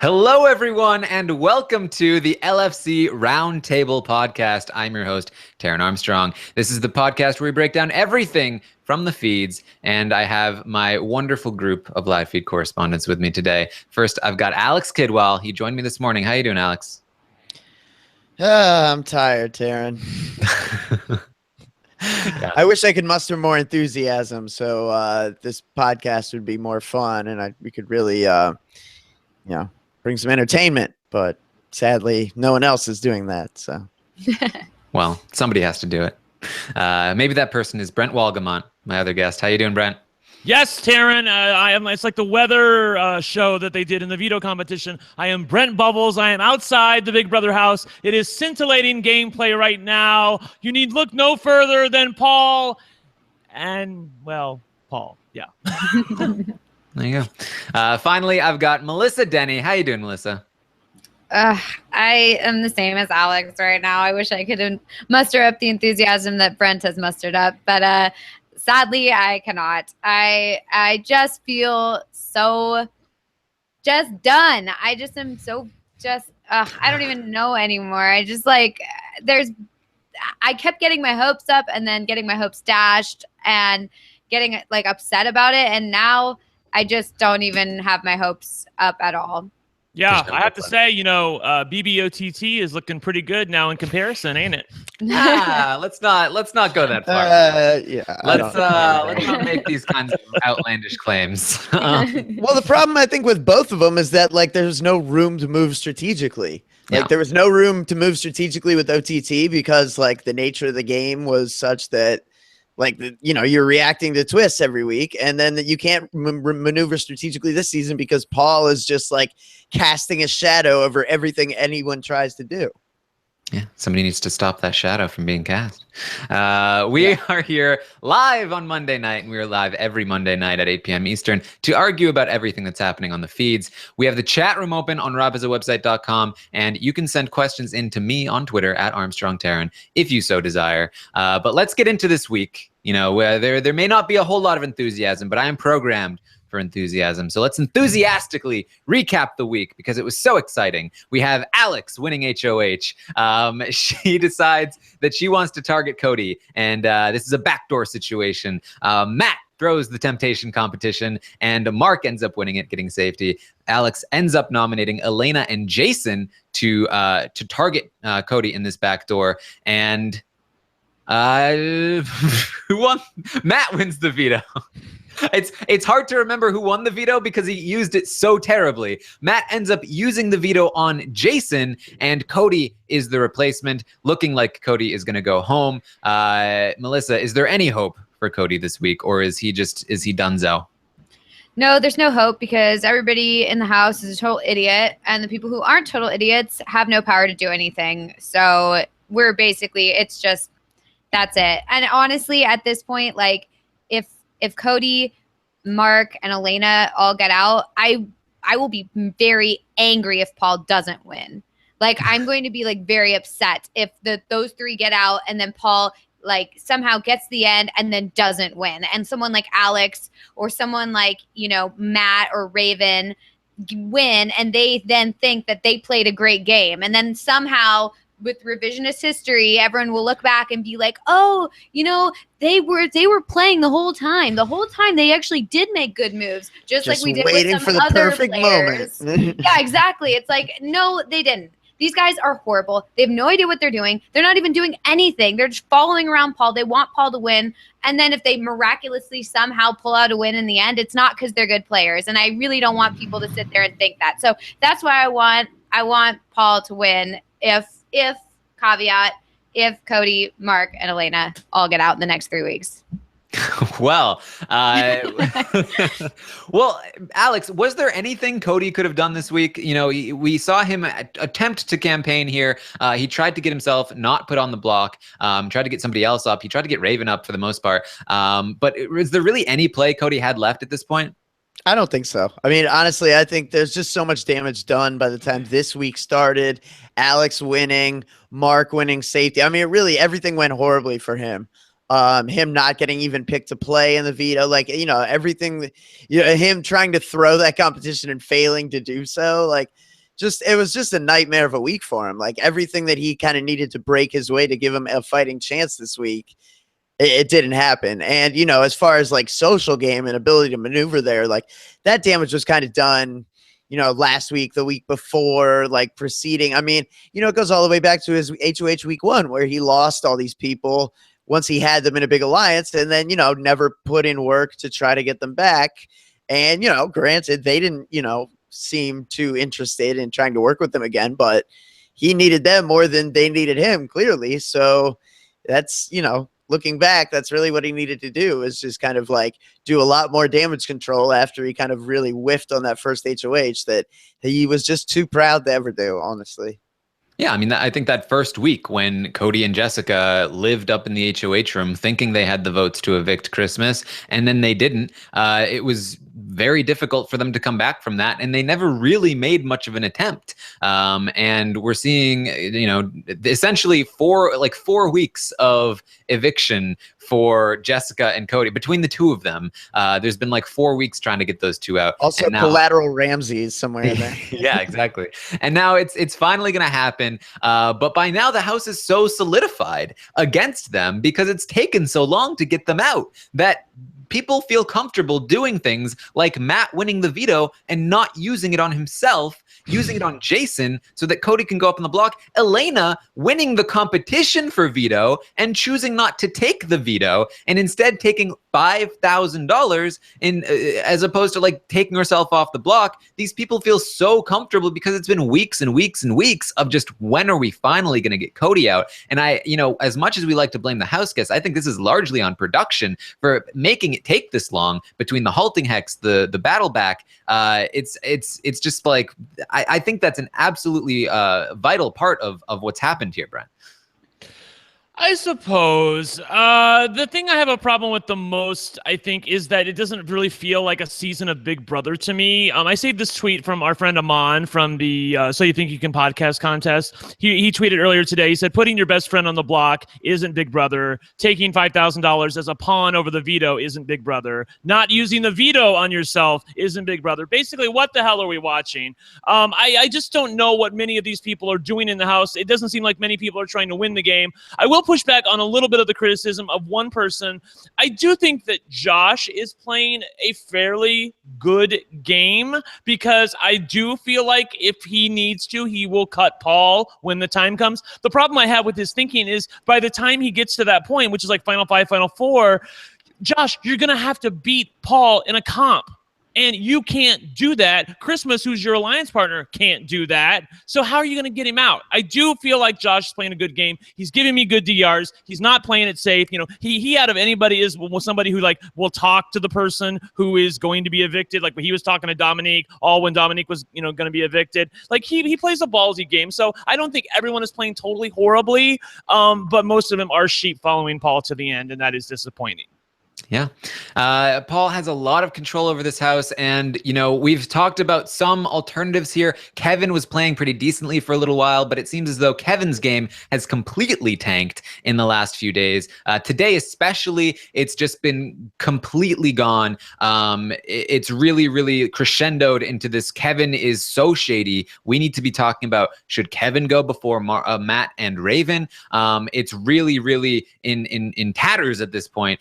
Hello, everyone, and welcome to the LFC Roundtable podcast. I'm your host, Taran Armstrong. This is the podcast where we break down everything from the feeds, and I have my wonderful group of live feed correspondents with me today. First, I've got Alex Kidwell. He joined me this morning. How you doing, Alex? I'm tired, Taran. Yeah. I wish I could muster more enthusiasm, so this podcast would be more fun, and we could really, bring some entertainment. But sadly, no one else is doing that. So, well, somebody has to do it. Maybe that person is Brent Wolgamott, my other guest. How you doing, Brent? Yes, Taran. It's like the weather show that they did in the veto competition. I am Brent Bubbles. I am outside the Big Brother house. It is scintillating gameplay right now. You need look no further than Paul. And, well, Paul. Yeah. There you go. Finally, I've got Melissa Deni. How you doing, Melissa? I am the same as Alex right now. I wish I could muster up the enthusiasm that Brent has mustered up, but sadly, I cannot. I just feel so just done. I just am so just, I don't even know anymore. I just I kept getting my hopes up and then getting my hopes dashed and getting upset about it. And now I just don't even have my hopes up at all. Yeah, I have to say, BBOTT is looking pretty good now in comparson, ain't it? Let's not go that far. Let's not make these kinds of outlandish claims. Well, the problem I think with both of them is that there's no room to move strategically. There was no room to move strategically with OTT because the nature of the game was such that you're reacting to twists every week, and then that you can't maneuver strategically this season because Paul is just casting a shadow over everything anyone tries to do. Yeah, somebody needs to stop that shadow from being cast. We are here live on Monday night, and we are live every Monday night at 8 p.m. Eastern to argue about everything that's happening on the feeds. We have the chat room open on robazawebsite.com, and you can send questions in to me on Twitter at ArmstrongTaran if you so desire. But let's get into this week. Where there may not be a whole lot of enthusiasm, but I am programmed for enthusiasm. So let's enthusiastically recap the week because it was so exciting. We have Alex winning HOH. She decides that she wants to target Cody, and this is a backdoor situation. Matt throws the temptation competition, and Mark ends up winning it, getting safety. Alex ends up nominating Elena and Jason to target Cody in this backdoor, and who won? Matt wins the veto. It's hard to remember who won the veto because he used it so terribly. Matt ends up using the veto on Jason, and Cody is the replacement, looking like Cody is going to go home. Melissa, is there any hope for Cody this week, or is he donezo? No, there's no hope because everybody in the house is a total idiot, and the people who aren't total idiots have no power to do anything. So we're basically, it's just, that's it. And honestly, at this point, if Cody, Mark, and Elena all get out, I will be very angry if Paul doesn't win. I'm going to be very upset if those three get out and then Paul somehow gets the end and then doesn't win. And someone like Alex or someone Matt or Raven win, and they then think that they played a great game. And then somehow with revisionist history, everyone will look back and be like, oh, they were playing the whole time. The whole time they actually did make good moves, just like we did with some other players. Yeah, exactly. It's no, they didn't. These guys are horrible. They have no idea what they're doing. They're not even doing anything. They're just following around Paul. They want Paul to win. And then if they miraculously somehow pull out a win in the end, it's not because they're good players. And I really don't want people to sit there and think that. So that's why I want Paul to win if caveat, if Cody, Mark, and Elena all get out in the next 3 weeks. Well, Alex, was there anything Cody could have done this week? We saw him attempt to campaign here. He tried to get himself not put on the block, tried to get somebody else up. He tried to get Raven up for the most part. But is there really any play Cody had left at this point? I don't think so. I mean, honestly, I think there's just so much damage done by the time this week started. Alex winning, Mark winning safety. I mean, really, everything went horribly for him. Him not getting even picked to play in the veto, everything, him trying to throw that competition and failing to do so. it was just a nightmare of a week for him. Like everything that he kind of needed to break his way to give him a fighting chance this week, it didn't happen. And, you know, as far as like social game and ability to maneuver there, like that damage was kind of done, you know, last week, the week before, like preceding. I mean, you know, it goes all the way back to his HOH week 1 where he lost all these people once he had them in a big alliance and then, you know, never put in work to try to get them back. And, you know, granted, they didn't, you know, seem too interested in trying to work with them again, but he needed them more than they needed him, clearly. So that's, you know, looking back, that's really what he needed to do, is just kind of like do a lot more damage control after he kind of really whiffed on that first HOH that he was just too proud to ever do, honestly. Yeah, I mean, I think that first week when Cody and Jessica lived up in the HOH room thinking they had the votes to evict Christmas, and then they didn't, it was very difficult for them to come back from that, and they never really made much of an attempt. And we're seeing, you know, essentially 4 weeks of eviction for Jessica and Cody between the two of them. There's been like 4 weeks trying to get those two out. Also, collateral Ramses somewhere in there. Yeah, exactly. And now it's finally going to happen. But by now the house is so solidified against them because it's taken so long to get them out that people feel comfortable doing things like Matt winning the veto and not using it on himself, using it on Jason so that Cody can go up on the block. Elena winning the competition for veto and choosing not to take the veto and instead taking $5,000 in as opposed to like taking herself off the block. These people feel so comfortable because it's been weeks and weeks and weeks of just when are we finally going to get Cody out? And I, you know, as much as we like to blame the house guests, I think this is largely on production for making it take this long between the halting hex, the battle back. It's just like I think that's an absolutely vital part of what's happened here, Brent. I suppose. The thing I have a problem with the most, I think, is that it doesn't really feel like a season of Big Brother to me. I saved this tweet from our friend Aman from the So You Think You Can podcast contest. He tweeted earlier today, he said, putting your best friend on the block isn't Big Brother. Taking $5,000 as a pawn over the veto isn't Big Brother. Not using the veto on yourself isn't Big Brother. Basically, what the hell are we watching? I just don't know what many of these people are doing in the house. It doesn't seem like many people are trying to win the game. I will push back on a little bit of the criticism of one person. I do think that Josh is playing a fairly good game because I do feel like if he needs to, he will cut Paul when the time comes. The problem I have with his thinking is by the time he gets to that point, which is like Final 5, Final 4, Josh, you're going to have to beat Paul in a comp. And you can't do that. Christmas, who's your alliance partner, can't do that. So how are you going to get him out? I do feel like Josh is playing a good game. He's giving me good DRs. He's not playing it safe. You know, he out of anybody is somebody who like will talk to the person who is going to be evicted. Like when he was talking to Dominique, all when Dominique was, you know, going to be evicted. Like he plays a ballsy game. So I don't think everyone is playing totally horribly. But most of them are sheep following Paul to the end, and that is disappointing. Yeah. Paul has a lot of control over this house. And, you know, we've talked about some alternatives here. Kevin was playing pretty decently for a little while, but it seems as though Kevin's game has completely tanked in the last few days. Today, especially, it's just been completely gone. It's really, really crescendoed into this. Kevin is so shady. We need to be talking about, should Kevin go before Matt and Raven? It's really, really in tatters at this point.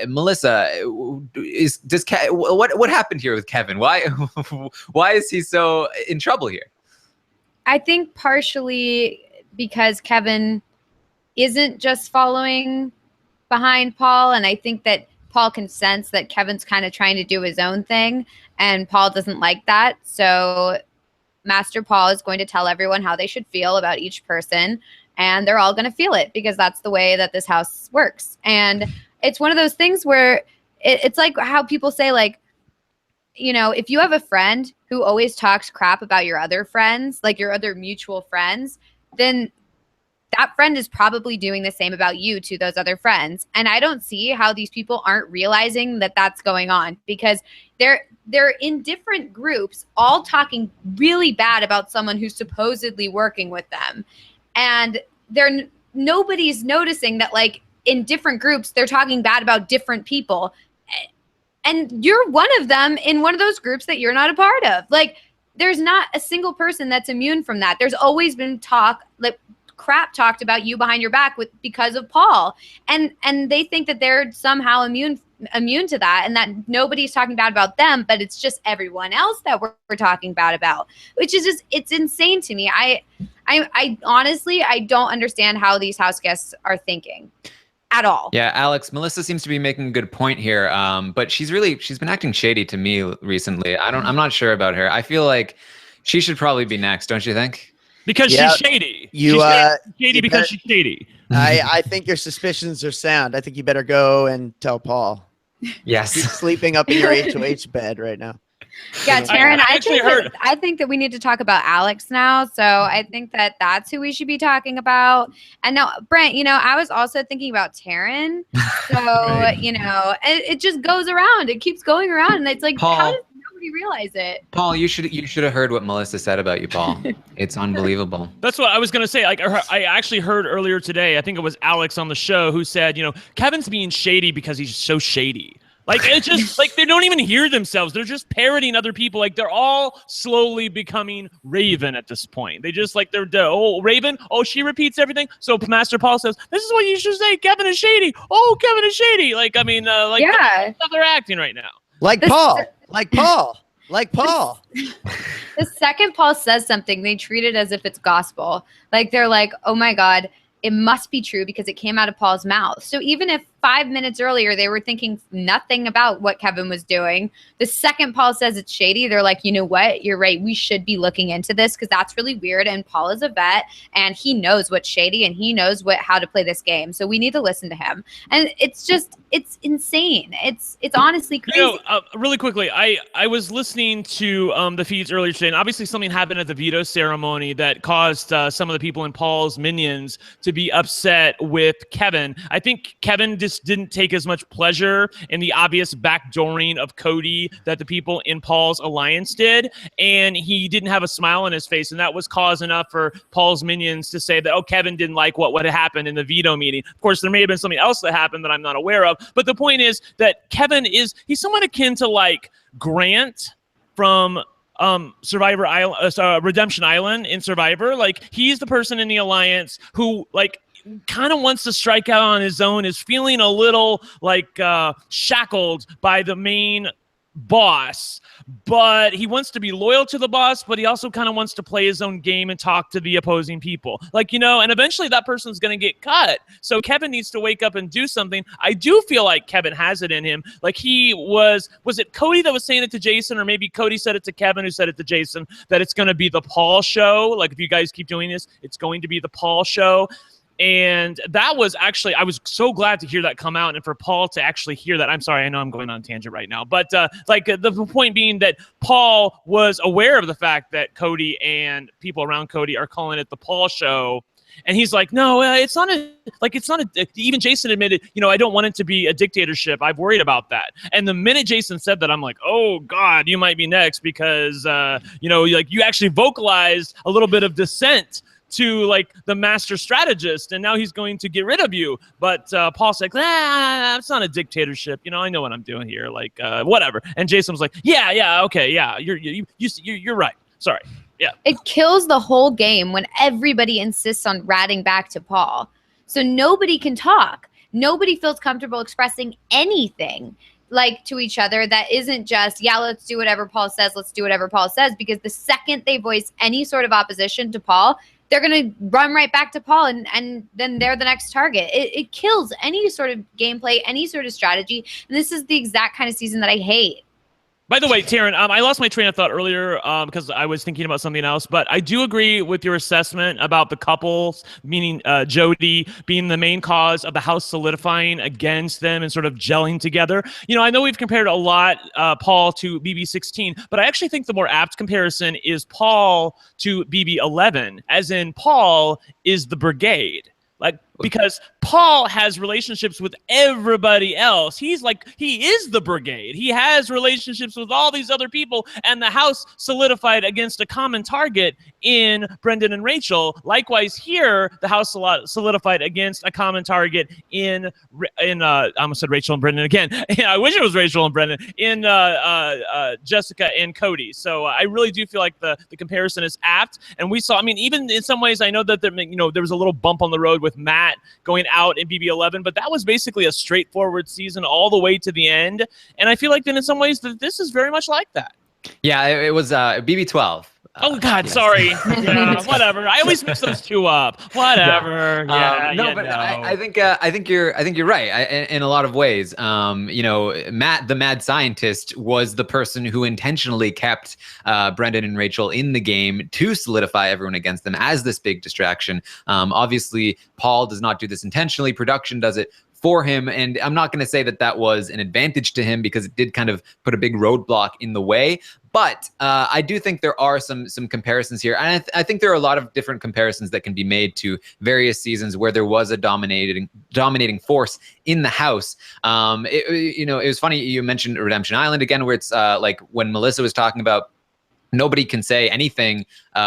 Melissa, what happened here with Kevin? Why is he so in trouble here? I think partially because Kevin isn't just following behind Paul, and I think that Paul can sense that Kevin's kind of trying to do his own thing, and Paul doesn't like that. So Master Paul is going to tell everyone how they should feel about each person, and they're all going to feel it because that's the way that this house works. And it's one of those things where it's like how people say, like, you know, if you have a friend who always talks crap about your other friends, like your other mutual friends, then that friend is probably doing the same about you to those other friends. And I don't see how these people aren't realizing that that's going on because they're in different groups all talking really bad about someone who's supposedly working with them. And nobody's noticing that, like, in different groups, they're talking bad about different people. And you're one of them in one of those groups that you're not a part of. Like, there's not a single person that's immune from that. There's always been talk, like crap talked about you behind your back because of Paul, and they think that they're somehow immune to that, and that nobody's talking bad about them, but it's just everyone else that we're talking bad about, which is just, it's insane to me. I honestly, I don't understand how these house guests are thinking at all. Yeah, Alex, Melissa seems to be making a good point here, but she's been acting shady to me recently. I'm not sure about her. I feel like she should probably be next, don't you think? Because she's shady. She's shady because she's shady. I think your suspicions are sound. I think you better go and tell Paul. Yes. He's sleeping up in your HOH bed right now. Yeah, Taran, I think that we need to talk about Alex now. So I think that that's who we should be talking about. And now, Brent, I was also thinking about Taran. So, Right. it just goes around. It keeps going around. And it's like, Paul, how does nobody realize it? Paul, you should have heard what Melissa said about you, Paul. It's unbelievable. That's what I was going to say. Like, I actually heard earlier today, I think it was Alex on the show who said, Kevin's being shady because he's so shady. Like, it's just like they don't even hear themselves. They're just parroting other people. Like, they're all slowly becoming Raven at this point. They just like, they're Raven. Oh, she repeats everything. So Master Paul says, this is what you should say. Kevin is shady. Oh, Kevin is shady. Like, I mean, that's how they're acting right now. Like Paul. The second Paul says something, they treat it as if it's gospel. Like, they're like, oh my God, it must be true because it came out of Paul's mouth. So even if 5 minutes earlier they were thinking nothing about what Kevin was doing, the second Paul says it's shady, they're like, you know what? You're right. We should be looking into this because that's really weird. And Paul is a vet and he knows what's shady and he knows how to play this game. So we need to listen to him. And it's insane. It's honestly crazy. Really quickly, I was listening to the feeds earlier today, and obviously something happened at the veto ceremony that caused some of the people in Paul's minions to be upset with Kevin. I think Kevin just didn't take as much pleasure in the obvious backdooring of Cody that the people in Paul's alliance did, and he didn't have a smile on his face, and that was cause enough for Paul's minions to say that, oh, Kevin didn't like what had happened in the veto meeting. Of course, there may have been something else that happened that I'm not aware of, but the point is that Kevin he's somewhat akin to like Grant from Survivor Island, Redemption Island in Survivor. Like, he's the person in the alliance who like kind of wants to strike out on his own, is feeling a little like shackled by the main boss, but he wants to be loyal to the boss, but he also kind of wants to play his own game and talk to the opposing people. Like, and eventually that person's going to get cut. So Kevin needs to wake up and do something. I do feel like Kevin has it in him. Like, he was it Cody that was saying it to Jason, or maybe Cody said it to Kevin who said it to Jason, that it's going to be the Paul show. Like, if you guys keep doing this, it's going to be the Paul show. And that was actually, I was so glad to hear that come out and for Paul to actually hear that. I'm sorry, I know I'm going on a tangent right now, but the point being that Paul was aware of the fact that Cody and people around Cody are calling it the Paul show. And he's like, no, it's not even Jason admitted, I don't want it to be a dictatorship. I've worried about that. And the minute Jason said that, I'm like, oh God, you might be next because, you actually vocalized a little bit of dissent to like the master strategist, and now he's going to get rid of you. But Paul's like, it's not a dictatorship. I know what I'm doing here. Like, whatever. And Jason was like, yeah, okay, yeah, you're right. Sorry. Yeah. It kills the whole game when everybody insists on ratting back to Paul. So nobody can talk. Nobody feels comfortable expressing anything like to each other that isn't just, let's do whatever Paul says. Let's do whatever Paul says. Because the second they voice any sort of opposition to Paul, they're going to run right back to Paul, and then they're the next target. It kills any sort of gameplay, any sort of strategy. And this is the exact kind of season that I hate. By the way, Taran, I lost my train of thought earlier because I was thinking about something else, but I do agree with your assessment about the couples, meaning Jody being the main cause of the house solidifying against them and sort of gelling together. I know we've compared a lot Paul to BB16, but I actually think the more apt comparison is Paul to BB11, as in Paul is the brigade. Like, because Paul has relationships with everybody else. He is the brigade. He has relationships with all these other people, and the house solidified against a common target in Brendan and Rachel. Likewise here, the house solidified against a common target in I almost said Rachel and Brendan again. I wish it was Rachel and Brendan, in Jessica and Cody. So I really do feel like the comparison is apt. And we saw, I mean, even in some ways, I know that there was a little bump on the road with Matt going out in BB11, but that was basically a straightforward season all the way to the end. And I feel like that in some ways that this is very much like that. Yeah, it was BB12. Oh God, yes. Sorry. Yeah, whatever. I always mix those two up. Whatever. Yeah. I think you're right. In a lot of ways, Matt, the mad scientist, was the person who intentionally kept Brendan and Rachel in the game to solidify everyone against them as this big distraction. Obviously, Paul does not do this intentionally. Production does it for him, and I'm not going to say that was an advantage to him, because it did kind of put a big roadblock in the way. But I do think there are some comparisons here, and I think there are a lot of different comparisons that can be made to various seasons where there was a dominating force in the house. It was funny you mentioned Redemption Island again, where it's like when Melissa was talking about nobody can say anything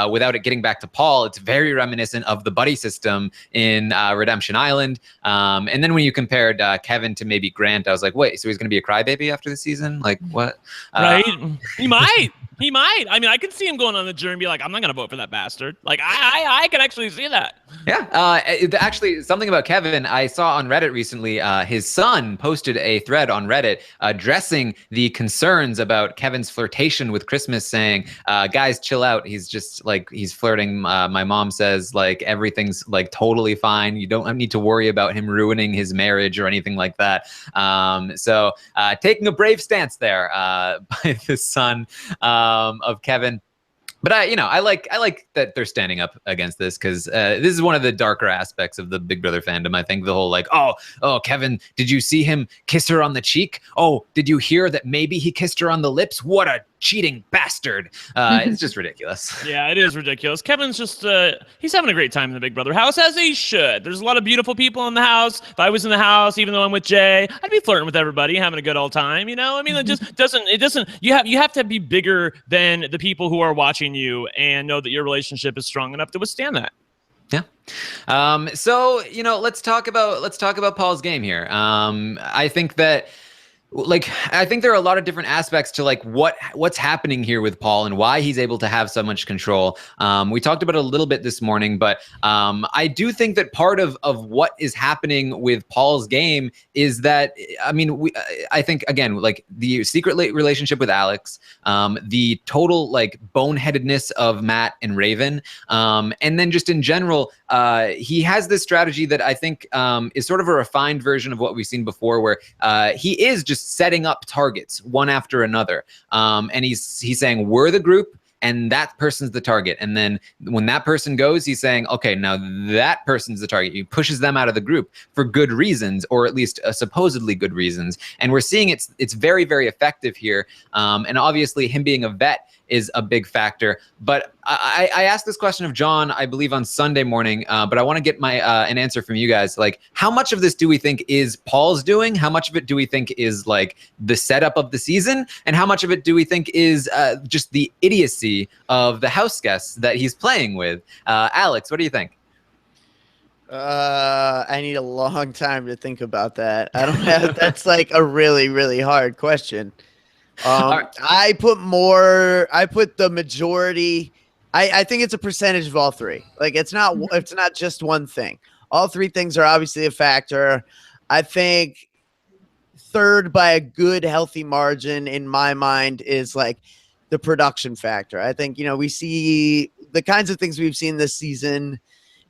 without it getting back to Paul. It's very reminiscent of the buddy system in Redemption Island. And then when you compared Kevin to maybe Grant, I was like, wait, so he's going to be a crybaby after the season? Like, what? Right? He might. He might. I mean, I could see him going on the jury and be like, I'm not going to vote for that bastard. Like, I can actually see that. Yeah. Actually, something about Kevin, I saw on Reddit recently, his son posted a thread on Reddit addressing the concerns about Kevin's flirtation with Christmas, saying, guys, chill out. He's just like, he's flirting. My mom says, like, everything's like totally fine. You don't need to worry about him ruining his marriage or anything like that. So taking a brave stance there by the son of Kevin. But I like that they're standing up against this, because this is one of the darker aspects of the Big Brother fandom. I think the whole like, oh, Kevin, did you see him kiss her on the cheek? Oh, did you hear that maybe he kissed her on the lips? What a cheating bastard. It's just ridiculous. Yeah, it is ridiculous. Kevin's just, he's having a great time in the Big Brother house, as he should. There's a lot of beautiful people in the house. If I was in the house, even though I'm with Jay, I'd be flirting with everybody, having a good old time, I mean, it just doesn't, you have to be bigger than the people who are watching you and know that your relationship is strong enough to withstand that. Yeah. So, let's talk about Paul's game here. I think that, I think there are a lot of different aspects to like what's happening here with Paul and why he's able to have so much control. We talked about it a little bit this morning, but I do think that part of what is happening with Paul's game is that, I think, again, like the secret relationship with Alex, the total like boneheadedness of Matt and Raven, and then just in general, he has this strategy that I think is sort of a refined version of what we've seen before, where he is just setting up targets one after another. And he's saying, we're the group and that person's the target. And then when that person goes, he's saying, okay, now that person's the target. He pushes them out of the group for good reasons, or at least supposedly good reasons. And we're seeing it's very, very effective here. And obviously him being a vet is a big factor. But I asked this question of John, I believe on Sunday morning, but I want to get an answer from you guys. Like, how much of this do we think is Paul's doing? How much of it do we think is like the setup of the season? And how much of it do we think is just the idiocy of the house guests that he's playing with? Alex, what do you think? I need a long time to think about that. I don't have, that's like a really, really hard question. I put the majority. I think it's a percentage of all three. Like it's not just one thing. All three things are obviously a factor. I think third by a good healthy margin in my mind is like the production factor. I think, we see the kinds of things we've seen this season,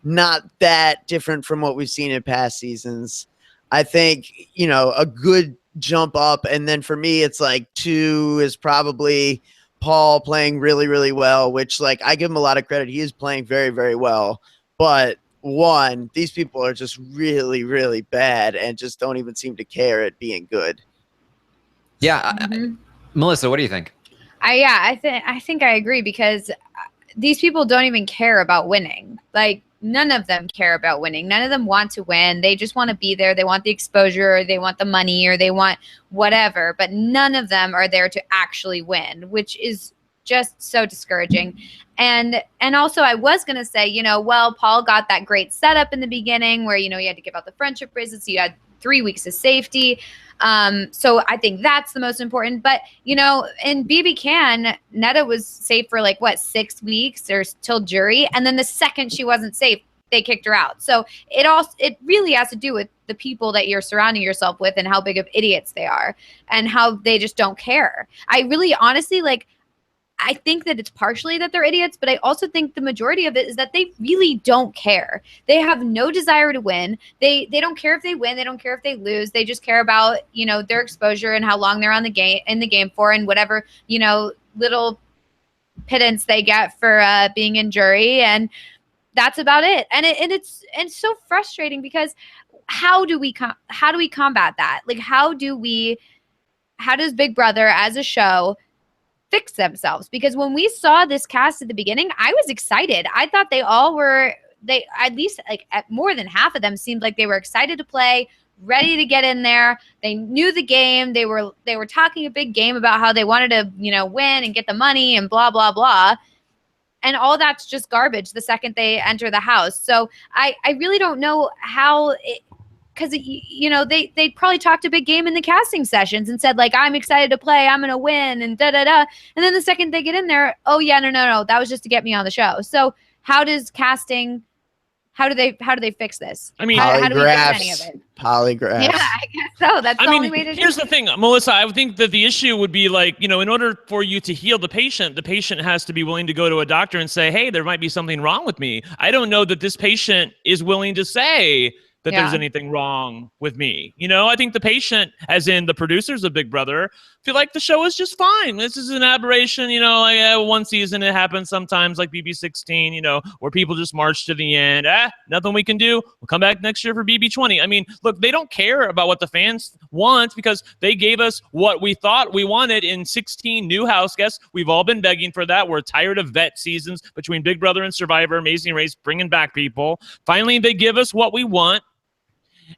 not that different from what we've seen in past seasons. I think, a good jump up. And then for me, it's like 2 is probably Paul playing really, really well, which like I give him a lot of credit. He is playing very, very well. But 1, these people are just really, really bad and just don't even seem to care at being good. Yeah. Melissa, what do you think? I think I agree, because these people don't even care about winning. Like none of them care about winning. None of them want to win. They just want to be there. They want the exposure, or they want the money, or they want whatever, but none of them are there to actually win, which is just so discouraging. And also I was going to say, you know, well, Paul got that great setup in the beginning where, you know, you had to give out the friendship bracelets. So you had 3 weeks of safety. So I think that's the most important. But, you know, in BB Can, Netta was safe for like, what, 6 weeks or till jury. And then the second she wasn't safe, they kicked her out. So it really has to do with the people that you're surrounding yourself with and how big of idiots they are and how they just don't care. I really honestly, like, I think that it's partially that they're idiots, but I also think the majority of it is that they really don't care. They have no desire to win. They don't care if they win. They don't care if they lose. They just care about, you know, their exposure and how long they're on the game for, and whatever, you know, little pittance they get for being in jury, and that's about it. And it's so frustrating because how do we combat that? Like, how does Big Brother as a show fix themselves? Because when we saw this cast at the beginning, I was excited. I thought they at least like at more than half of them seemed like they were excited to play, ready to get in there. They knew the game. They were talking a big game about how they wanted to, you know, win and get the money and blah, blah, blah. And all that's just garbage the second they enter the house. So I really don't know how because, you know, they probably talked a big game in the casting sessions and said, like, I'm excited to play, I'm going to win, and da-da-da. And then the second they get in there, oh, yeah, no, that was just to get me on the show. So how do they fix this? I mean, polygraphs, how do we fix any of it? Polygraphs. Yeah, I guess so. That's the only way to do it. Here's the thing, Melissa, I would think that the issue would be like, you know, in order for you to heal the patient has to be willing to go to a doctor and say, hey, there might be something wrong with me. I don't know that this patient is willing to say that there's anything wrong with me. You know, I think the patient, as in the producers of Big Brother, feel like the show is just fine. This is an aberration, you know, like one season it happens sometimes, like BB16, you know, where people just march to the end. Nothing we can do. We'll come back next year for BB20. I mean, look, they don't care about what the fans want because they gave us what we thought we wanted in 16 new house guests. We've all been begging for that. We're tired of vet seasons between Big Brother and Survivor, Amazing Race, bringing back people. Finally, they give us what we want.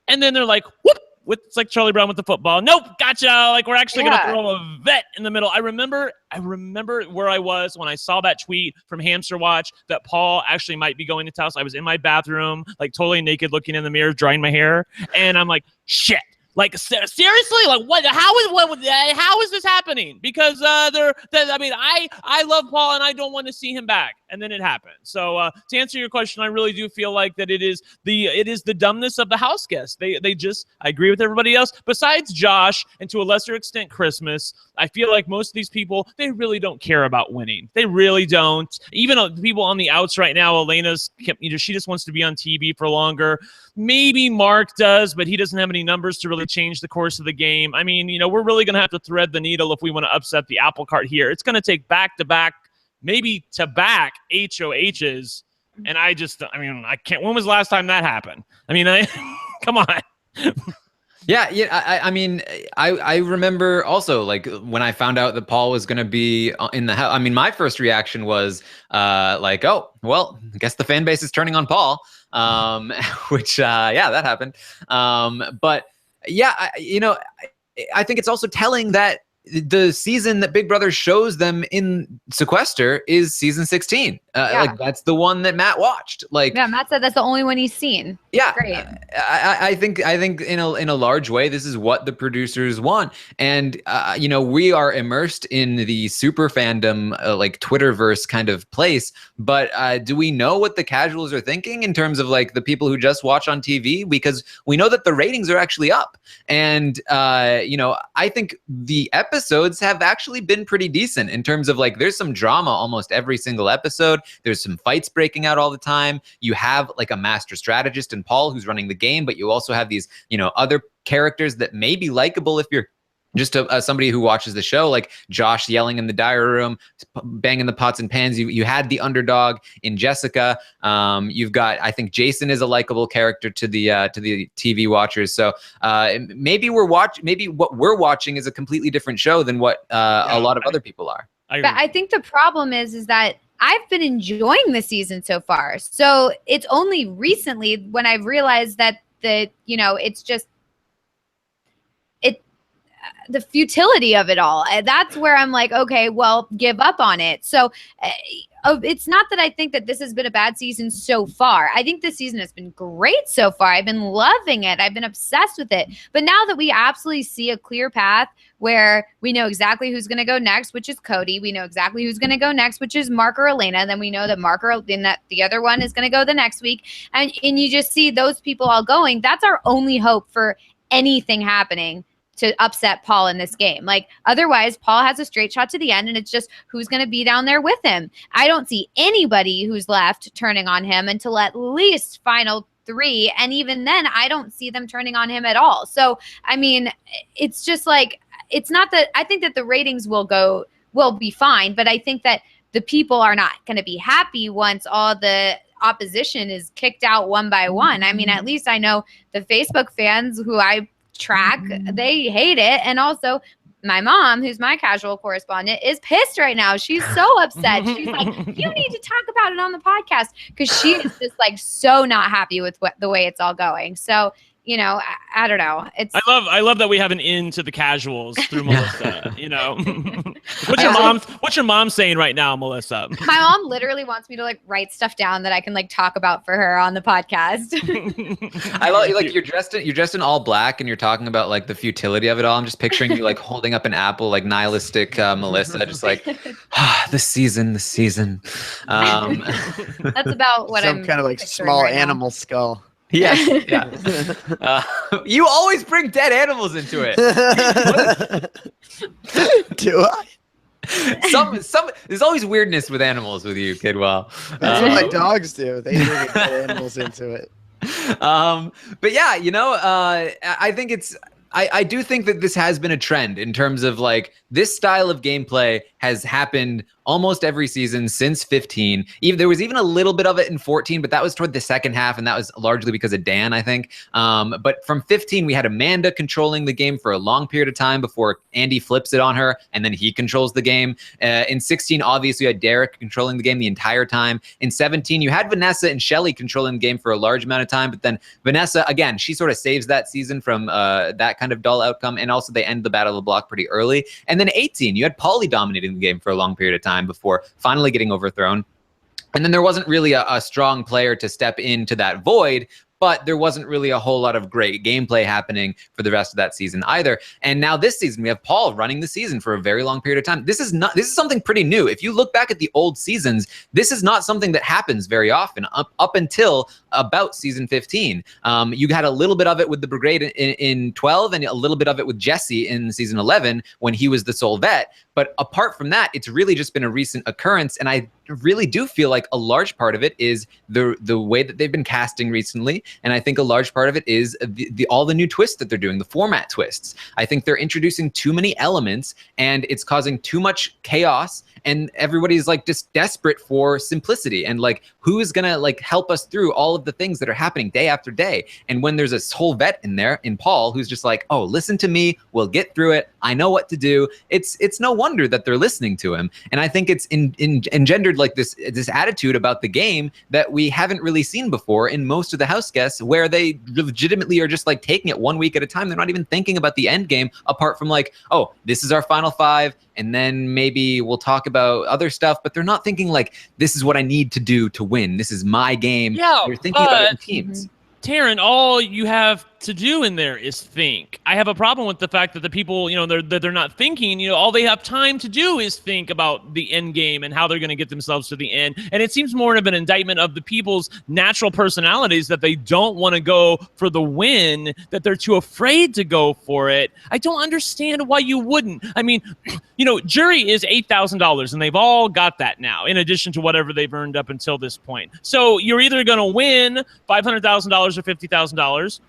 And then they're like, whoop, it's like Charlie Brown with the football. Nope, gotcha. Like, we're actually going to throw a vet in the middle. I remember where I was when I saw that tweet from Hamster Watch that Paul actually might be going to Taos. I was in my bathroom, like totally naked, looking in the mirror, drying my hair. And I'm like, shit. Like, seriously? Like, what? How is this happening? Because I love Paul and I don't want to see him back. And then it happened. So to answer your question, I really do feel like that it is the dumbness of the house guests. They just, I agree with everybody else. Besides Josh and to a lesser extent Christmas, I feel like most of these people, they really don't care about winning. They really don't. Even the people on the outs right now, Elena's, you know, she just wants to be on TV for longer. Maybe Mark does, but he doesn't have any numbers to really change the course of the game. I mean, you know, we're really going to have to thread the needle if we want to upset the apple cart here. It's going to take back-to-back, maybe to back HOHs. And I can't. When was the last time that happened? I mean, come on. Yeah. I mean, I remember also, like, when I found out that Paul was going to be in the house. I mean, my first reaction was like, oh, well, I guess the fan base is turning on Paul. Which that happened. But yeah, I think it's also telling that the season that Big Brother shows them in Sequester is season 16. Like, that's the one that Matt watched. Like, yeah, Matt said that's the only one he's seen. Yeah, great. I think in a large way, this is what the producers want, and we are immersed in the super fandom, like Twitterverse kind of place. But do we know what the casuals are thinking in terms of like the people who just watch on TV? Because we know that the ratings are actually up, and I think the episodes have actually been pretty decent in terms of like there's some drama almost every single episode. There's some fights breaking out all the time. You have like a master strategist in Paul who's running the game, but you also have these, other characters that may be likable if you're just somebody who watches the show, like Josh yelling in the diary room, banging the pots and pans. You had the underdog in Jessica. You've got, I think Jason is a likable character to the TV watchers. So maybe what we're watching is a completely different show than what a lot of other people are. But I think the problem is that I've been enjoying the season so far. So it's only recently when I've realized that it's just the futility of it all. That's where I'm like, okay, well, give up on it. So it's not that I think that this has been a bad season so far. I think this season has been great so far. I've been loving it. I've been obsessed with it. But now that we absolutely see a clear path where we know exactly who's going to go next, which is Cody. We know exactly who's going to go next, which is Mark or Elena. Then we know that that the other one is going to go the next week. And you just see those people all going. That's our only hope for anything happening to upset Paul in this game. Like, otherwise, Paul has a straight shot to the end, and it's just who's going to be down there with him. I don't see anybody who's left turning on him until at least final 3, and even then, I don't see them turning on him at all. So, I mean, it's just like, it's not that I think that the ratings will be fine, but I think that the people are not going to be happy once all the opposition is kicked out one by one. I mean, at least I know the Facebook fans who I track, they hate it. And also my mom, who's my casual correspondent, is pissed right now. She's so upset. She's like, you need to talk about it on the podcast, because she is just like so not happy with the way it's all going. So, I don't know. I love that we have an in to the casuals through Melissa. What's your mom saying right now, Melissa? My mom literally wants me to like write stuff down that I can like talk about for her on the podcast. I love like you're dressed in all black and you're talking about like the futility of it all. I'm just picturing you like holding up an apple, like nihilistic Melissa, just like the season. That's about what Some kind of like small right animal skull. Yes, yeah. You always bring dead animals into it. Do I? There's always weirdness with animals with you, Kidwell. That's what my dogs do. They bring dead animals into it. But yeah, I think I do think that this has been a trend in terms of like this style of gameplay has happened almost every season since 15. There was even a little bit of it in 14, but that was toward the second half, and that was largely because of Dan, I think. But from 15, we had Amanda controlling the game for a long period of time before Andy flips it on her, and then he controls the game. In 16, obviously, you had Derek controlling the game the entire time. In 17, you had Vanessa and Shelly controlling the game for a large amount of time, but then Vanessa, again, she sort of saves that season from that kind of dull outcome, and also they end the Battle of the Block pretty early. And then 18, you had Paulie dominating the game for a long period of time before finally getting overthrown. And then there wasn't really a strong player to step into that void, but there wasn't really a whole lot of great gameplay happening for the rest of that season either. And now this season, we have Paul running the season for a very long period of time. This is something pretty new. If you look back at the old seasons, this is not something that happens very often up until about season 15. You had a little bit of it with the Brigade in 12 and a little bit of it with Jesse in season 11 when he was the sole vet. But apart from that, it's really just been a recent occurrence. And I really do feel like a large part of it is the way that they've been casting recently. And I think a large part of it is all the new twists that they're doing, the format twists. I think they're introducing too many elements and it's causing too much chaos. And everybody's like just desperate for simplicity and like who is gonna like help us through all of the things that are happening day after day. And when there's this whole vet in there in Paul who's just like, oh, listen to me, we'll get through it, I know what to do. It's no wonder that they're listening to him. And I think it's engendered like this attitude about the game that we haven't really seen before in most of the house guests, where they legitimately are just like taking it 1 week at a time. They're not even thinking about the end game apart from like, oh, this is our final 5. And then maybe we'll talk about other stuff, but they're not thinking like, this is what I need to do to win. This is my game. Yeah, they're thinking about it in teams. Taran, all you have to do in there is think. I have a problem with the fact that the people, they're not thinking. All they have time to do is think about the end game and how they're going to get themselves to the end. And it seems more of an indictment of the people's natural personalities that they don't want to go for the win, that they're too afraid to go for it. I don't understand why you wouldn't. I mean, jury is $8,000 and they've all got that now in addition to whatever they've earned up until this point. So you're either going to win $500,000 or $50,000,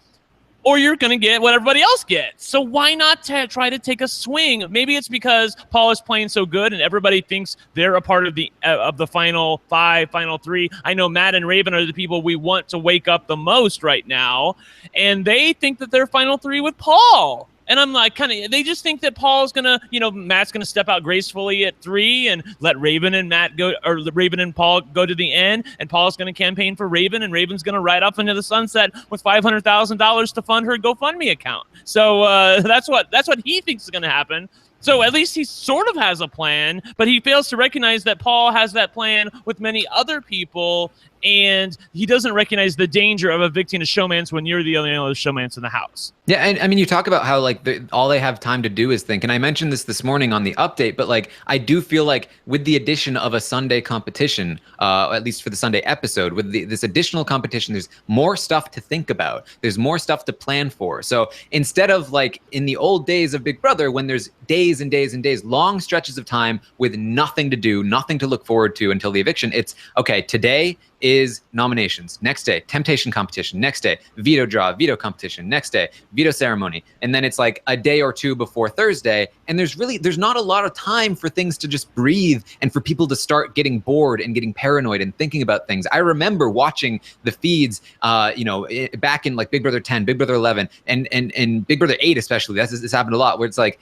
or you're going to get what everybody else gets. So why not try to take a swing? Maybe it's because Paul is playing so good and everybody thinks they're a part of the final 5, final 3. I know Matt and Raven are the people we want to wake up the most right now, and they think that they're final 3 with Paul. And I'm like, they just think that Paul's gonna, Matt's gonna step out gracefully at 3 and let Raven and Matt go, or Raven and Paul go to the end, and Paul's gonna campaign for Raven, and Raven's gonna ride off into the sunset with $500,000 to fund her GoFundMe account. So that's what he thinks is gonna happen. So at least he sort of has a plan, but he fails to recognize that Paul has that plan with many other people, and he doesn't recognize the danger of evicting a showmance when you're the only other showmance in the house. Yeah, and I mean, you talk about how like all they have time to do is think, and I mentioned this morning on the update, but like I do feel like with the addition of a Sunday competition, at least for the Sunday episode, with this additional competition, there's more stuff to think about. There's more stuff to plan for. So instead of like in the old days of Big Brother, when there's days and days and days, long stretches of time with nothing to do, nothing to look forward to until the eviction, it's okay, today is nominations. Next day, temptation competition. Next day, veto draw, veto competition. Next day, veto ceremony. And then it's like a day or two before Thursday. And there's not a lot of time for things to just breathe and for people to start getting bored and getting paranoid and thinking about things. I remember watching the feeds, back in like Big Brother 10, Big Brother 11, and Big Brother 8 especially. This happened a lot where it's like,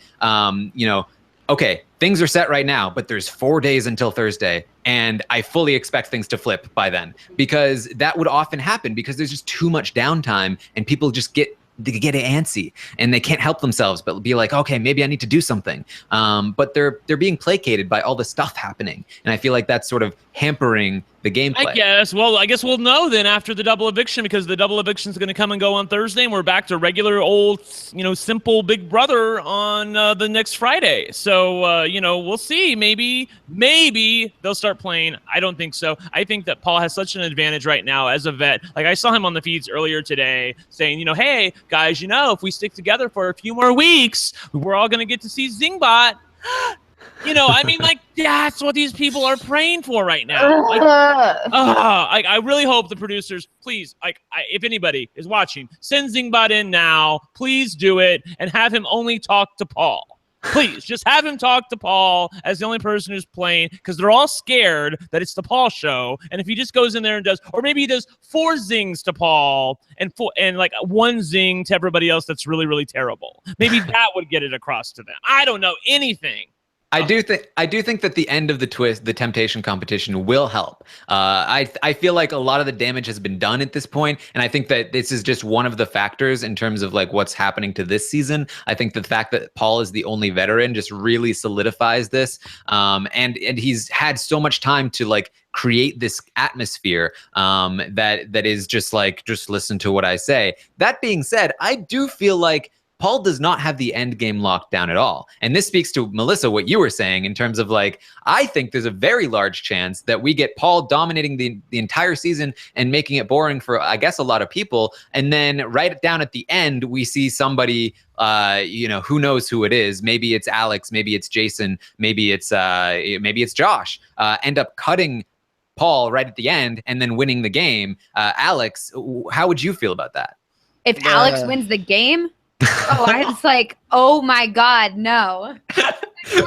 okay, things are set right now, but there's 4 days until Thursday, and I fully expect things to flip by then, because that would often happen because there's just too much downtime and people just get antsy and they can't help themselves but be like, okay, maybe I need to do something. But they're being placated by all the stuff happening, and I feel like that's sort of hampering the gameplay. I guess we'll know then after the double eviction, because the double eviction is going to come and go on Thursday, and we're back to regular old, simple Big Brother on the next Friday. So, we'll see. Maybe they'll start playing. I don't think so. I think that Paul has such an advantage right now as a vet. Like I saw him on the feeds earlier today saying, hey, guys, if we stick together for a few more weeks, we're all going to get to see Zingbot. That's what these people are praying for right now. I really hope the producers, please, if anybody is watching, send Zingbot in now. Please do it, and have him only talk to Paul. Please, just have him talk to Paul as the only person who's playing, because they're all scared that it's the Paul show. And if he just goes in there and does, or maybe he does 4 zings to Paul and like 1 zing to everybody else that's really, really terrible. Maybe that would get it across to them. I don't know anything. I do think that the end of the temptation competition will help. I feel like a lot of the damage has been done at this point, and I think that this is just one of the factors in terms of like what's happening to this season. I think the fact that Paul is the only veteran just really solidifies this, and he's had so much time to like create this atmosphere that is just listen to what I say. That being said, I do feel like Paul does not have the end game locked down at all. And this speaks to, Melissa, what you were saying in terms of like, I think there's a very large chance that we get Paul dominating the entire season and making it boring for, I guess, a lot of people. And then right down at the end, we see somebody, who knows who it is. Maybe it's Alex, maybe it's Jason, maybe it's Josh, end up cutting Paul right at the end and then winning the game. Alex, how would you feel about that? If Alex wins the game? I was like, oh my God, no.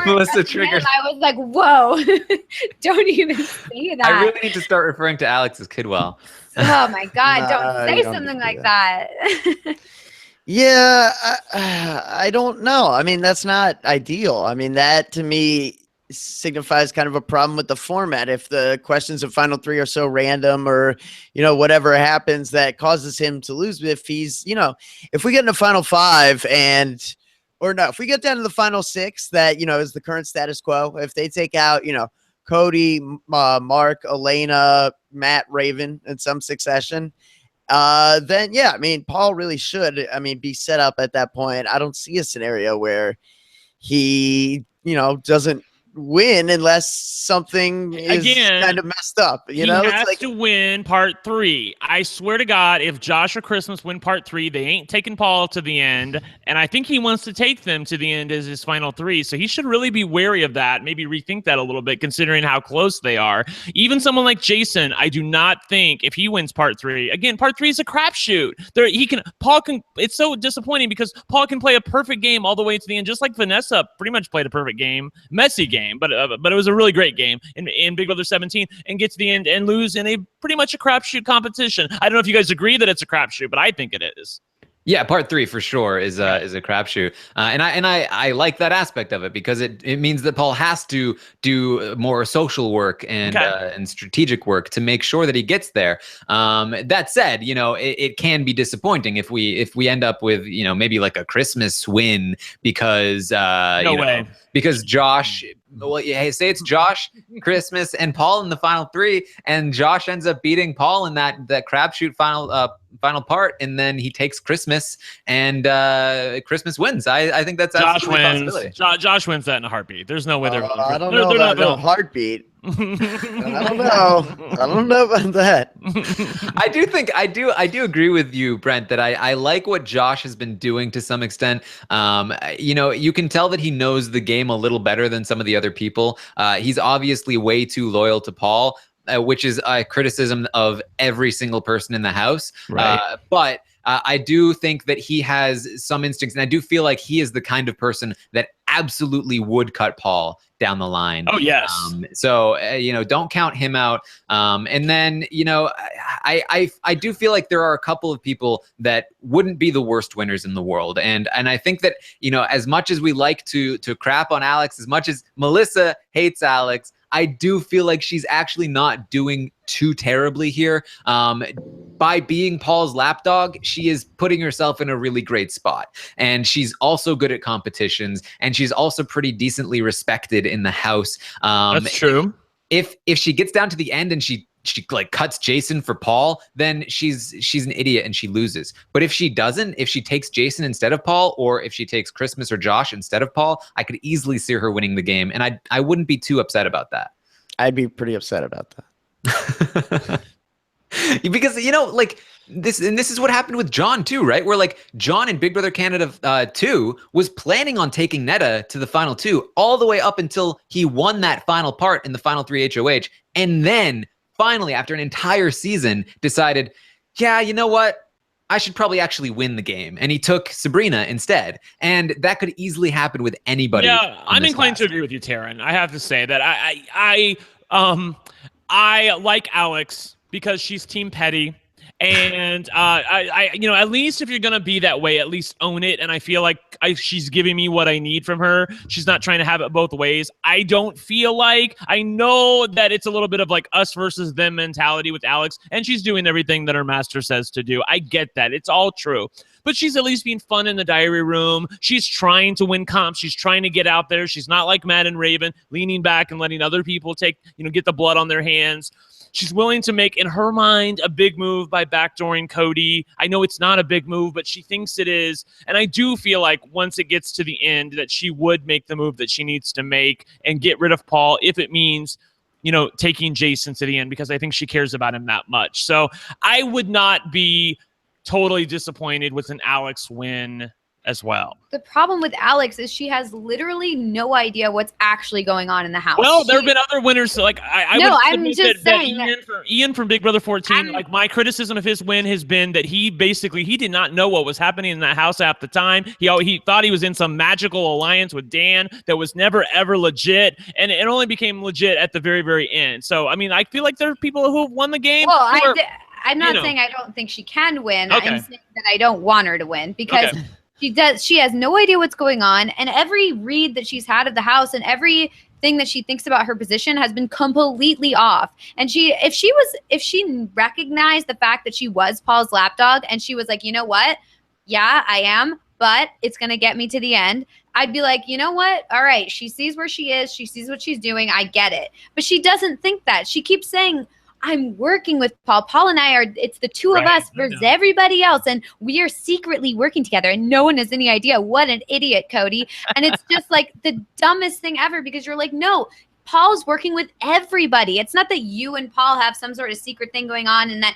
Melissa triggered. I was like, whoa, don't even say that. I really need to start referring to Alex as Kidwell. Oh my God, don't say something like that. Yeah, I don't know. I mean, that's not ideal. I mean, that to me signifies kind of a problem with the format. If the questions of final 3 are so random, or whatever happens that causes him to lose, if he's if we get in the final 5 if we get down to the final 6, that is the current status quo, if they take out Cody, Mark, Elena, Matt, Raven in some succession, then yeah, I mean, Paul really should be set up at that point. I don't see a scenario where he doesn't win unless something is kind of messed up. He has to win part 3. I swear to God, if Josh or Christmas win part 3, they ain't taking Paul to the end, and I think he wants to take them to the end as his final 3. So he should really be wary of that. Maybe rethink that a little bit, considering how close they are. Even someone like Jason, I do not think if he wins part 3. Again, part 3 is a crapshoot. Paul can. It's so disappointing because Paul can play a perfect game all the way to the end, just like Vanessa pretty much played a perfect game, messy game. But it was a really great game in Big Brother 17, and get to the end and lose in a pretty much a crapshoot competition. I don't know if you guys agree that it's a crapshoot, but I think it is. Yeah, part 3 for sure is a crapshoot, and I like that aspect of it because it means that Paul has to do more social work and strategic work to make sure that he gets there. That said, it can be disappointing if we end up with maybe like a Christmas win because because Josh. Well, yeah, say it's Josh, Christmas, and Paul in the final 3, and Josh ends up beating Paul in that crapshoot final part, and then he takes Christmas, and Christmas wins. I think that's Josh wins. A possibility. Josh wins that in a heartbeat. There's no way they're. I don't know about no heartbeat. I don't know about that. I do agree with you, Brent, that I like what Josh has been doing to some extent. You can tell that he knows the game a little better than some of the other people. He's obviously way too loyal to Paul, which is a criticism of every single person in the house. Right. But I do think that he has some instincts, and I do feel like he is the kind of person that absolutely would cut Paul down the line. Oh, yes. So don't count him out. And then, I do feel like there are a couple of people that wouldn't be the worst winners in the world. And I think that, as much as we like to crap on Alex, as much as Melissa hates Alex, I do feel like she's actually not doing too terribly here. By being Paul's lapdog, she is putting herself in a really great spot. And she's also good at competitions, and she's also pretty decently respected in the house. That's true. If she gets down to the end and she like cuts Jason for Paul, then she's an idiot and she loses. But if she doesn't, if she takes Jason instead of Paul, or if she takes Christmas or Josh instead of Paul, I could easily see her winning the game, and I wouldn't be too upset about that. I'd be pretty upset about that. Because this is what happened with John too, right? Where like John in Big Brother Canada 2 was planning on taking Netta to the final 2 all the way up until he won that final part in the final 3 HOH, and then finally, after an entire season, decided, yeah, you know what? I should probably actually win the game. And he took Sabrina instead. And that could easily happen with anybody. Yeah, I'm inclined to agree with you, Taran. I have to say that I like Alex because she's Team Petty. And at least if you're gonna be that way, at least own it. And I feel like she's giving me what I need from her. She's not trying to have it both ways. I don't feel like, I know that it's a little bit of like us versus them mentality with Alex, and she's doing everything that her master says to do. I get that. It's all true. But she's at least being fun in the diary room. She's trying to win comps. She's trying to get out there. She's not like Matt and Raven, leaning back and letting other people get the blood on their hands. She's willing to make, in her mind, a big move by backdooring Cody. I know it's not a big move, but she thinks it is. And I do feel like once it gets to the end that she would make the move that she needs to make and get rid of Paul if it means, taking Jason to the end, because I think she cares about him that much. So I would not be totally disappointed with an Alex win as well. The problem with Alex is she has literally no idea what's actually going on in the house. Well, there have been other winners. So like I'm just saying Ian from Big Brother 14, like my criticism of his win has been that he did not know what was happening in that house at the time. He thought he was in some magical alliance with Dan that was never ever legit, and it only became legit at the very, very end. So I mean, I feel like there are people who have won the game. Well, I'm not saying I don't think she can win. Okay. I'm saying that I don't want her to win because she has no idea what's going on, and every read that she's had of the house and everything that she thinks about her position has been completely off. And if she recognized the fact that she was Paul's lapdog and she was like, you know what? Yeah, I am, but it's going to get me to the end. I'd be like, you know what? All right. She sees where she is. She sees what she's doing. I get it. But she doesn't think that. She keeps saying, I'm working with Paul. Paul and I it's the two of us versus everybody else. And we are secretly working together. And no one has any idea. What an idiot, Cody. And it's just like the dumbest thing ever, because you're like, no, Paul's working with everybody. It's not that you and Paul have some sort of secret thing going on and that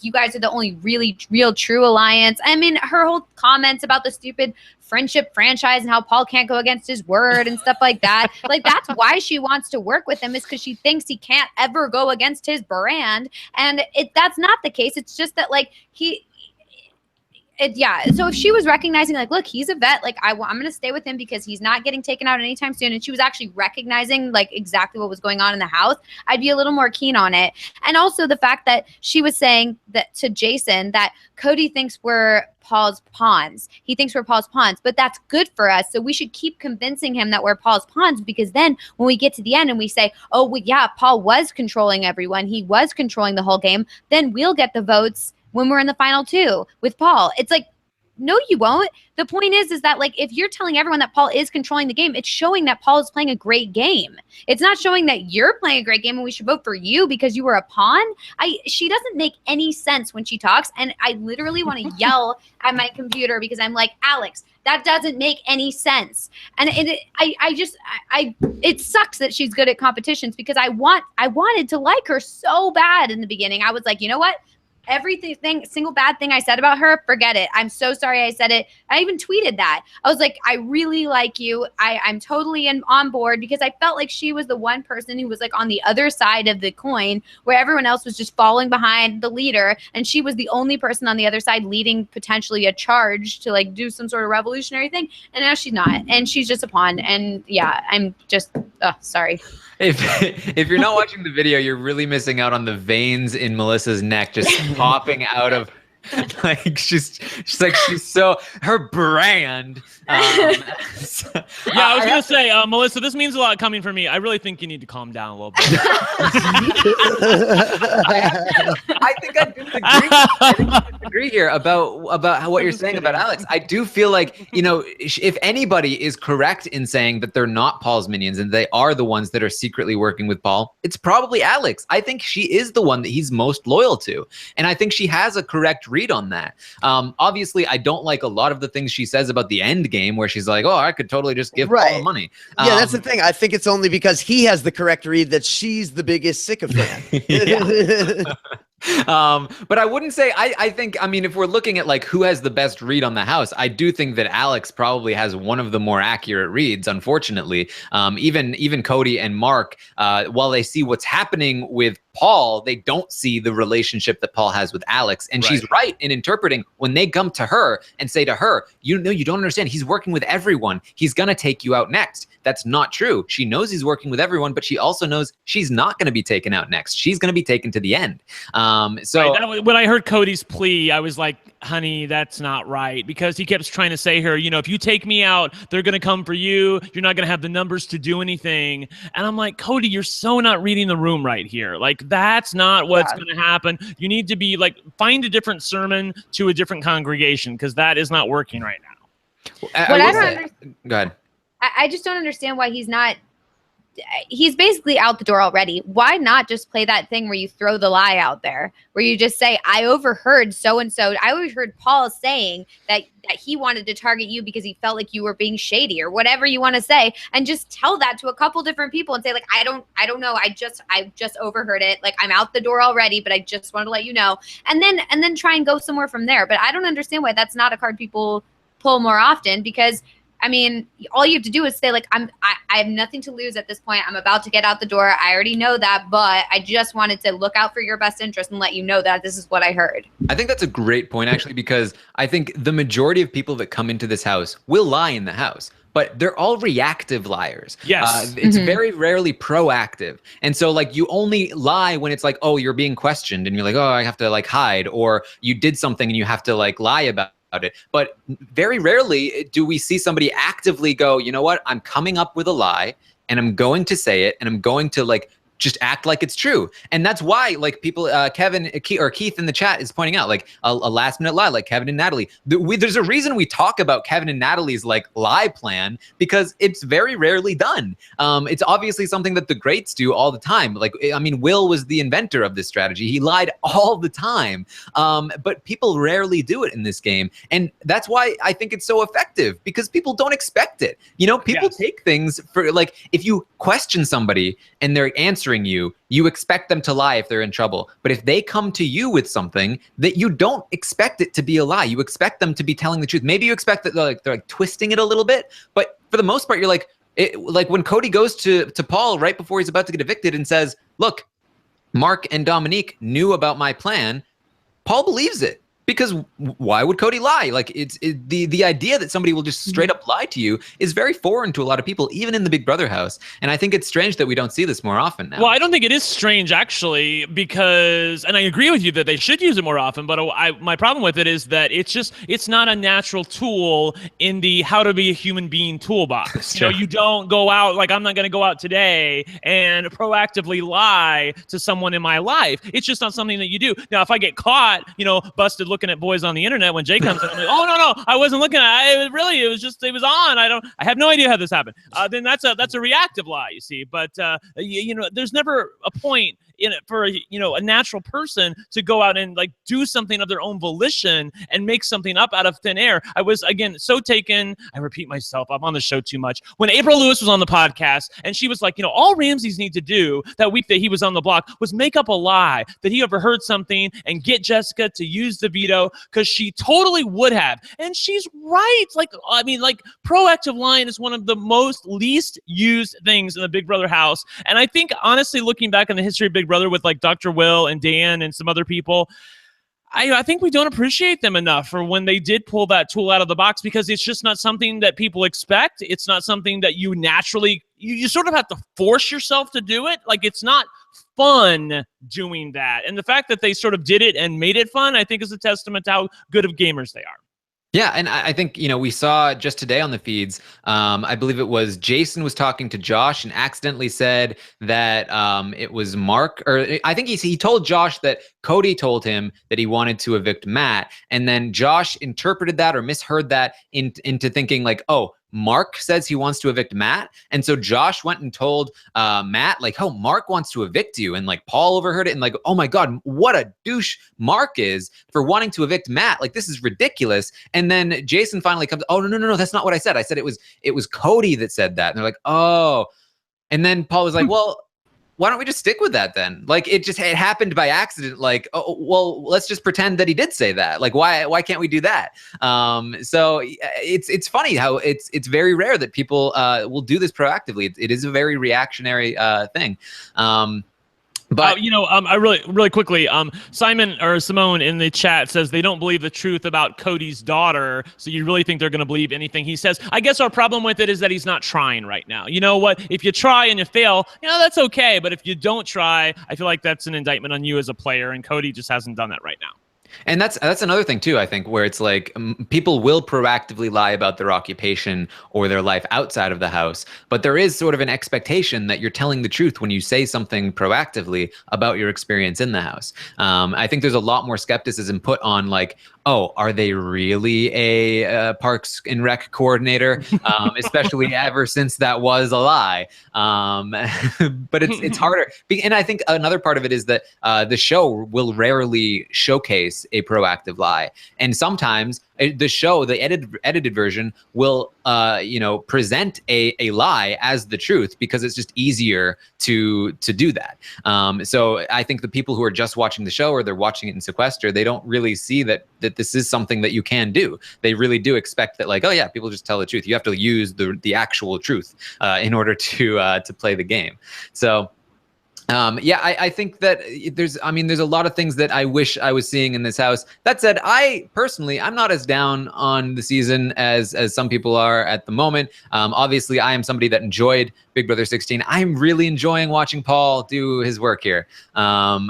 you guys are the only really real true alliance. I mean, her whole comments about the stupid friendship franchise and how Paul can't go against his word and stuff like that. Like, that's why she wants to work with him, is because she thinks he can't ever go against his brand. And that's not the case. It's just that, like, Yeah. So if she was recognizing, like, look, he's a vet, like I'm going to stay with him because he's not getting taken out anytime soon. And she was actually recognizing like exactly what was going on in the house, I'd be a little more keen on it. And also the fact that she was saying that to Jason that Cody thinks we're Paul's pawns. He thinks we're Paul's pawns, but that's good for us. So we should keep convincing him that we're Paul's pawns, because then when we get to the end and we say, oh, well, yeah, Paul was controlling everyone, he was controlling the whole game, then we'll get the votes when we're in the final two with Paul. It's like, no, you won't. The point is that like, if you're telling everyone that Paul is controlling the game, it's showing that Paul is playing a great game. It's not showing that you're playing a great game and we should vote for you because you were a pawn. She doesn't make any sense when she talks. And I literally want to yell at my computer because I'm like, Alex, that doesn't make any sense. And it sucks that she's good at competitions, because I wanted to like her so bad in the beginning. I was like, you know what? Everything, single bad thing I said about her, forget it. I'm so sorry I said it. I even tweeted that. I was like, I really like you. I'm totally on board, because I felt like she was the one person who was like on the other side of the coin, where everyone else was just falling behind the leader. And she was the only person on the other side leading potentially a charge to like do some sort of revolutionary thing. And now she's not. And she's just a pawn. And yeah, I'm just, sorry. If you're not watching the video, you're really missing out on the veins in Melissa's neck just popping out of, like, she's so, her brand. I was gonna say, Melissa, this means a lot coming from me. I really think you need to calm down a little bit. I think I disagree here about what you're saying about Alex. I do feel like, if anybody is correct in saying that they're not Paul's minions and they are the ones that are secretly working with Paul, it's probably Alex. I think she is the one that he's most loyal to, and I think she has a correct read on that. Obviously, I don't like a lot of the things she says about the end game, where she's like, oh, I could totally just give Paul money. Yeah, that's the thing. I think it's only because he has the correct read that she's the biggest sycophant. But I wouldn't say, I think, if we're looking at like who has the best read on the house, I do think that Alex probably has one of the more accurate reads, unfortunately. Even Cody and Mark, while they see what's happening with Paul, they don't see the relationship that Paul has with Alex. And she's right in interpreting when they come to her and say to her, you don't understand. He's working with everyone. He's going to take you out next. That's not true. She knows he's working with everyone, but she also knows she's not going to be taken out next. She's going to be taken to the end. When I heard Cody's plea, I was like, honey, that's not right, because he kept trying to say her, if you take me out, they're going to come for you. You're not going to have the numbers to do anything. And I'm like, Cody, you're so not reading the room right here. Like, that's not what's going to happen. You need to be like, find a different sermon to a different congregation, because that is not working right now. Go ahead. I just don't understand why he's basically out the door already. Why not just play that thing where you throw the lie out there, where you just say, I overheard so-and-so. I overheard Paul saying that he wanted to target you because he felt like you were being shady, or whatever you want to say, and just tell that to a couple different people and say, like, I don't know. I just overheard it. Like, I'm out the door already, but I just want to let you know. And then try and go somewhere from there. But I don't understand why that's not a card people pull more often, because all you have to do is say, like, I have nothing to lose at this point. I'm about to get out the door. I already know that, but I just wanted to look out for your best interest and let you know that this is what I heard. I think that's a great point, actually, because I think the majority of people that come into this house will lie in the house, but they're all reactive liars. Yes. It's very rarely proactive. And so, like, you only lie when it's like, oh, you're being questioned and you're like, oh, I have to like hide, or you did something and you have to like lie about it. But very rarely do we see somebody actively go, you know what, I'm coming up with a lie and I'm going to say it and I'm going to like just act like it's true. And that's why, like, people, Kevin or Keith in the chat is pointing out, like, a last minute lie, like Kevin and Natalie. There's a reason we talk about Kevin and Natalie's like lie plan, because it's very rarely done. It's obviously something that the greats do all the time. Like, Will was the inventor of this strategy. He lied all the time. But people rarely do it in this game. And that's why I think it's so effective, because people don't expect it. People take things for, like, if you question somebody and they're answering you expect them to lie if they're in trouble. But if they come to you with something that you don't expect it to be a lie, you expect them to be telling the truth. Maybe you expect that they're like twisting it a little bit, but for the most part, you're like, like when Cody goes to Paul right before he's about to get evicted and says, look, Mark and Dominique knew about my plan, Paul believes it. Because why would Cody lie? Like the idea that somebody will just straight up lie to you is very foreign to a lot of people, even in the Big Brother house. And I think it's strange that we don't see this more often now. Well, I don't think it is strange actually, because, and I agree with you that they should use it more often, but my problem with it is that it's not a natural tool in the how to be a human being toolbox. You don't go out, like I'm not going to go out today and proactively lie to someone in my life. It's just not something that you do. Now, if I get caught, busted looking at boys on the internet when Jay comes in, I'm like, oh no, I wasn't looking at it. It was on. I have no idea how this happened. Then that's a reactive lie, you see. But there's never a point in it for a natural person to go out and like do something of their own volition and make something up out of thin air. I was again so taken. I repeat myself. I'm on the show too much. When April Lewis was on the podcast and she was like, all Ramses need to do that week that he was on the block was make up a lie that he overheard something and get Jessica to use the veto, because she totally would have. And she's right. Proactive lying is one of the least used things in the Big Brother house. And I think honestly, looking back on the history of Big Brother with like Dr. Will and Dan and some other people, I think we don't appreciate them enough for when they did pull that tool out of the box, because it's just not something that people expect. It's not something that you naturally, you sort of have to force yourself to do it. Like it's not fun doing that. And the fact that they sort of did it and made it fun, I think is a testament to how good of gamers they are. Yeah, and I think, we saw just today on the feeds, I believe it was Jason was talking to Josh and accidentally said that it was Mark, or I think he told Josh that Cody told him that he wanted to evict Matt, and then Josh interpreted that or misheard that into thinking like, oh, Mark says he wants to evict Matt. And so Josh went and told Matt, like, oh, Mark wants to evict you. And like Paul overheard it and like, oh my God, what a douche Mark is for wanting to evict Matt. Like, this is ridiculous. And then Jason finally comes, oh, no, that's not what I said. I said it was Cody that said that. And they're like, oh. And then Paul was like, well, why don't we just stick with that then? Like it happened by accident. Like, oh, well, let's just pretend that he did say that. Like, why can't we do that? So it's funny how it's very rare that people will do this proactively. It is a very reactionary thing. But I really quickly, Simone in the chat says they don't believe the truth about Cody's daughter. So you really think they're going to believe anything he says? I guess our problem with it is that he's not trying right now. You know what? If you try and you fail, that's okay. But if you don't try, I feel like that's an indictment on you as a player. And Cody just hasn't done that right now. And that's another thing too, I think, where it's like people will proactively lie about their occupation or their life outside of the house, but there is sort of an expectation that you're telling the truth when you say something proactively about your experience in the house. I think there's a lot more skepticism put on like, oh, are they really a Parks and Rec coordinator? Especially ever since that was a lie. But it's harder. And I think another part of it is that the show will rarely showcase a proactive lie. And sometimes the show, the edited version, will present a lie as the truth because it's just easier to do that. So I think the people who are just watching the show or they're watching it in sequester, they don't really see that this is something that you can do. They really do expect that, like, oh yeah, people just tell the truth. You have to use the actual truth in order to play the game. So. I think that there's a lot of things that I wish I was seeing in this house. That said, I'm not as down on the season as some people are at the moment. Obviously, I am somebody that enjoyed Big Brother 16. I'm really enjoying watching Paul do his work here. I'm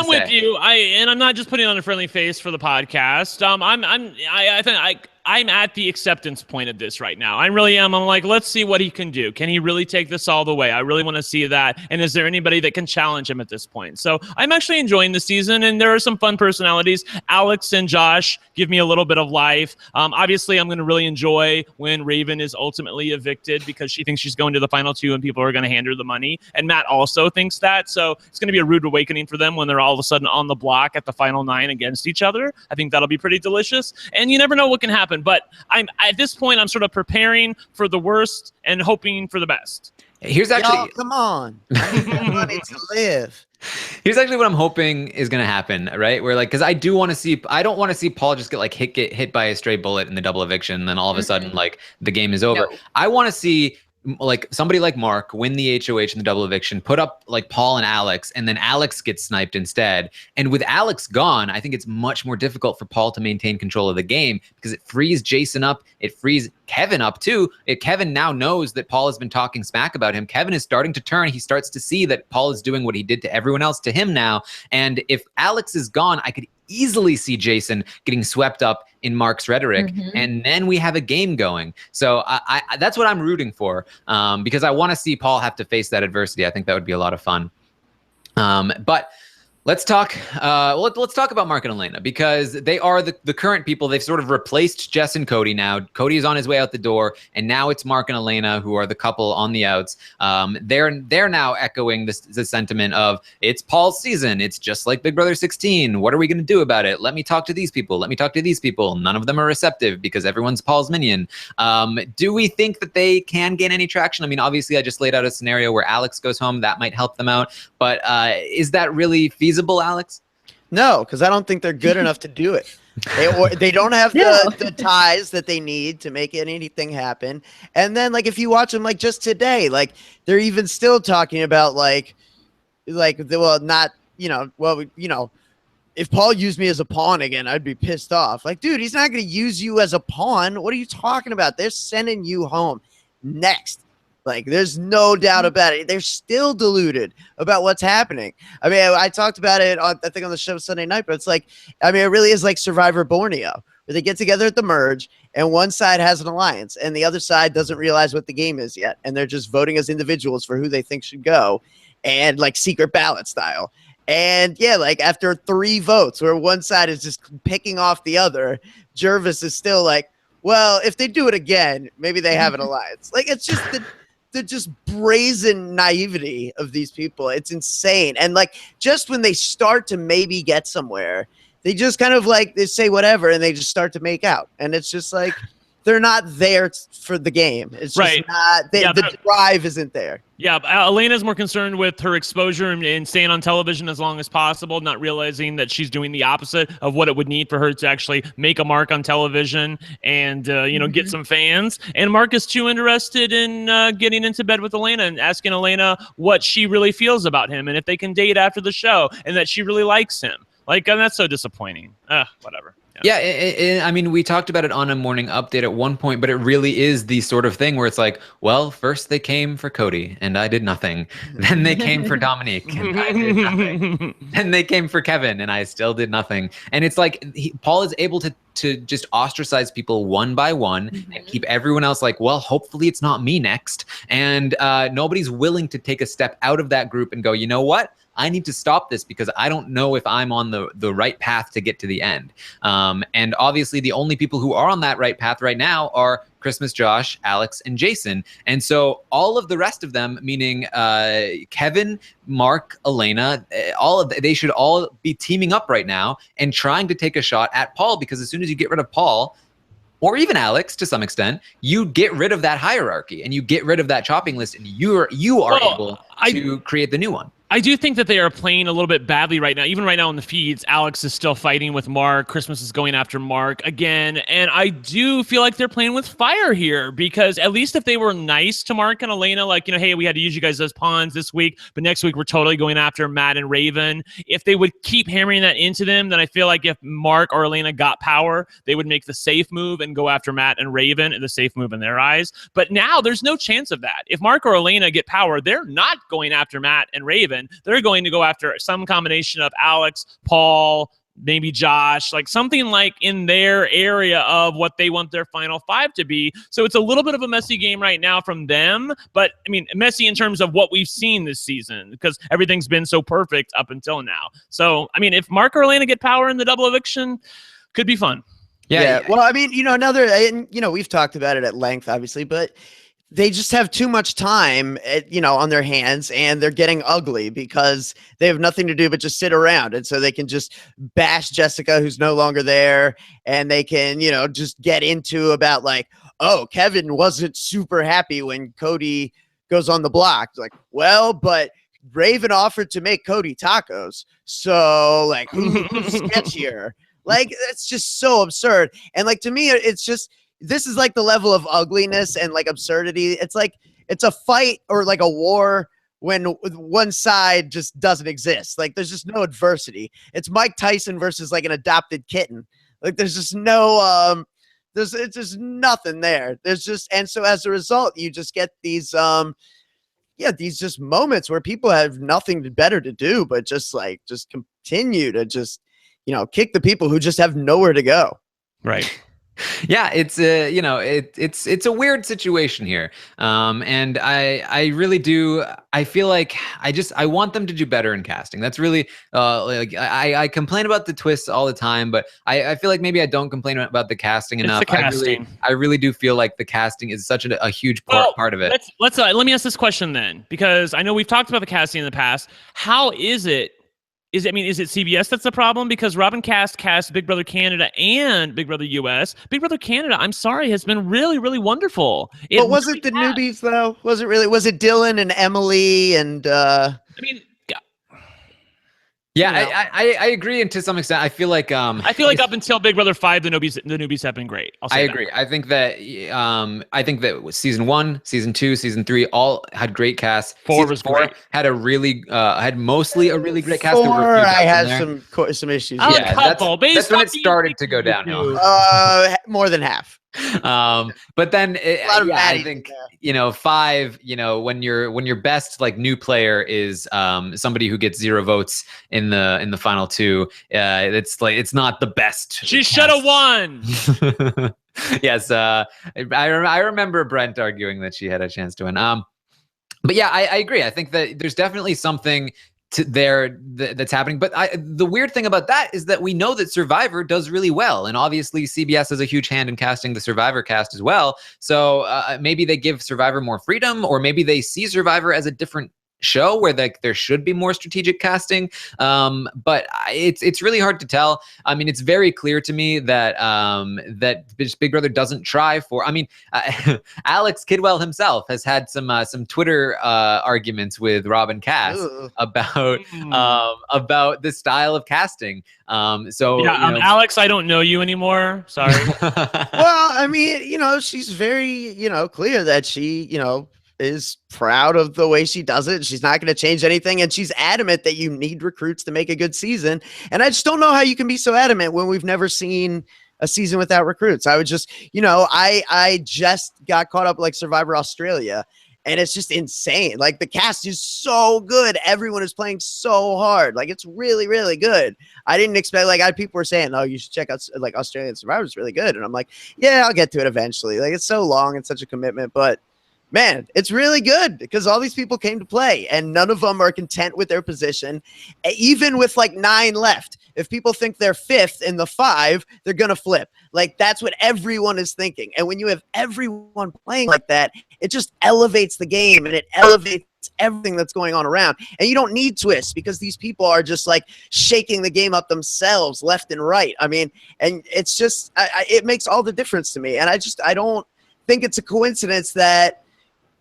with you. And I'm not just putting on a friendly face for the podcast. I think I'm at the acceptance point of this right now. I really am. I'm like, let's see what he can do. Can he really take this all the way? I really want to see that. And is there anybody that can challenge him at this point? So I'm actually enjoying the season, and there are some fun personalities. Alex and Josh give me a little bit of life. Obviously, I'm going to really enjoy when Raven is ultimately evicted because she thinks she's going to the final two and people are going to hand her the money. And Matt also thinks that. So it's going to be a rude awakening for them when they're all of a sudden on the block at the final 9 against each other. I think that'll be pretty delicious. And you never know what can happen. But at this point, I'm sort of preparing for the worst and hoping for the best. Here's actually, y'all, come on, I need that money to live. Here's actually what I'm hoping is going to happen, right? Where because I don't want to see Paul just get hit by a stray bullet in the double eviction, and then all of a sudden the game is over. No. I want to see like somebody like Mark win the HOH and the double eviction, put up like Paul and Alex, and then Alex gets sniped instead. And with Alex gone, I think it's much more difficult for Paul to maintain control of the game because it frees Jason up. It frees Kevin up too. Kevin now knows that Paul has been talking smack about him. Kevin is starting to turn. He starts to see that Paul is doing what he did to everyone else to him now. And if Alex is gone, I could easily see Jason getting swept up in Mark's rhetoric, and then we have a game going. So I that's what I'm rooting for, because I want to see Paul have to face that adversity. I think that would be a lot of fun. But let's talk. Let's talk about Mark and Elena, because they are the current people. They've sort of replaced Jess and Cody now. Cody is on his way out the door, and now it's Mark and Elena who are the couple on the outs. They're now echoing the sentiment of it's Paul's season. It's just like Big Brother 16. What are we going to do about it? Let me talk to these people. Let me talk to these people. None of them are receptive because everyone's Paul's minion. Do we think that they can gain any traction? I mean, obviously, I just laid out a scenario where Alex goes home. That might help them out. But is that really feasible, Alex? No, because I don't think they're good enough to do it. They don't have the ties that they need to make anything happen. And then, like, if you watch them, like, just today, like, they're even still talking about, if Paul used me as a pawn again, I'd be pissed off. Like, dude, he's not going to use you as a pawn. What are you talking about? They're sending you home next. Like, there's no doubt about it. They're still deluded about what's happening. I mean, I talked about it on the show Sunday night, but it's like, I mean, it really is like Survivor Borneo, where they get together at the merge and one side has an alliance and the other side doesn't realize what the game is yet. And they're just voting as individuals for who they think should go, and like secret ballot style. And yeah, like after 3 votes where one side is just picking off the other, Jervis is still like, well, if they do it again, maybe they have an alliance. Like, it's just the just brazen naivety of these people. It's insane. And like, just when they start to maybe get somewhere, they just kind of like, they say whatever and they just start to make out. And it's just like, they're not there for the game. It's just not, the drive isn't there. Yeah, Elena's more concerned with her exposure and staying on television as long as possible, not realizing that she's doing the opposite of what it would need for her to actually make a mark on television and, get some fans. And Mark is too interested in getting into bed with Elena and asking Elena what she really feels about him and if they can date after the show and that she really likes him. Like, and that's so disappointing. Whatever. Yeah, I mean, we talked about it on a morning update at one point, but it really is the sort of thing where it's like, well, first they came for Cody, and I did nothing. Then they came for Dominique, and I did nothing. Then they came for Kevin, and I still did nothing. And it's like Paul is able to just ostracize people one by one and keep everyone else like, well, hopefully it's not me next. And nobody's willing to take a step out of that group and go, you know what? I need to stop this because I don't know if I'm on the right path to get to the end. And obviously the only people who are on that right path right now are Christmas Josh, Alex, and Jason. And so all of the rest of them, meaning Kevin, Mark, Elena, they should all be teaming up right now and trying to take a shot at Paul, because as soon as you get rid of Paul, or even Alex to some extent, you get rid of that hierarchy and you get rid of that chopping list, and you are able to create the new one. I do think that they are playing a little bit badly right now. Even right now in the feeds, Alex is still fighting with Mark. Christmas is going after Mark again. And I do feel like they're playing with fire here, because at least if they were nice to Mark and Elena, like, hey, we had to use you guys as pawns this week, but next week we're totally going after Matt and Raven. If they would keep hammering that into them, then I feel like if Mark or Elena got power, they would make the safe move and go after Matt and Raven, and the safe move in their eyes. But now there's no chance of that. If Mark or Elena get power, they're not going after Matt and Raven. They're going to go after some combination of Alex, Paul, maybe Josh, like something like in their area of what they want their final 5 to be. So it's a little bit of a messy game right now from them, but I mean, messy in terms of what we've seen this season, because everything's been so perfect up until now. So, I mean, if Mark or Elena get power in the double eviction, could be fun. Yeah. Well, I mean, we've talked about it at length, obviously, but they just have too much time, on their hands, and they're getting ugly because they have nothing to do but just sit around. And so they can just bash Jessica, who's no longer there, and they can, just get into about like, oh, Kevin wasn't super happy when Cody goes on the block. Like, well, but Raven offered to make Cody tacos. So like, who's sketchier? Like, it's just so absurd. And like, to me, it's just, this is like the level of ugliness and like absurdity. It's like it's a fight or like a war when one side just doesn't exist. Like there's just no adversity. It's Mike Tyson versus like an adopted kitten. Like there's just no it's just nothing there. There's just, and so as a result, you just get these these just moments where people have nothing better to do but just continue to just, kick the people who just have nowhere to go. Right. Yeah, it's it's a weird situation here, and I really do. I feel like I want them to do better in casting. That's really like I complain about the twists all the time, but I feel like maybe I don't complain about the casting enough. It's the casting. I really do feel like the casting is such a huge part of it. Let me ask this question then, because I know we've talked about the casting in the past. How is it? Is it CBS that's the problem? Because Robin cast Big Brother Canada and Big Brother US. Big Brother Canada, I'm sorry, has been really, really wonderful. But was it the newbies though? Was it Dylan and Emily and Yeah, I agree, and to some extent, I feel like up until Big Brother 5, the newbies have been great. I agree. I think that season 1, season 2, season 3 all had great casts. 4 was great. Had mostly a really great cast. 4, I had some issues. Yeah, that's when it started to go downhill. More than half. But then I think 5, when your best like new player is somebody who gets 0 votes in the final 2, it's not the best. She should have won. Yes, I remember Brent arguing that she had a chance to win. But yeah, I agree. I think that there's definitely something that's happening, but the weird thing about that is that we know that Survivor does really well, and obviously CBS has a huge hand in casting the Survivor cast as well. So maybe they give Survivor more freedom, or maybe they see Survivor as a different show where there should be more strategic casting, but it's really hard to tell. I mean, it's very clear to me that that Big Brother doesn't try for. I mean, Alex Kidwell himself has had some Twitter arguments with Robin Cass about the style of casting. Alex, I don't know you anymore. Sorry. Well, I mean, she's very clear that she is proud of the way she does it. She's not going to change anything. And she's adamant that you need recruits to make a good season. And I just don't know how you can be so adamant when we've never seen a season without recruits. I would just, I just got caught up like Survivor Australia, and it's just insane. Like the cast is so good. Everyone is playing so hard. Like it's really, really good. I didn't expect, people were saying, oh, you should check out like Australian Survivor is really good. And I'm like, yeah, I'll get to it eventually. Like it's so long and such a commitment, but man, it's really good because all these people came to play and none of them are content with their position. Even with like 9 left, if people think they're 5th in the 5, they're going to flip. Like that's what everyone is thinking. And when you have everyone playing like that, it just elevates the game and it elevates everything that's going on around. And you don't need twists because these people are just like shaking the game up themselves left and right. I mean, and it's just, it makes all the difference to me. And I don't think it's a coincidence that,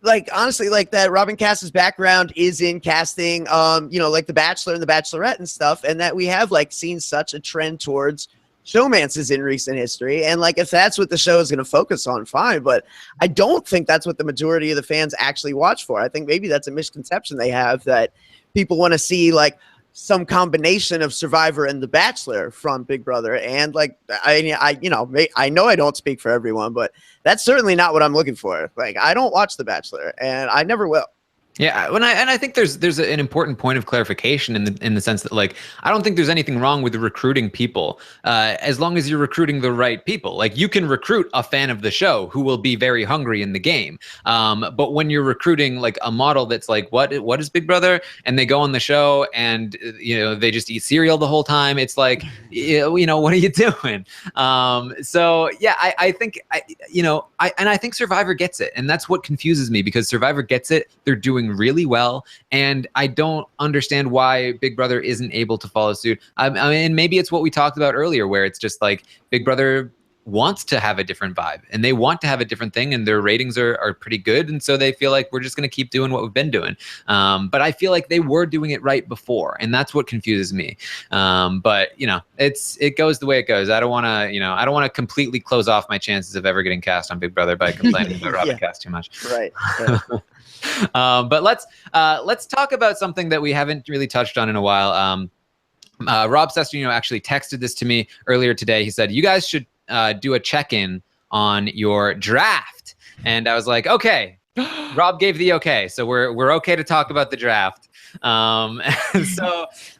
like, honestly, like that Robin Cass's background is in casting, like The Bachelor and The Bachelorette and stuff, and that we have like seen such a trend towards showmances in recent history. And like, if that's what the show is going to focus on, fine. But I don't think that's what the majority of the fans actually watch for. I think maybe that's a misconception they have, that people want to see like some combination of Survivor and The Bachelor from Big Brother. And like, I know I don't speak for everyone, but that's certainly not what I'm looking for. Like, I don't watch The Bachelor and I never will. Yeah, I think there's an important point of clarification in the sense that, like, I don't think there's anything wrong with recruiting people as long as you're recruiting the right people. Like, you can recruit a fan of the show who will be very hungry in the game, but when you're recruiting like a model that's like, what is Big Brother, and they go on the show and they just eat cereal the whole time, it's like, what are you doing? So yeah, I think I think Survivor gets it, and that's what confuses me, because Survivor gets it. They're doing really well, and I don't understand why Big Brother isn't able to follow suit. I mean, maybe it's what we talked about earlier, where it's just like Big Brother wants to have a different vibe, and they want to have a different thing, and their ratings are pretty good, and so they feel like we're just going to keep doing what we've been doing. But I feel like they were doing it right before, and that's what confuses me. But it goes the way it goes. I don't want to completely close off my chances of ever getting cast on Big Brother by complaining about Robin Cast too much. Right. But let's talk about something that we haven't really touched on in a while. Rob Sesternino actually texted this to me earlier today. He said, you guys should do a check-in on your draft. And I was like, okay. Rob gave the okay. So we're okay to talk about the draft. So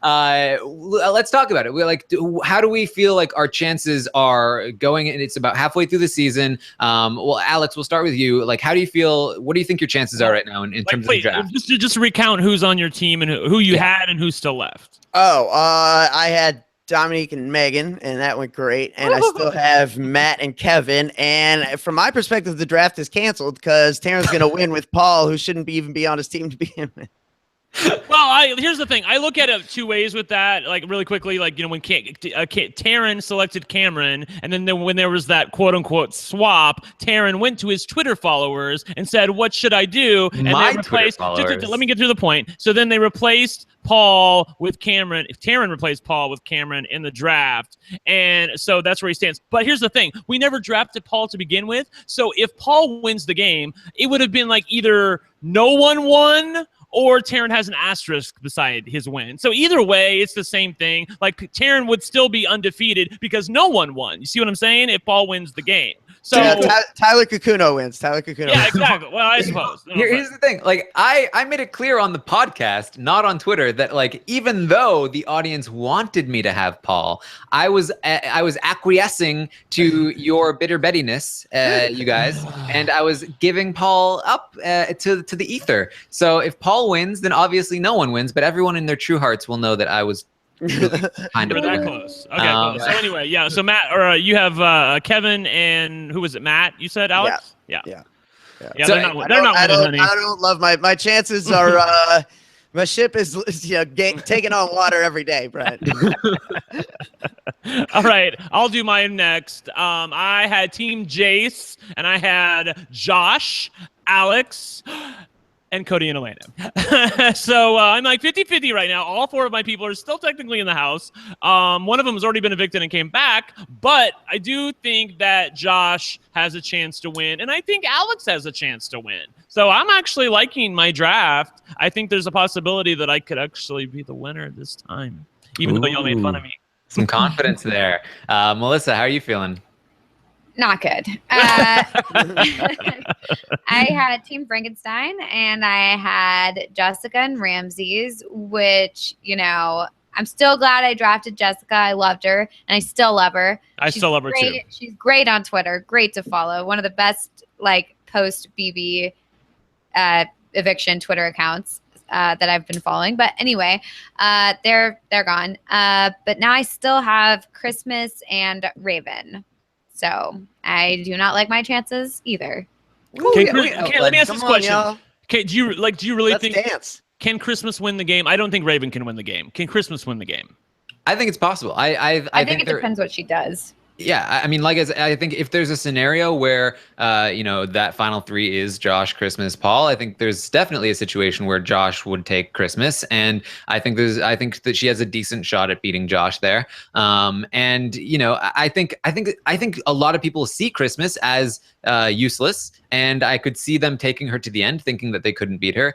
let's talk about it. We're like, how do we feel like our chances are going? And it's about halfway through the season. Well, Alex, we'll start with you. Like, how do you feel? What do you think your chances are right now in terms of the draft? Just recount who's on your team and who you had and who's still left. Oh, I had Dominique and Megan, and that went great. And I still have Matt and Kevin. And from my perspective, the draft is canceled because Taran's going to win with Paul, who shouldn't even be on his team to begin with. Well, here's the thing. I look at it two ways with that. Like really quickly, like when Taran selected Cameron, and then when there was that quote unquote swap, Taran went to his Twitter followers and said, "What should I do?" And My they replaced. Twitter followers. Let me get through the point. So then they replaced Paul with Cameron. Taran replaced Paul with Cameron in the draft, and so that's where he stands. But here's the thing: we never drafted Paul to begin with. So if Paul wins the game, it would have been like either no one won, or Taran has an asterisk beside his win. So either way, it's the same thing. Like Taran would still be undefeated because no one won. You see what I'm saying? If Paul wins the game. So Tyler Kakuno wins. Tyler Kakuno. Yeah, exactly. Well, I suppose. Here's the thing. Like I made it clear on the podcast, not on Twitter, that like even though the audience wanted me to have Paul, I was acquiescing to your bitter bettiness, you guys, and I was giving Paul up to the ether. So if Paul wins, then obviously no one wins, but everyone in their true hearts will know that I was really kind of We're that close. Okay, cool. So anyway, yeah. So Matt, or you have Kevin and who was it? Matt, you said Alex? Yeah. Yeah. So they're not winning, honey. I don't love my chances are my ship is taking on water every day, Brent. All right, I'll do mine next. I had Team Jace, and I had Josh, Alex, and Cody and Elena. So I'm like 50-50 right now. All four of my people are still technically in the house. One of them has already been evicted and came back, but I do think that Josh has a chance to win, and I think Alex has a chance to win. So I'm actually liking my draft. I think there's a possibility that I could actually be the winner this time, even though y'all made fun of me. Some confidence there. Melissa, how are you feeling? Not good. I had Team Frankenstein, and I had Jessica and Ramses, which, I'm still glad I drafted Jessica. I loved her, and I still love her. I still love her too. She's great on Twitter. Great to follow. One of the best, post-BB eviction Twitter accounts that I've been following. But anyway, they're gone. But now I still have Christmas and Raven. So I do not like my chances either. Let me ask this question. Okay, do you really Let's think dance. Can Christmas win the game? I don't think Raven can win the game. Can Christmas win the game? I think it's possible. I think it depends what she does. Yeah, I mean, I think if there's a scenario where, that final three is Josh, Christmas, Paul, I think there's definitely a situation where Josh would take Christmas, and I think that she has a decent shot at beating Josh there. And I think a lot of people see Christmas as useless, and I could see them taking her to the end, thinking that they couldn't beat her,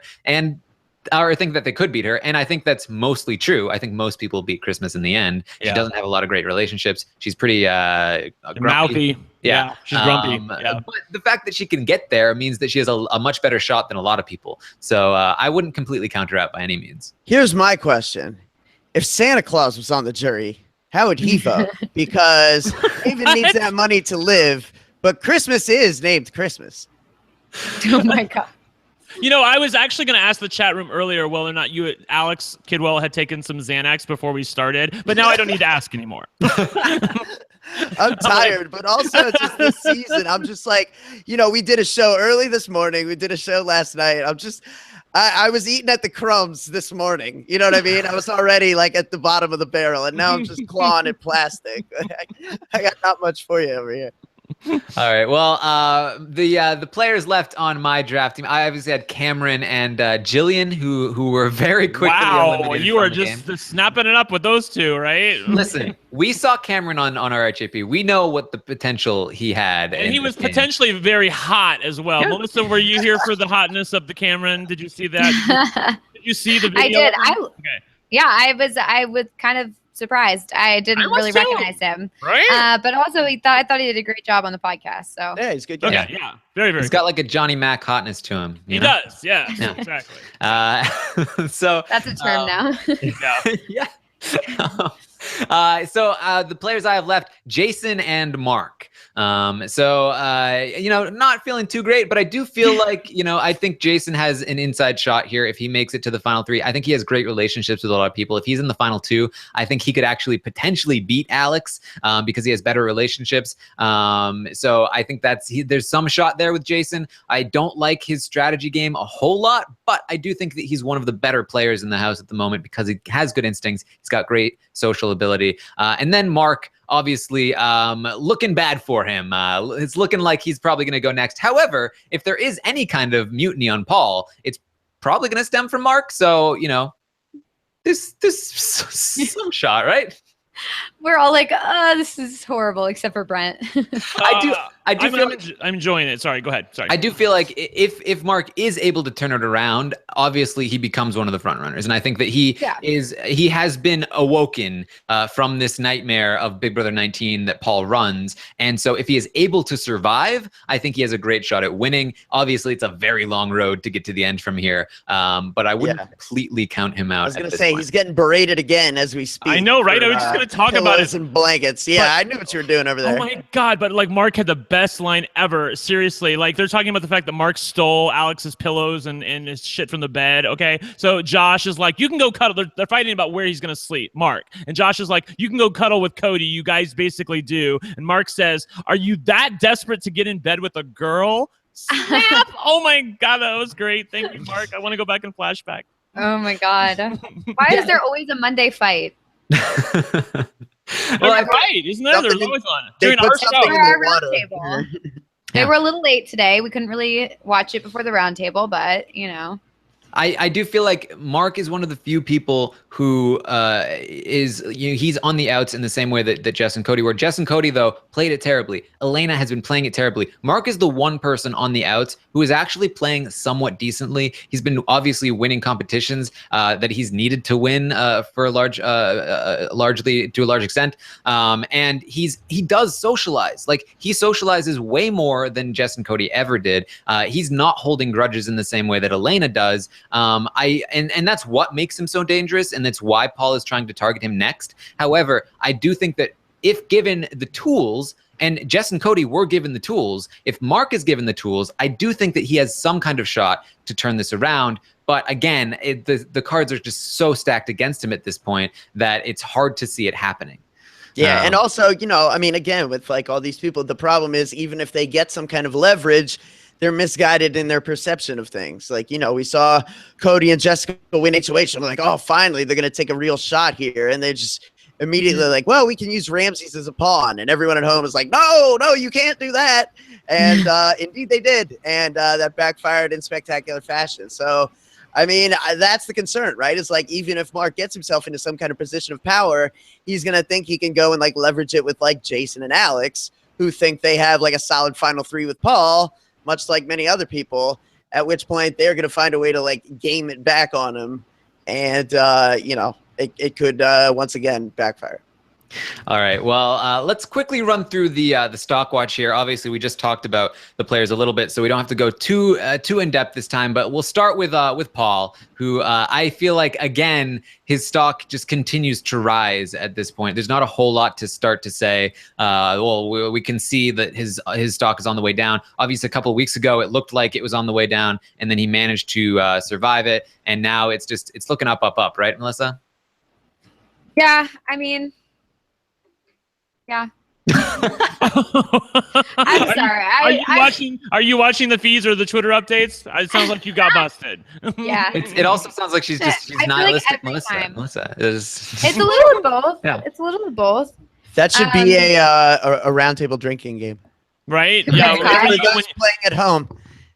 or think that they could beat her. And I think that's mostly true. I think most people beat Christmas in the end. She doesn't have a lot of great relationships. She's pretty mouthy. Yeah. She's grumpy. But the fact that she can get there means that she has a much better shot than a lot of people. So I wouldn't completely counter out by any means. Here's my question. If Santa Claus was on the jury, how would he vote? Because Raven needs that money to live, but Christmas is named Christmas. Oh my God. I was actually going to ask the chat room earlier whether or not you, Alex Kidwell, had taken some Xanax before we started, but now I don't need to ask anymore. I'm tired, but also just this season, I'm just like, we did a show early this morning. We did a show last night. I was eating at the crumbs this morning. You know what I mean? I was already at the bottom of the barrel, and now I'm just clawing at plastic. I got not much for you over here. All right. Well, the players left on my draft team, I obviously had Cameron and Jillian, who were very quickly Wow, eliminated you from are the just game. snapping it up with those two, right? Listen, we saw Cameron on our RHAP. We know what the potential he had. And in he this was game. potentially very hot as well. Yeah. Melissa, were you here for the hotness of the Cameron? Did you see that? Did you see the video? I did. Okay. Yeah, I was kind of surprised. I didn't was really too. recognize him. Right? But also I thought he did a great job on the podcast. So Yeah, he's a good guy. Okay, yeah. Very, very He's cool. got like a Johnny Mac hotness to him. He you know? does, yeah. Yeah. Exactly. So that's a term now. Yeah. yeah. So the players I have left, Jason and Mark. Not feeling too great, but I do feel like, I think Jason has an inside shot here if he makes it to the final three. I think he has great relationships with a lot of people. If he's in the final two, I think he could actually potentially beat Alex because he has better relationships. So I think there's some shot there with Jason. I don't like his strategy game a whole lot, but I do think that he's one of the better players in the house at the moment because he has good instincts. He's got great social ability. And then Mark, obviously, looking bad for him. It's looking like he's probably going to go next. However, if there is any kind of mutiny on Paul, it's probably going to stem from Mark. So, this some shot, right? We're all like, this is horrible, except for Brent. I'm enjoying it. Sorry, go ahead. Sorry. I do feel like if Mark is able to turn it around, obviously he becomes one of the front runners, and I think that he has been awoken from this nightmare of Big Brother 19 that Paul runs, and so if he is able to survive, I think he has a great shot at winning. Obviously, it's a very long road to get to the end from here, but I wouldn't completely count him out. I was gonna say he's getting berated again as we speak. I know, right? I was just gonna talk about it. And blankets. Yeah, I knew what you were doing over there. Oh my God, but like Mark had the best line ever. Seriously, like they're talking about the fact that Mark stole Alex's pillows and his shit from the bed. Okay, so Josh is like, you can go cuddle. They're fighting about where he's gonna sleep, Mark. And Josh is like, you can go cuddle with Cody. You guys basically do. And Mark says, are you that desperate to get in bed with a girl? Snap! Oh my God, that was great. Thank you, Mark. I want to go back and flashback. Oh my God. Why is there always a Monday fight? Right, isn't there? There's always one. During our show. Our roundtable. They were a little late today. We couldn't really watch it before the roundtable, but I do feel like Mark is one of the few people who he's on the outs in the same way that Jess and Cody were. Jess and Cody, though, played it terribly. Elena has been playing it terribly. Mark is the one person on the outs who is actually playing somewhat decently. He's been obviously winning competitions that he's needed to win for largely to a large extent. And he does socialize. Like, he socializes way more than Jess and Cody ever did. He's not holding grudges in the same way that Elena does. And that's what makes him so dangerous, and that's why Paul is trying to target him next. However, I do think that if given the tools, and Jess and Cody were given the tools, if Mark is given the tools, I do think that he has some kind of shot to turn this around. But again, the cards are just so stacked against him at this point that it's hard to see it happening. Yeah, and also, again, with like all these people, the problem is even if they get some kind of leverage, they're misguided in their perception of things. Like, we saw Cody and Jessica win HOH. I'm like, oh, finally, they're going to take a real shot here. And they just immediately like, well, we can use Ramses as a pawn. And everyone at home is like, no, you can't do that. And indeed they did. And that backfired in spectacular fashion. So, that's the concern, right? It's like, even if Mark gets himself into some kind of position of power, he's going to think he can go and like leverage it with like Jason and Alex, who think they have like a solid final three with Paul, much like many other people, at which point they're going to find a way to like game it back on him. And, it could once again backfire. All right. Well, let's quickly run through the stock watch here. Obviously, we just talked about the players a little bit, so we don't have to go too in depth this time. But we'll start with Paul, who I feel like, again, his stock just continues to rise at this point. There's not a whole lot to start to say. We can see that his stock is on the way down. Obviously, a couple of weeks ago, it looked like it was on the way down, and then he managed to survive it. And now it's looking up, right, Melissa? Yeah, yeah. I'm sorry. Are you watching the feeds or the Twitter updates? It sounds like you got busted. Yeah. It also sounds like she's nihilistic, like Melissa. It's a little of both. Yeah. It's a little of both. That should be a roundtable drinking game. Right? Yeah, Yeah. Kai. For those playing at home,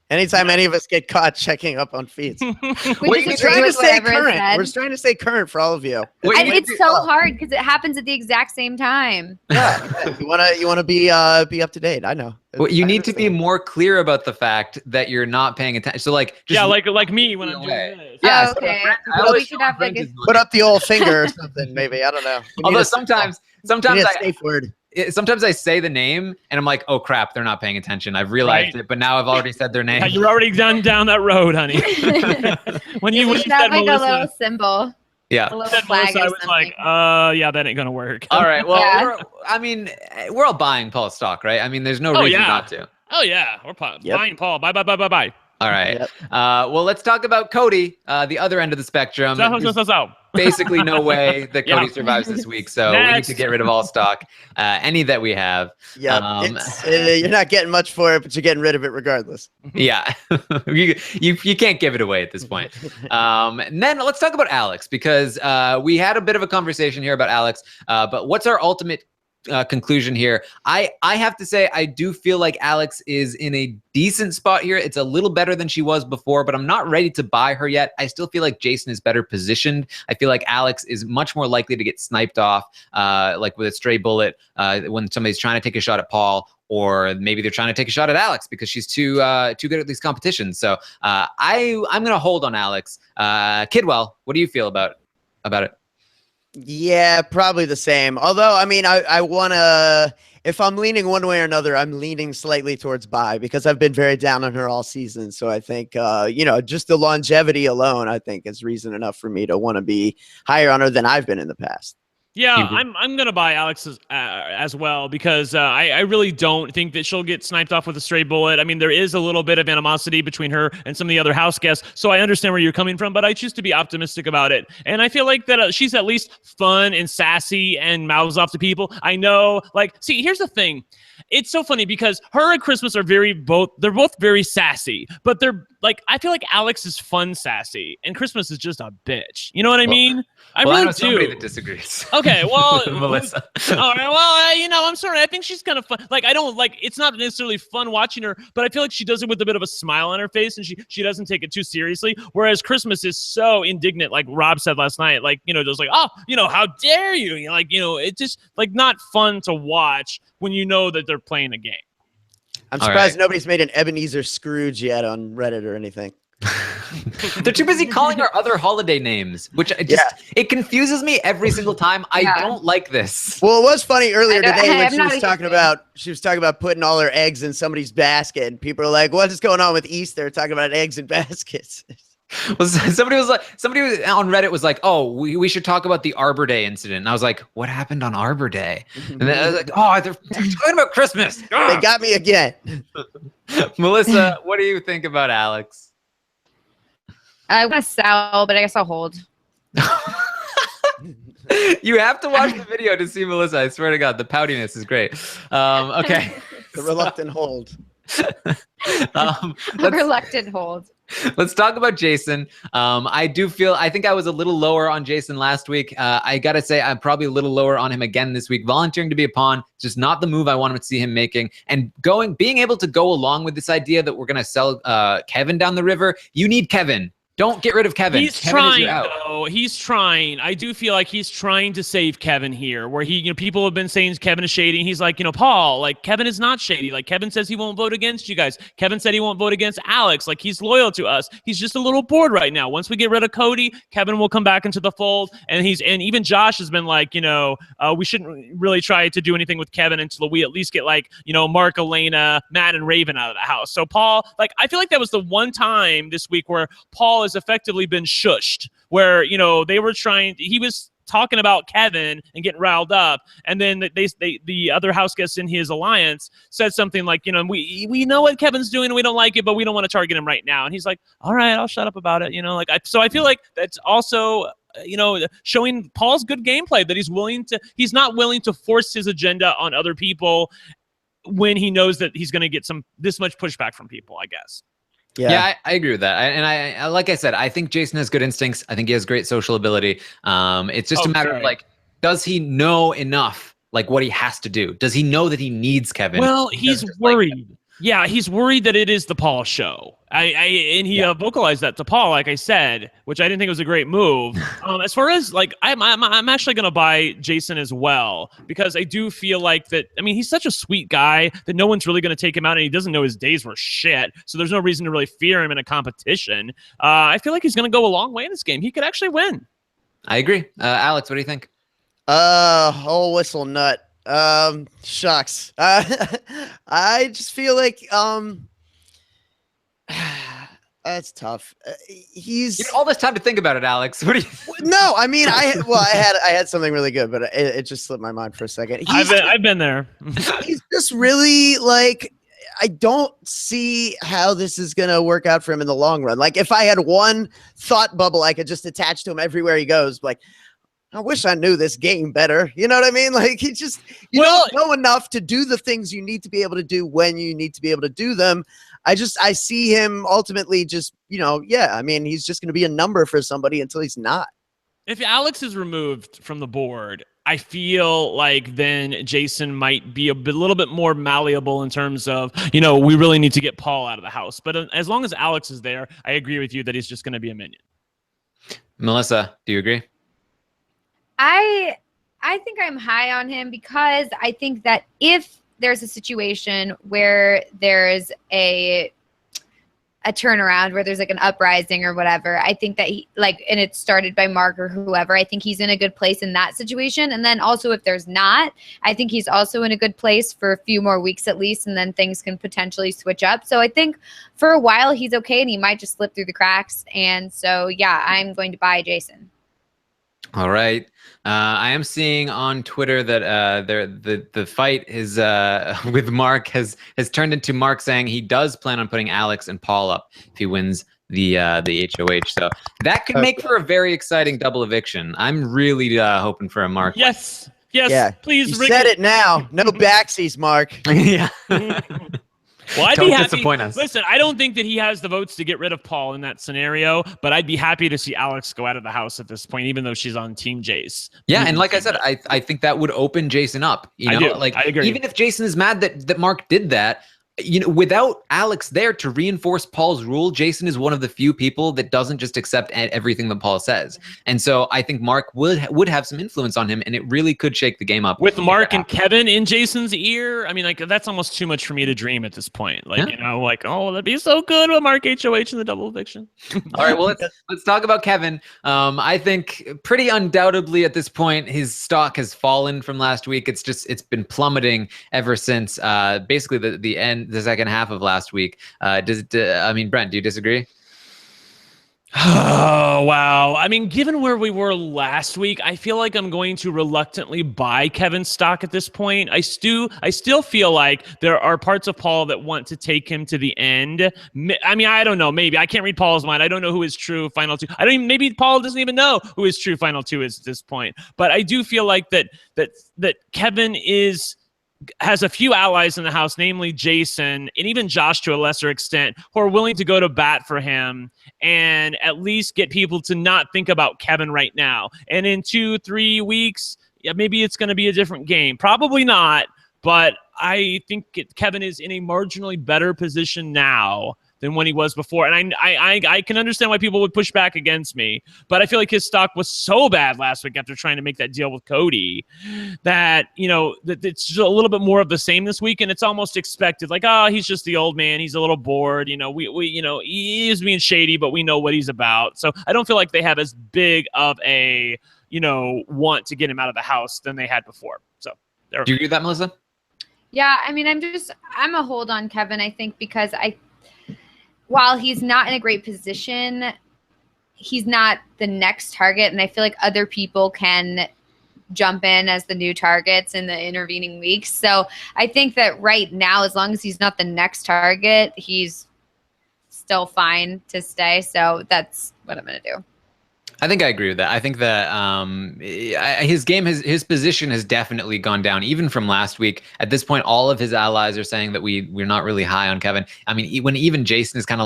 anytime any of us get caught checking up on feeds. We We're just trying agree to with stay whatever is current. said. We're trying to stay current for all of you. What And you need it's to- so hard because it happens at the exact same time. Yeah, you wanna be up to date. I know. Well, you I need to be understand. more clear about the fact that you're not paying attention. So, like, just Yeah, like me when I'm away. doing this. Yeah, Oh, so okay. Brent- I Well, always we should know have like Brent a is Put up the old finger or something, maybe. I don't know. We need Although a- sometimes we need a I safe word. sometimes I say the name and I'm like, oh crap, they're not paying attention. I've realized Right. it, but now I've already said their name. Yeah, you're already down that road, honey. when you we when should you have said like a Melissa, little symbol, Yeah. a little said flag Melissa, I or was something. like, yeah, that ain't gonna work. All right. Well, Yeah. we're all buying Paul's stock, right? I mean, there's no Oh, reason yeah. not to. Oh yeah, we're Yep. buying Paul. Bye. All right. Yep. Well, let's talk about Cody, the other end of the spectrum. So. Basically no way that Yeah. Cody survives this week, so we need Next. to get rid of all stock, any that we have. Yeah, you're not getting much for it, but you're getting rid of it regardless. Yeah, you can't give it away at this point. And then let's talk about Alex, because we had a bit of a conversation here about Alex, but what's our ultimate conclusion here? I have to say, I do feel like Alex is in a decent spot here. It's a little better than she was before, but I'm not ready to buy her yet. I still feel like Jason is better positioned. I feel like Alex is much more likely to get sniped off, like with a stray bullet, when somebody's trying to take a shot at Paul, or maybe they're trying to take a shot at Alex because she's too good at these competitions. So I'm gonna hold on Alex. Kidwell, what do you feel about it? Yeah, probably the same. Although, I mean, I want to, if I'm leaning one way or another, I'm leaning slightly towards buy because I've been very down on her all season. So I think, just the longevity alone, I think is reason enough for me to want to be higher on her than I've been in the past. Yeah, I'm gonna buy Alex as well because I really don't think that she'll get sniped off with a stray bullet. I mean, there is a little bit of animosity between her and some of the other house guests, so I understand where you're coming from, but I choose to be optimistic about it. And I feel like that she's at least fun and sassy and mouths off to people. I know, see, here's the thing. It's so funny because her and Christmas are they're both very sassy, but they're I feel like Alex is fun sassy and Christmas is just a bitch. You know what I mean? I know really somebody do. that disagrees. Okay, well, Melissa. All right, well, I'm sorry. I think she's kind of fun. I don't it's not necessarily fun watching her, but I feel like she does it with a bit of a smile on her face, and she doesn't take it too seriously. Whereas Christmas is so indignant, like Rob said last night, just how dare you? It's just not fun to watch when you know that they're playing a game. I'm surprised nobody's made an Ebenezer Scrooge yet on Reddit or anything. They're too busy calling her other holiday names, which it confuses me every single time. I don't like this. Well, it was funny earlier today when I'm she not was talking about putting all her eggs in somebody's basket, and people are like, "What is going on with Easter?" Talking about eggs in baskets. Well, somebody was on Reddit was like, "Oh, we should talk about the Arbor Day incident." And I was like, "What happened on Arbor Day?" And then I was like, "Oh, they're talking about Christmas." They got me again. Melissa, what do you think about Alex? I want to sell, but I guess I'll hold. You have to watch the video to see Melissa. I swear to God, the poutiness is great. Okay. The reluctant hold. Reluctant hold. Let's talk about Jason. I think I was a little lower on Jason last week. I got to say, I'm probably a little lower on him again this week. Volunteering to be a pawn, just not the move I want to see him making. And being able to go along with this idea that we're going to sell Kevin down the river. You need Kevin. Don't get rid of Kevin. He's trying, though. He's trying. I do feel like he's trying to save Kevin here, where people have been saying Kevin is shady. And he's like, Paul, Kevin is not shady. Kevin says he won't vote against you guys. Kevin said he won't vote against Alex. He's loyal to us. He's just a little bored right now. Once we get rid of Cody, Kevin will come back into the fold. And even Josh has been like, we shouldn't really try to do anything with Kevin until we at least get Mark, Elena, Matt, and Raven out of the house. So Paul, I feel like that was the one time this week where Paul has effectively been shushed, where he was talking about Kevin and getting riled up, and then the other house guests in his alliance said something like, we know what Kevin's doing and we don't like it, but we don't want to target him right now. And he's like, all right, I'll shut up about it. So I feel like that's also showing Paul's good gameplay, that he's not willing to force his agenda on other people when he knows that he's going to get this much pushback from people, I guess. Yeah, I agree with that. I like I said, I think Jason has good instincts. I think he has great social ability. It's just a matter of does he know enough like what he has to do? Does he know that he needs Kevin? Well, he's worried. Yeah, he's worried that it is the Paul show. And he vocalized that to Paul, like I said, which I didn't think was a great move. As far as like, I'm actually gonna buy Jason as well, because I do feel like that. I mean, he's such a sweet guy that no one's really gonna take him out, and he doesn't know his days were shit. So there's no reason to really fear him in a competition. I feel like he's gonna go a long way in this game. He could actually win. I agree. Alex, what do you think? Whole whistle nut. Shucks. I just feel like that's tough. You had all this time to think about it, Alex. What do you? No, I mean, I had something really good, but it just slipped my mind for a second. I've been there. He's just really like, I don't see how this is gonna work out for him in the long run. Like, if I had one thought bubble I could just attach to him everywhere he goes, like, I wish I knew this game better. You know what I mean? Like, you don't know enough to do the things you need to be able to do when you need to be able to do them. I see him ultimately just, I mean, he's just going to be a number for somebody until he's not. If Alex is removed from the board, I feel like then Jason might be a little bit more malleable in terms of, we really need to get Paul out of the house. But as long as Alex is there, I agree with you that he's just going to be a minion. Melissa, do you agree? I think I'm high on him because I think that if there's a situation where there's a turnaround, where there's like an uprising or whatever, I think that and it's started by Mark or whoever, I think he's in a good place in that situation. And then also if there's not, I think he's also in a good place for a few more weeks at least, and then things can potentially switch up. So I think for a while he's okay, and he might just slip through the cracks. And so, yeah, I'm going to buy Jason. All right. I am seeing on Twitter that the fight is with Mark has turned into Mark saying he does plan on putting Alex and Paul up if he wins the HOH. So that could make for a very exciting double eviction. I'm really hoping for a Mark. Yes. Yeah. Please. You said it now. No backsies, Mark. Yeah. Well, I'd Don't be happy. disappoint us. Listen, I don't think that he has the votes to get rid of Paul in that scenario, but I'd be happy to see Alex go out of the house at this point, even though she's on Team Jace. Yeah, and like I said, I think that would open Jason up. I agree. Even if Jason is mad that Mark did that, without Alex there to reinforce Paul's rule, Jason is one of the few people that doesn't just accept everything that Paul says. And so I think Mark would have some influence on him, and it really could shake the game up. With Mark and Kevin in Jason's ear, I mean, like, that's almost too much for me to dream at this point. Like, oh, that'd be so good with Mark HOH in the double eviction. All right, well, let's talk about Kevin. I think pretty undoubtedly at this point, his stock has fallen from last week. It's been plummeting ever since basically the second half of last week. Brent, do you disagree? Oh, wow. I mean, given where we were last week, I feel like I'm going to reluctantly buy Kevin's stock at this point. I still feel like there are parts of Paul that want to take him to the end. I mean, I don't know. Maybe. I can't read Paul's mind. I don't know who his true final two. Maybe Paul doesn't even know who his true final two is at this point. But I do feel like that Kevin has a few allies in the house, namely Jason and even Josh to a lesser extent, who are willing to go to bat for him and at least get people to not think about Kevin right now. And in 2-3 weeks, maybe it's going to be a different game. Probably not, but I think Kevin is in a marginally better position now than when he was before. And I can understand why people would push back against me, but I feel like his stock was so bad last week after trying to make that deal with Cody that, that it's just a little bit more of the same this week. And it's almost expected, like, oh, he's just the old man. He's a little bored. He is being shady, but we know what he's about. So I don't feel like they have as big of a, want to get him out of the house than they had before. So do you agree with that, Melissa? Yeah. I mean, I'm a hold on Kevin, I think, because while he's not in a great position, he's not the next target. And I feel like other people can jump in as the new targets in the intervening weeks. So I think that right now, as long as he's not the next target, he's still fine to stay. So that's what I'm going to do. I think I agree with that. I think that his game, his position has definitely gone down, even from last week. At this point, all of his allies are saying that we're not really high on Kevin. I mean, when even Jason is kind of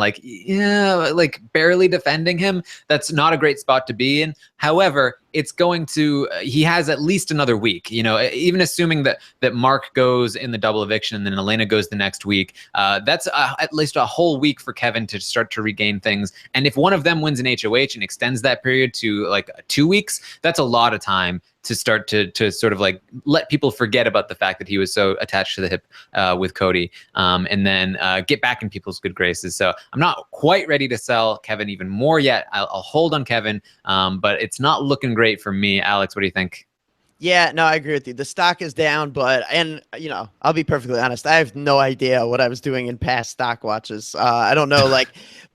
like barely defending him, that's not a great spot to be in. However, it's going to, he has at least another week, even assuming that Mark goes in the double eviction and then Elena goes the next week. That's at least a whole week for Kevin to start to regain things. And if one of them wins an HOH and extends that period to like 2 weeks, that's a lot of time to start to sort of like let people forget about the fact that he was so attached to the hip with Cody, and then get back in people's good graces. So I'm not quite ready to sell Kevin even more yet. I'll hold on Kevin, but it's not looking great for me. Alex, what do you think? Yeah, no, I agree with you. The stock is down, and I'll be perfectly honest. I have no idea what I was doing in past stock watches. I don't know,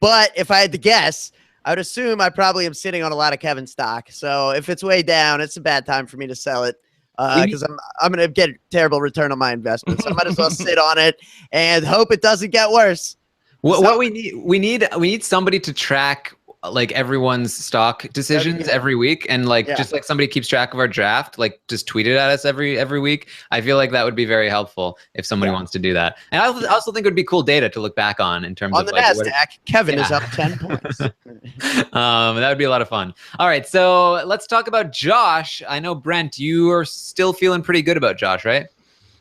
but if I had to guess, I would assume I probably am sitting on a lot of Kevin stock. So if it's way down, it's a bad time for me to sell it because I'm going to get a terrible return on my investment. So I might as well sit on it and hope it doesn't get worse. What we need somebody to track like everyone's stock decisions every week, and just like somebody keeps track of our draft, like just tweet it at us every week. I feel like that would be very helpd if somebody wants to do that. And I also think it would be cool data to look back on in terms of the NASDAQ. Kevin is up 10 points. That would be a lot of fun. All right, so let's talk about Josh. I know, Brent, you are still feeling pretty good about Josh, right?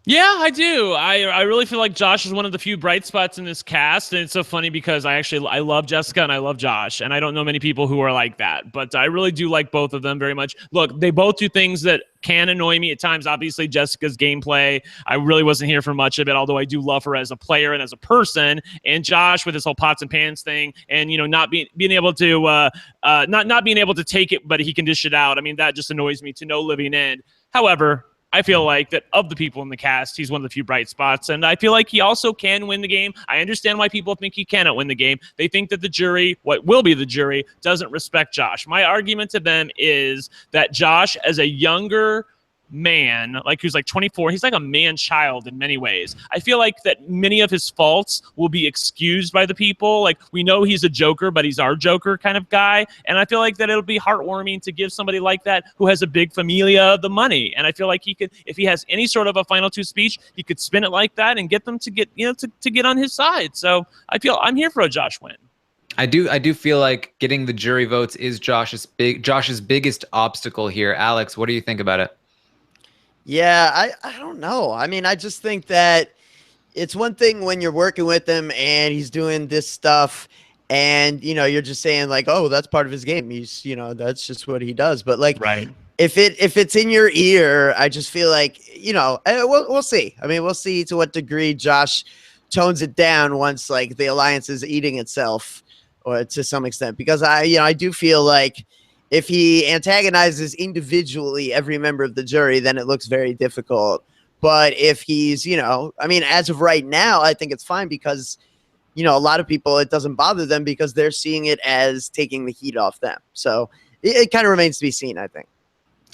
Yeah, I do. I really feel like Josh is one of the few bright spots in this cast. And it's so funny because I love Jessica and I love Josh. And I don't know many people who are like that. But I really do like both of them very much. Look, they both do things that can annoy me at times. Obviously, Jessica's gameplay, I really wasn't here for much of it, although I do love her as a player and as a person. And Josh with his whole pots and pans thing and, not being able to not being able to take it, but he can dish it out. I mean, that just annoys me to no living end. However, I feel like that of the people in the cast, he's one of the few bright spots, and I feel like he also can win the game. I understand why people think he cannot win the game. They think that the jury, what will be the jury, doesn't respect Josh. My argument to them is that Josh, as a younger man, like who's like 24, he's like a man-child in many ways. I feel like that many of his faults will be excused by the people. Like, we know he's a joker, but he's our joker kind of guy. And I feel like that it'll be heartwarming to give somebody like that who has a big familia the money. And I feel like he could, if he has any sort of a final two speech, he could spin it like that and get them to get, to get on his side. So I feel I'm here for a Josh win. I do feel like getting the jury votes is Josh's biggest obstacle here. Alex, what do you think about it? Yeah, I don't know. I mean, I just think that it's one thing when you're working with him and he's doing this stuff and, you're just saying like, oh, that's part of his game. He's, that's just what he does. But like, right. If it's in your ear, I just feel like, we'll see. I mean, we'll see to what degree Josh tones it down once like the alliance is eating itself or to some extent, because I do feel like if he antagonizes individually every member of the jury, then it looks very difficult. But if he's, as of right now, I think it's fine because, a lot of people, it doesn't bother them because they're seeing it as taking the heat off them. So it kind of remains to be seen, I think.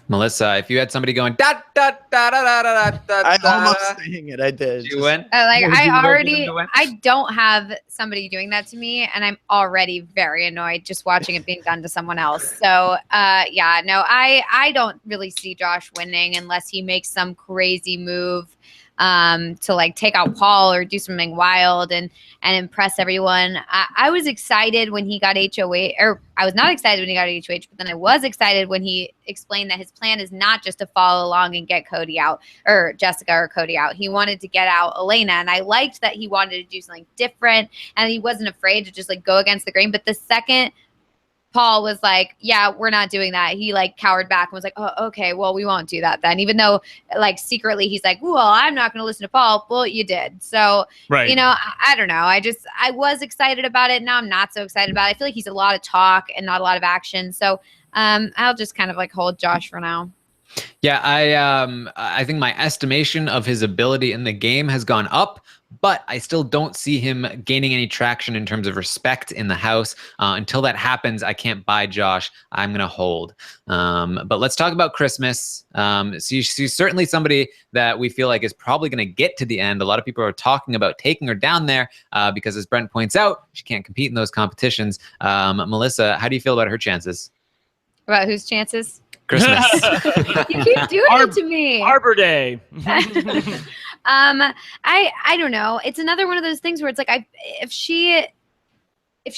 Melissa, if you had somebody going da da da da da da da, I almost saying it. I did. You win. I don't have somebody doing that to me, and I'm already very annoyed just watching it being done to someone else. So, I don't really see Josh winning unless he makes some crazy move to like take out Paul or do something wild and impress everyone. I was excited when he got HOH, or I was not excited when he got HOH, but then I was excited when he explained that his plan is not just to follow along and get Cody out or Jessica or Cody out. He wanted to get out Elena, and I liked that he wanted to do something different and he wasn't afraid to just like go against the grain. But the second Paul was like, yeah, we're not doing that, he like cowered back and was like, oh, okay, well, we won't do that then. Even though like secretly he's like, well, I'm not going to listen to Paul. Well, you did. So, right. I don't know. I was excited about it. Now I'm not so excited about it. I feel like he's a lot of talk and not a lot of action. So I'll just kind of like hold Josh for now. Yeah, I think my estimation of his ability in the game has gone up, but I still don't see him gaining any traction in terms of respect in the house. Until that happens, I can't buy Josh. I'm going to hold. But let's talk about Christmas. She's certainly somebody that we feel like is probably going to get to the end. A lot of people are talking about taking her down there because, as Brent points out, she can't compete in those competitions. Melissa, how do you feel about her chances? About whose chances? Christmas. You keep doing it to me. Arbor Day. I don't know. It's another one of those things where it's like if she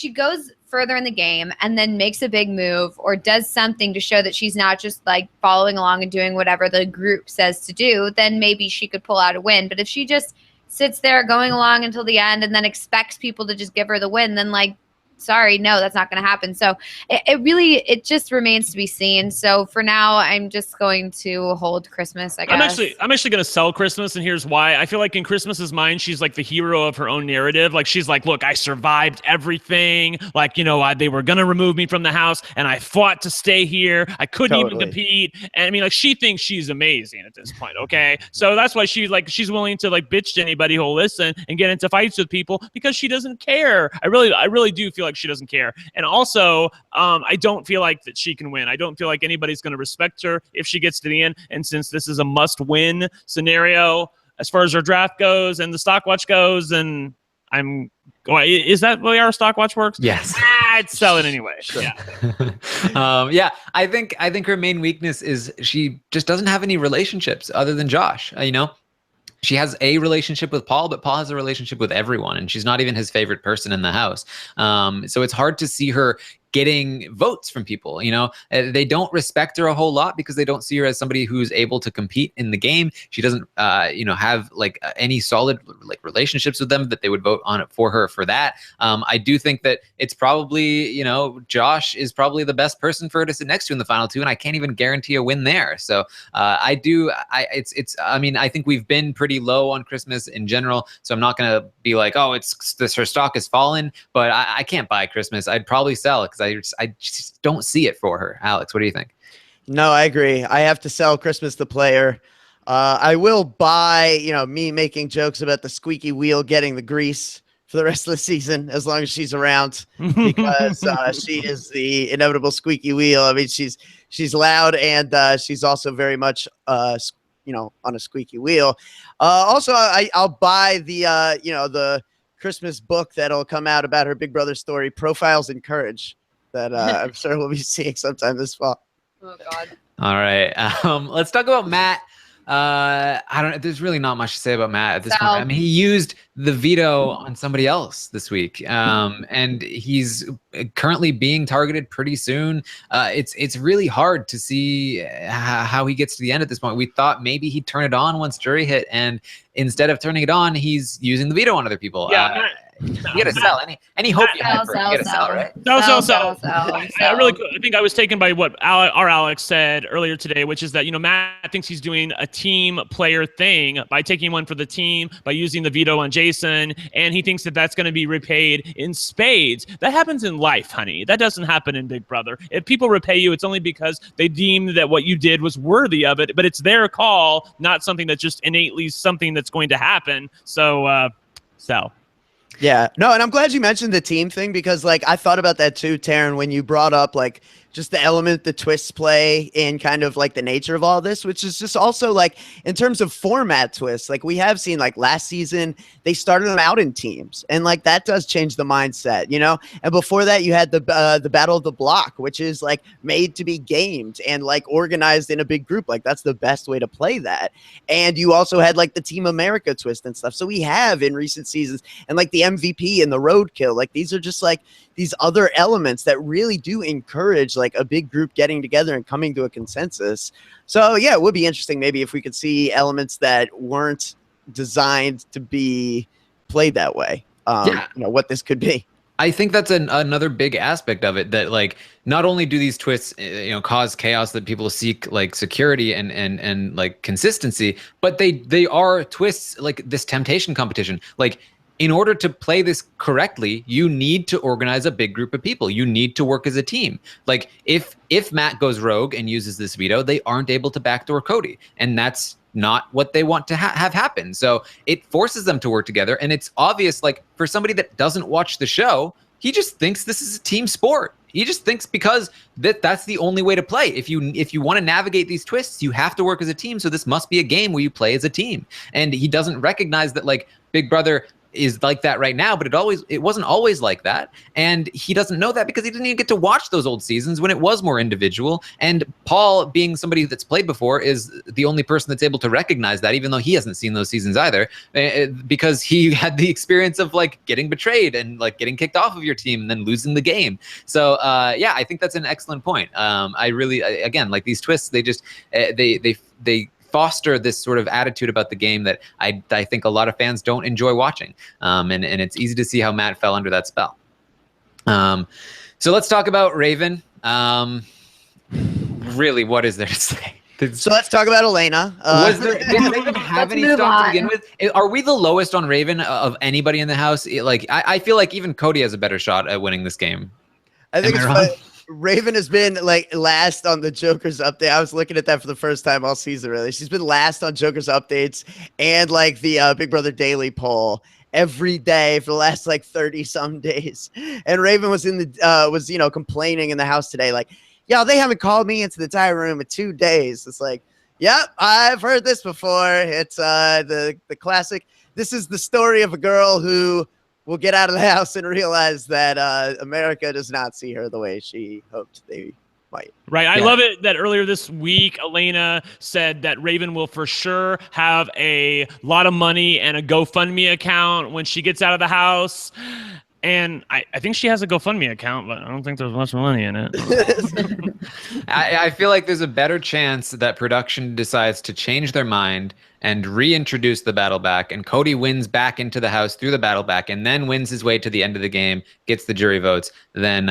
goes further in the game and then makes a big move or does something to show that she's not just like following along and doing whatever the group says to do, then maybe she could pull out a win. But if she just sits there going along until the end and then expects people to just give her the win, then like, sorry, no, that's not going to happen. So it just remains to be seen. So for now, I'm just going to hold Christmas, I guess. I'm actually going to sell Christmas, and here's why. I feel like in Christmas's mind, she's like the hero of her own narrative. Like, she's like, look, I survived everything. Like, they were going to remove me from the house, and I fought to stay here. I couldn't even compete. And I mean, like, she thinks she's amazing at this point, okay? So that's why she's willing to like bitch to anybody who'll listen and get into fights with people because she doesn't care. I really do feel like she doesn't care. And also, I don't feel like that she can win. I don't feel like anybody's going to respect her if she gets to the end. And since this is a must-win scenario as far as her draft goes and the stock watch goes, and is that the way our stock watch works? Yes. I'd sell it anyway. Sure. Yeah. Yeah. I think her main weakness is she just doesn't have any relationships other than Josh. She has a relationship with Paul, but Paul has a relationship with everyone, and she's not even his favorite person in the house. So it's hard to see her getting votes from people. They don't respect her a whole lot because they don't see her as somebody who's able to compete in the game. She doesn't, have like any solid like relationships with them that they would vote on it for her for that. I do think that it's probably, Josh is probably the best person for her to sit next to in the final two, and I can't even guarantee a win there. So I think we've been pretty low on Christmas in general, so I'm not gonna be like, oh, her stock has fallen, but I can't buy Christmas. I'd probably sell it because I just don't see it for her. Alex, what do you think? No, I agree. I have to sell Christmas the player. I will buy, me making jokes about the squeaky wheel getting the grease for the rest of the season as long as she's around, because she is the inevitable squeaky wheel. I mean, she's loud, and she's also very much on a squeaky wheel. Also, I'll buy the Christmas book that'll come out about her big brother story, Profiles in Courage, that I'm sure we'll be seeing sometime this fall. Oh God. All right. Let's talk about Matt. There's really not much to say about Matt at this point. I mean, he used the veto on somebody else this week. And he's currently being targeted pretty soon. It's really hard to see how he gets to the end at this point. We thought maybe he'd turn it on once jury hit, and instead of turning it on, he's using the veto on other people. Yeah. You gotta sell any hope you have for it. You gotta sell, right? Sell. I think I was taken by what our Alex said earlier today, which is that Matt thinks he's doing a team player thing by taking one for the team, by using the veto on Jason, and he thinks that that's going to be repaid in spades. That happens in life, honey. That doesn't happen in Big Brother. If people repay you, it's only because they deem that what you did was worthy of it, but it's their call, not something that's just innately something that's going to happen. So, sell. Yeah, no, and I'm glad you mentioned the team thing, because like I thought about that too, Taran, when you brought up like just the element, the twists play in kind of like the nature of all this, which is just also like in terms of format twists, like we have seen like last season, they started them out in teams, and like that does change the mindset, and before that you had the Battle of the Block, which is like made to be gamed and like organized in a big group. Like that's the best way to play that. And you also had like the Team America twist and stuff. So we have in recent seasons, and like the MVP and the roadkill, like these are just like these other elements that really do encourage like a big group getting together and coming to a consensus. So yeah, it would be interesting maybe if we could see elements that weren't designed to be played that way. What this could be. I think that's another big aspect of it, that like not only do these twists cause chaos that people seek like security and like consistency, but they are twists like this temptation competition. Like, in order to play this correctly, you need to organize a big group of people. You need to work as a team. Like if Matt goes rogue and uses this veto, they aren't able to backdoor Cody, and that's not what they want to have happen. So it forces them to work together, and it's obvious. Like for somebody that doesn't watch the show, he just thinks this is a team sport. He just thinks because that's the only way to play. If you want to navigate these twists, you have to work as a team. So this must be a game where you play as a team. And he doesn't recognize that like Big Brother is like that right now, but it wasn't always like that. And he doesn't know that because he didn't even get to watch those old seasons when it was more individual. And Paul, being somebody that's played before, is the only person that's able to recognize that, even though he hasn't seen those seasons either, because he had the experience of like getting betrayed and like getting kicked off of your team and then losing the game. So yeah, I think that's an excellent point. I really, again, like these twists, they just they foster this sort of attitude about the game that I think a lot of fans don't enjoy watching. And it's easy to see how Matt fell under that spell. So let's talk about Raven. Really, what is there to say? So let's talk about Elena. Did Raven have any stock to begin with? Are we the lowest on Raven of anybody in the house? Like, I feel like even Cody has a better shot at winning this game. I think it's fun. Raven has been like last on the Joker's update. I was looking at that for the first time all season, really. She's been last on Joker's updates and like the Big Brother Daily poll every day for the last like 30 some days. And Raven was complaining in the house today, like, yo, they haven't called me into the entire room in 2 days. It's like, yep, I've heard this before. It's the classic. This is the story of a girl who will get out of the house and realize that America does not see her the way she hoped they might. Right. I love it that earlier this week, Elena said that Raven will for sure have a lot of money and a GoFundMe account when she gets out of the house. And I think she has a GoFundMe account, but I don't think there's much money in it. I feel like there's a better chance that production decides to change their mind and reintroduce the battle back, and Cody wins back into the house through the battle back, and then wins his way to the end of the game, gets the jury votes, than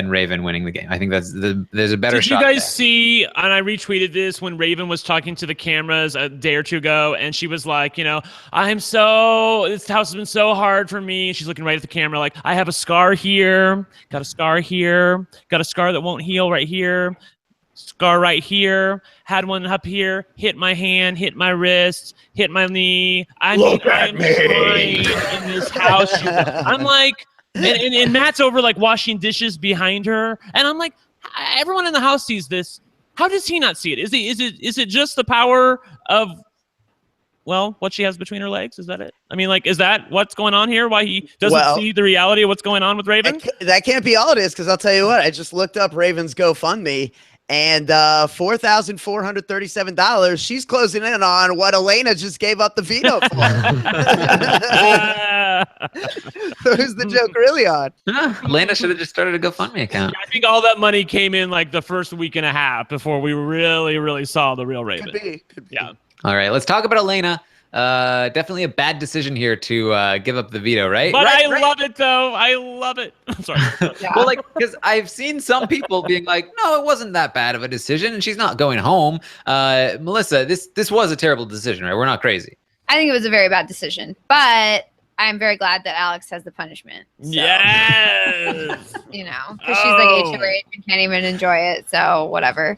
Raven winning the game. I think there's a better shot. Did you guys see? And I retweeted this when Raven was talking to the cameras a day or two ago, and she was like, this house has been so hard for me. And she's looking right at the camera, like, I have a scar here, got a scar here, got a scar that won't heal right here. Scar right here, had one up here, hit my hand, hit my wrist, hit my knee. I'm trying in this house. I'm like, and Matt's over like washing dishes behind her, and I'm like, everyone in the house sees this. How does he not see it? Is it just the power of what she has between her legs? Is that it? I mean, like, is that what's going on here? Why he doesn't see the reality of what's going on with Raven? That can't be all it is, because I'll tell you what, I just looked up Raven's GoFundMe. And $4,437. She's closing in on what Elena just gave up the veto for. So who's the joke really on? Elena should have just started a GoFundMe account. I think all that money came in like the first week and a half before we really, really saw the real Raven. Could be. Yeah. All right, let's talk about Elena. Definitely a bad decision here to give up the veto, right? But I love it, though. I love it. I'm sorry. Yeah. Well, like, because I've seen some people being like, no, it wasn't that bad of a decision, and she's not going home. Melissa, this was a terrible decision, right? We're not crazy. I think it was a very bad decision, but I'm very glad that Alex has the punishment. So, Yes. because she's like HOH and can't even enjoy it, so whatever.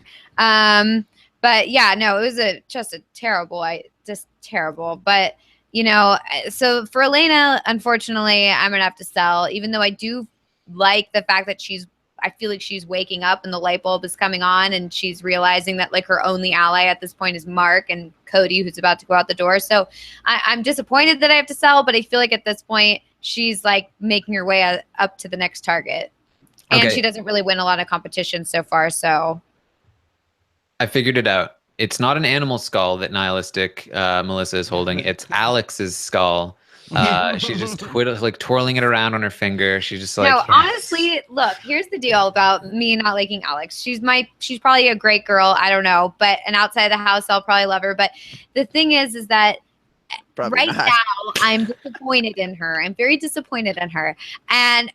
But yeah, no, it was just terrible. But so for Elena, unfortunately, I'm gonna have to sell, even though I do like the fact that I feel like she's waking up and the light bulb is coming on, and she's realizing that like her only ally at this point is Mark and Cody, who's about to go out the door. So I'm disappointed that I have to sell, but I feel like at this point she's like making her way up to the next target, and she doesn't really win a lot of competitions so far. So I figured it out. It's not an animal skull that nihilistic Melissa is holding. It's Alex's skull. She's just twirling it around on her finger. She's just like, no, honestly, look, here's the deal about me not liking Alex. She's probably a great girl. I don't know, but outside of the house, I'll probably love her. But the thing is that Probably right not. now I'm disappointed in her. I'm very disappointed in her.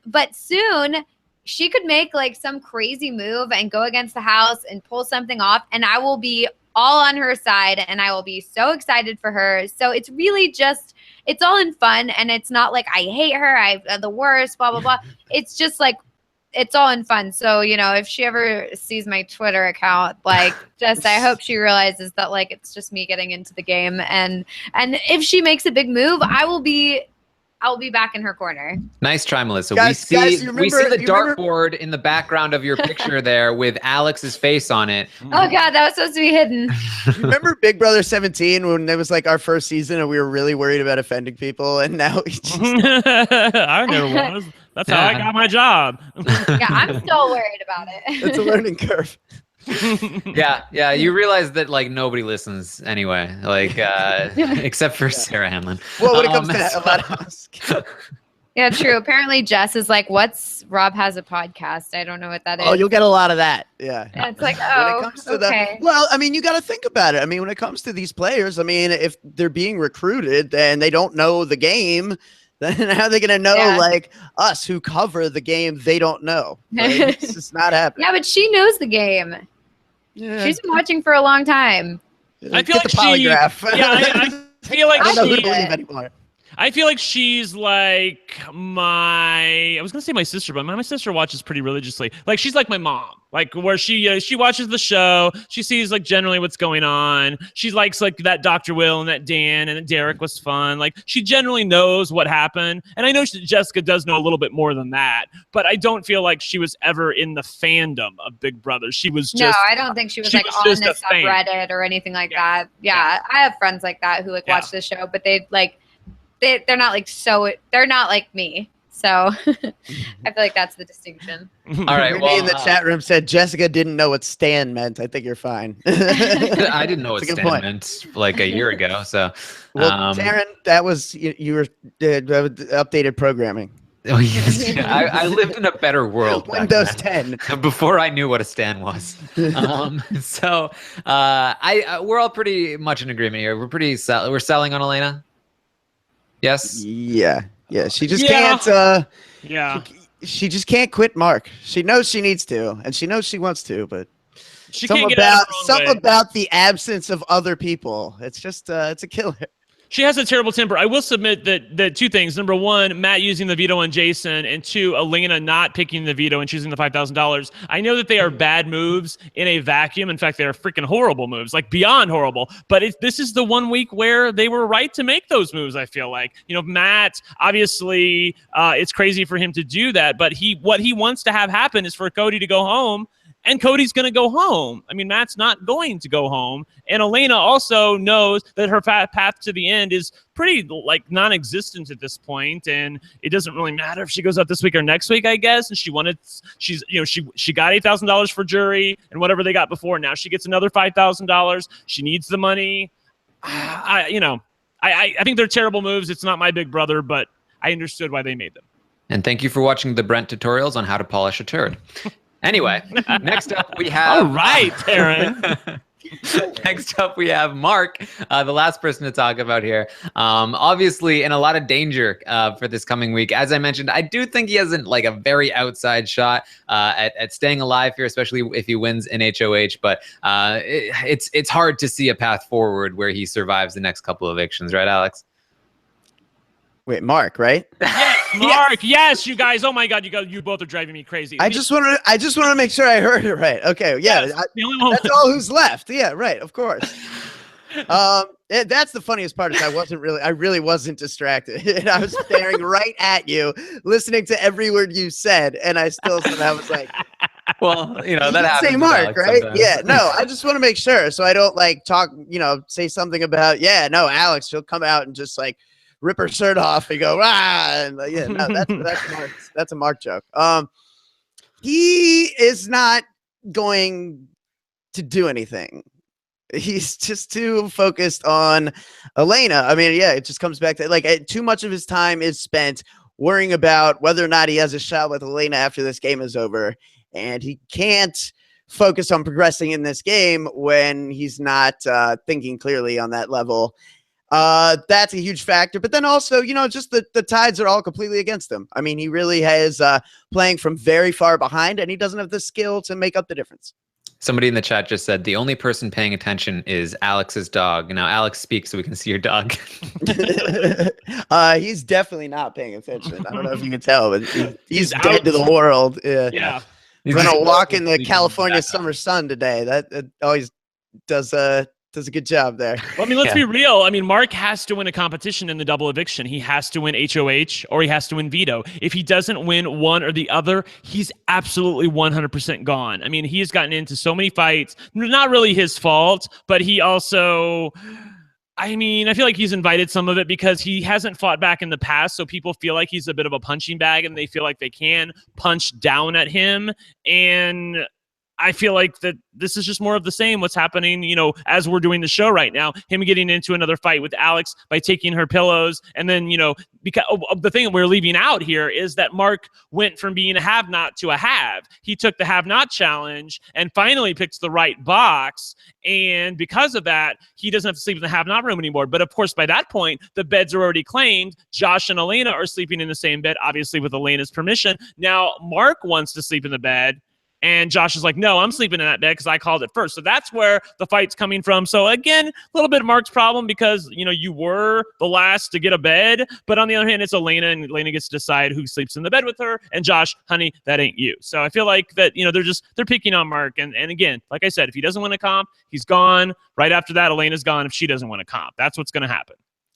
But soon she could make like some crazy move and go against the house and pull something off, and I will be all on her side, and I will be so excited for her. So it's really just, it's all in fun, and it's not like I hate her, I'm the worst, blah, blah, blah. It's just like, it's all in fun. So, if she ever sees my Twitter account, like, just, I hope she realizes that, like, it's just me getting into the game. And if she makes a big move, I will be I'll be back in her corner. Nice try, Melissa. Guys, we see you we see the remember- dartboard in the background of your picture there with Alex's face on it. Oh God, that was supposed to be hidden. Remember Big Brother 17 when it was like our first season and we were really worried about offending people, and now we just I never was. That's how I got my job. Yeah, I'm still worried about it. it's a learning curve. Yeah. You realize that like nobody listens anyway, like except for Sarah Hamlin. Well, when it comes to about us. Yeah, true. Apparently Jess is like, what's Rob has a podcast? I don't know what that is. Oh, you'll get a lot of that. Yeah. Yeah, it's like, When oh, it comes to okay. well, I mean, you got to think about it. I mean, when it comes to these players, I mean, if they're being recruited and they don't know the game, then how are they going to know, like us who cover the game, they don't know? Like, it's just not happening. Yeah, but she knows the game. Yeah. She's been watching for a long time. I feel Get like the polygraph. Yeah, I feel like I don't know who to she- believe anymore. I feel like she's like I was gonna say my sister, but my sister watches pretty religiously. Like she's like my mom, like where she watches the show. She sees like generally what's going on. She likes like that Dr. Will and that Dan and that Derek was fun. Like she generally knows what happened. And I know Jessica does know a little bit more than that, but I don't feel like she was ever in the fandom of Big Brother. She was just No, I don't think she was like on just the a fan. subreddit or anything like that. Yeah, I have friends like that who like watch the show, but they like they're not like they're not like me. So I feel like that's the distinction. All right. Brittany in the chat room said Jessica didn't know what Stan meant. I think you're fine. I didn't know what That's a good Stan point. meant like a year ago. So, Well, Taran, that was you were updated programming. oh, yes, I lived in a better world. back Windows then. 10. Before I knew what a Stan was. We're all pretty much in agreement here. We're selling on Elena. Yes. Yeah. She just Yeah. can't. yeah. She just can't quit Mark. She knows she needs to, and she knows she wants to, but She can't get out of her own something way. about the absence of other people. It's just it's a killer. She has a terrible temper. I will submit that two things. Number one, Matt using the veto on Jason, and two, Elena not picking the veto and choosing the $5,000. I know that they are bad moves in a vacuum. In fact, they are freaking horrible moves, like beyond horrible. But this is the 1 week where they were right to make those moves, I feel like. You know, Matt, obviously, it's crazy for him to do that, but what he wants to have happen is for Cody to go home. And Cody's going to go home. I mean, Matt's not going to go home. And Elena also knows that her path to the end is pretty like non-existent at this point. And it doesn't really matter if she goes up this week or next week, I guess. And she got $8,000 for jury and whatever they got before. Now she gets another $5,000. She needs the money. I think they're terrible moves. It's not my Big Brother, but I understood why they made them. And thank you for watching the Brent tutorials on how to polish a turd. Anyway, next up we have. All right, Taran. Next up we have Mark, the last person to talk about here. Obviously in a lot of danger for this coming week. As I mentioned, I do think he has a very outside shot at staying alive here, especially if he wins in HOH. But it's hard to see a path forward where he survives the next couple of evictions, right, Alex? Wait, Mark, right? Yes, Mark. Yes, you guys. Oh my God, you both are driving me crazy. I just want to make sure I heard it right. Okay, yeah, Yes, the only one. that's all who's left. Yeah, right, of course. That's the funniest part is I really wasn't distracted. And I was staring right at you, listening to every word you said, and I still somehow was like, well, that you happens. say with Mark, Alex right? sometimes. Yeah, no, I just want to make sure so I don't talk, say something about, Alex, she'll come out and just rip her shirt off and go, no, that's a Mark joke. He is not going to do anything. He's just too focused on Elena. I mean, it just comes back to too much of his time is spent worrying about whether or not he has a shot with Elena after this game is over. And he can't focus on progressing in this game when he's not thinking clearly on that level. That's a huge factor. But then also, just the tides are all completely against him. I mean, he really has playing from very far behind, and he doesn't have the skill to make up the difference. Somebody in the chat just said the only person paying attention is Alex's dog. Now, Alex, speak so we can see your dog. He's definitely not paying attention. I don't know if you can tell, but he's dead to the world. Yeah. We're gonna walk in the California summer sun today. That always does does a good job there. Well, I mean, let's be real. I mean, Mark has to win a competition in the double eviction. He has to win HOH or he has to win veto. If he doesn't win one or the other, he's absolutely 100% gone. I mean, he has gotten into so many fights. Not really his fault, but he also... I mean, I feel like he's invited some of it because he hasn't fought back in the past, so people feel like he's a bit of a punching bag and they feel like they can punch down at him. And I feel like that this is just more of the same. What's happening, you know, as we're doing the show right now, him getting into another fight with Alex by taking her pillows. And then, you know, because the thing that we're leaving out here is that Mark went from being a have not to a have. He took the have not challenge and finally picked the right box. And because of that, he doesn't have to sleep in the have not room anymore. But of course, by that point, the beds are already claimed. Josh and Elena are sleeping in the same bed, obviously with Elena's permission. Now, Mark wants to sleep in the bed. And Josh is like, no, I'm sleeping in that bed because I called it first. So that's where the fight's coming from. So again, a little bit of Mark's problem because, you know, you were the last to get a bed. But on the other hand, it's Elena, and Elena gets to decide who sleeps in the bed with her. And Josh, honey, that ain't you. So I feel like that, you know, they're picking on Mark. And again, like I said, if he doesn't win a comp, he's gone. Right after that, Elena's gone if she doesn't win a comp. That's what's going to happen.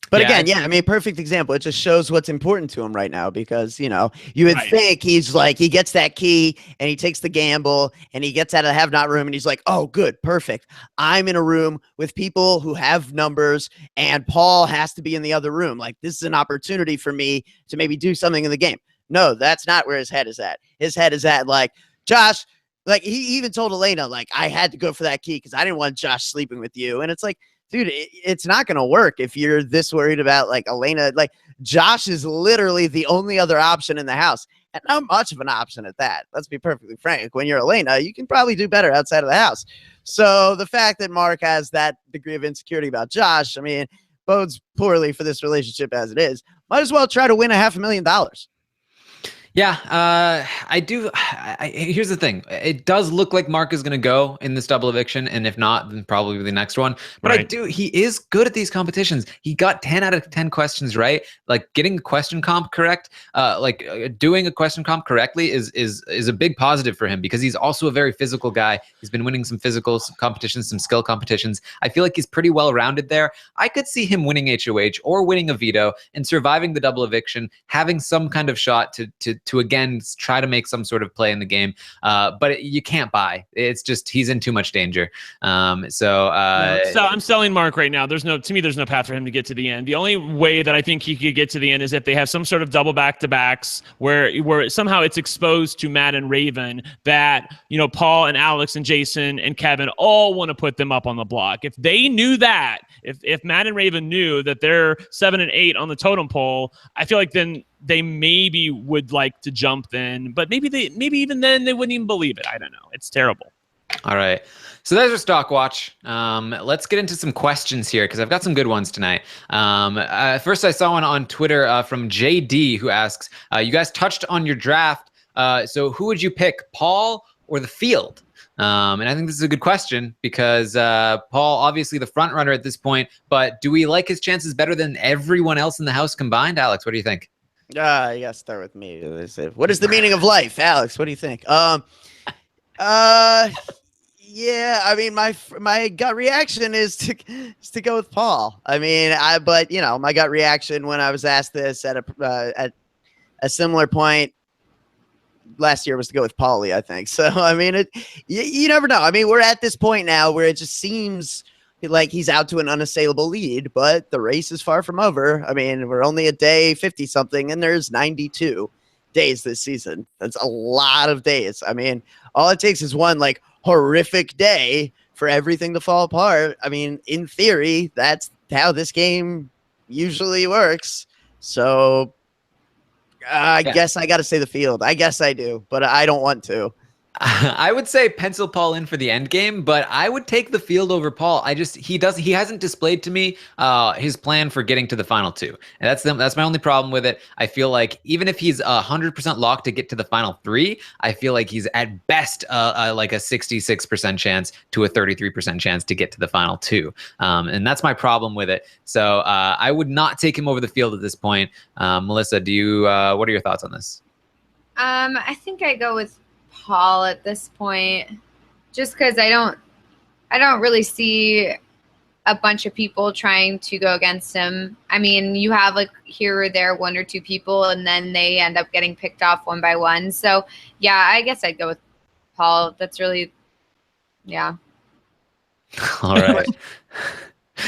But again, I mean, perfect example. It just shows what's important to him right now because, you know, you would think he's like, he gets that key and he takes the gamble and he gets out of the have not room and he's like, oh, good, perfect. I'm in a room with people who have numbers and Paul has to be in the other room. Like, this is an opportunity for me to maybe do something in the game. No, that's not where his head is at. His head is at like, Josh, like he even told Elena, like, I had to go for that key because I didn't want Josh sleeping with you. And it's like, dude, it's not going to work if you're this worried about like Elena. Like Josh is literally the only other option in the house, and not much of an option at that. Let's be perfectly frank. When you're Elena, you can probably do better outside of the house. So the fact that Mark has that degree of insecurity about Josh, I mean, bodes poorly for this relationship as it is. Might as well try to win $500,000. Yeah, I do. Here's the thing. It does look like Mark is going to go in this double eviction. And if not, then probably the next one. But he is good at these competitions. He got 10 out of 10 questions right. Like getting a question comp correct, doing a question comp correctly is a big positive for him because he's also a very physical guy. He's been winning some physical competitions, some skill competitions. I feel like he's pretty well rounded there. I could see him winning HOH or winning a veto and surviving the double eviction, having some kind of shot to again try to make some sort of play in the game, but you can't buy. It's just he's in too much danger. So I'm selling Mark right now. There's no path for him to get to the end. The only way that I think he could get to the end is if they have some sort of double back-to-backs where somehow it's exposed to Matt and Raven that, you know, Paul and Alex and Jason and Kevin all want to put them up on the block. If they knew that, if Matt and Raven knew that they're 7 and 8 on the totem pole, I feel like then they maybe would like to jump then, but maybe even then they wouldn't even believe it. I don't know. It's terrible. All right. So there's our stock watch. Let's get into some questions here because I've got some good ones tonight. First, I saw one on Twitter from JD who asks, you guys touched on your draft. So who would you pick, Paul or the field? And I think this is a good question because Paul, obviously the front runner at this point, but do we like his chances better than everyone else in the house combined? Alex, what do you think? You gotta start with me. What is the meaning of life, Alex? What do you think? Yeah, I mean, my gut reaction is to go with Paul. I mean, but you know, my gut reaction when I was asked this at a similar point last year was to go with Paulie, I think. So I mean, you never know. I mean, we're at this point now where it just seems like he's out to an unassailable lead, but the race is far from over. I mean, we're only at day 50 something and there's 92 days this season. That's a lot of days. I mean, all it takes is one like horrific day for everything to fall apart. I mean, in theory, that's how this game usually works. So I guess I got to say the field. I guess I do, but I don't want to. I would say pencil Paul in for the end game, but I would take the field over Paul. He hasn't displayed to me his plan for getting to the final two. And that's my only problem with it. I feel like even if he's 100% locked to get to the final three, I feel like he's at best like a 66% chance to a 33% chance to get to the final two. And that's my problem with it. So I would not take him over the field at this point. Melissa, what are your thoughts on this? I think I go with Paul at this point, just because I don't really see a bunch of people trying to go against him. I mean, you have like here or there 1 or 2 people, and then they end up getting picked off one by one. So yeah, I guess I'd go with Paul. That's really, yeah. All right.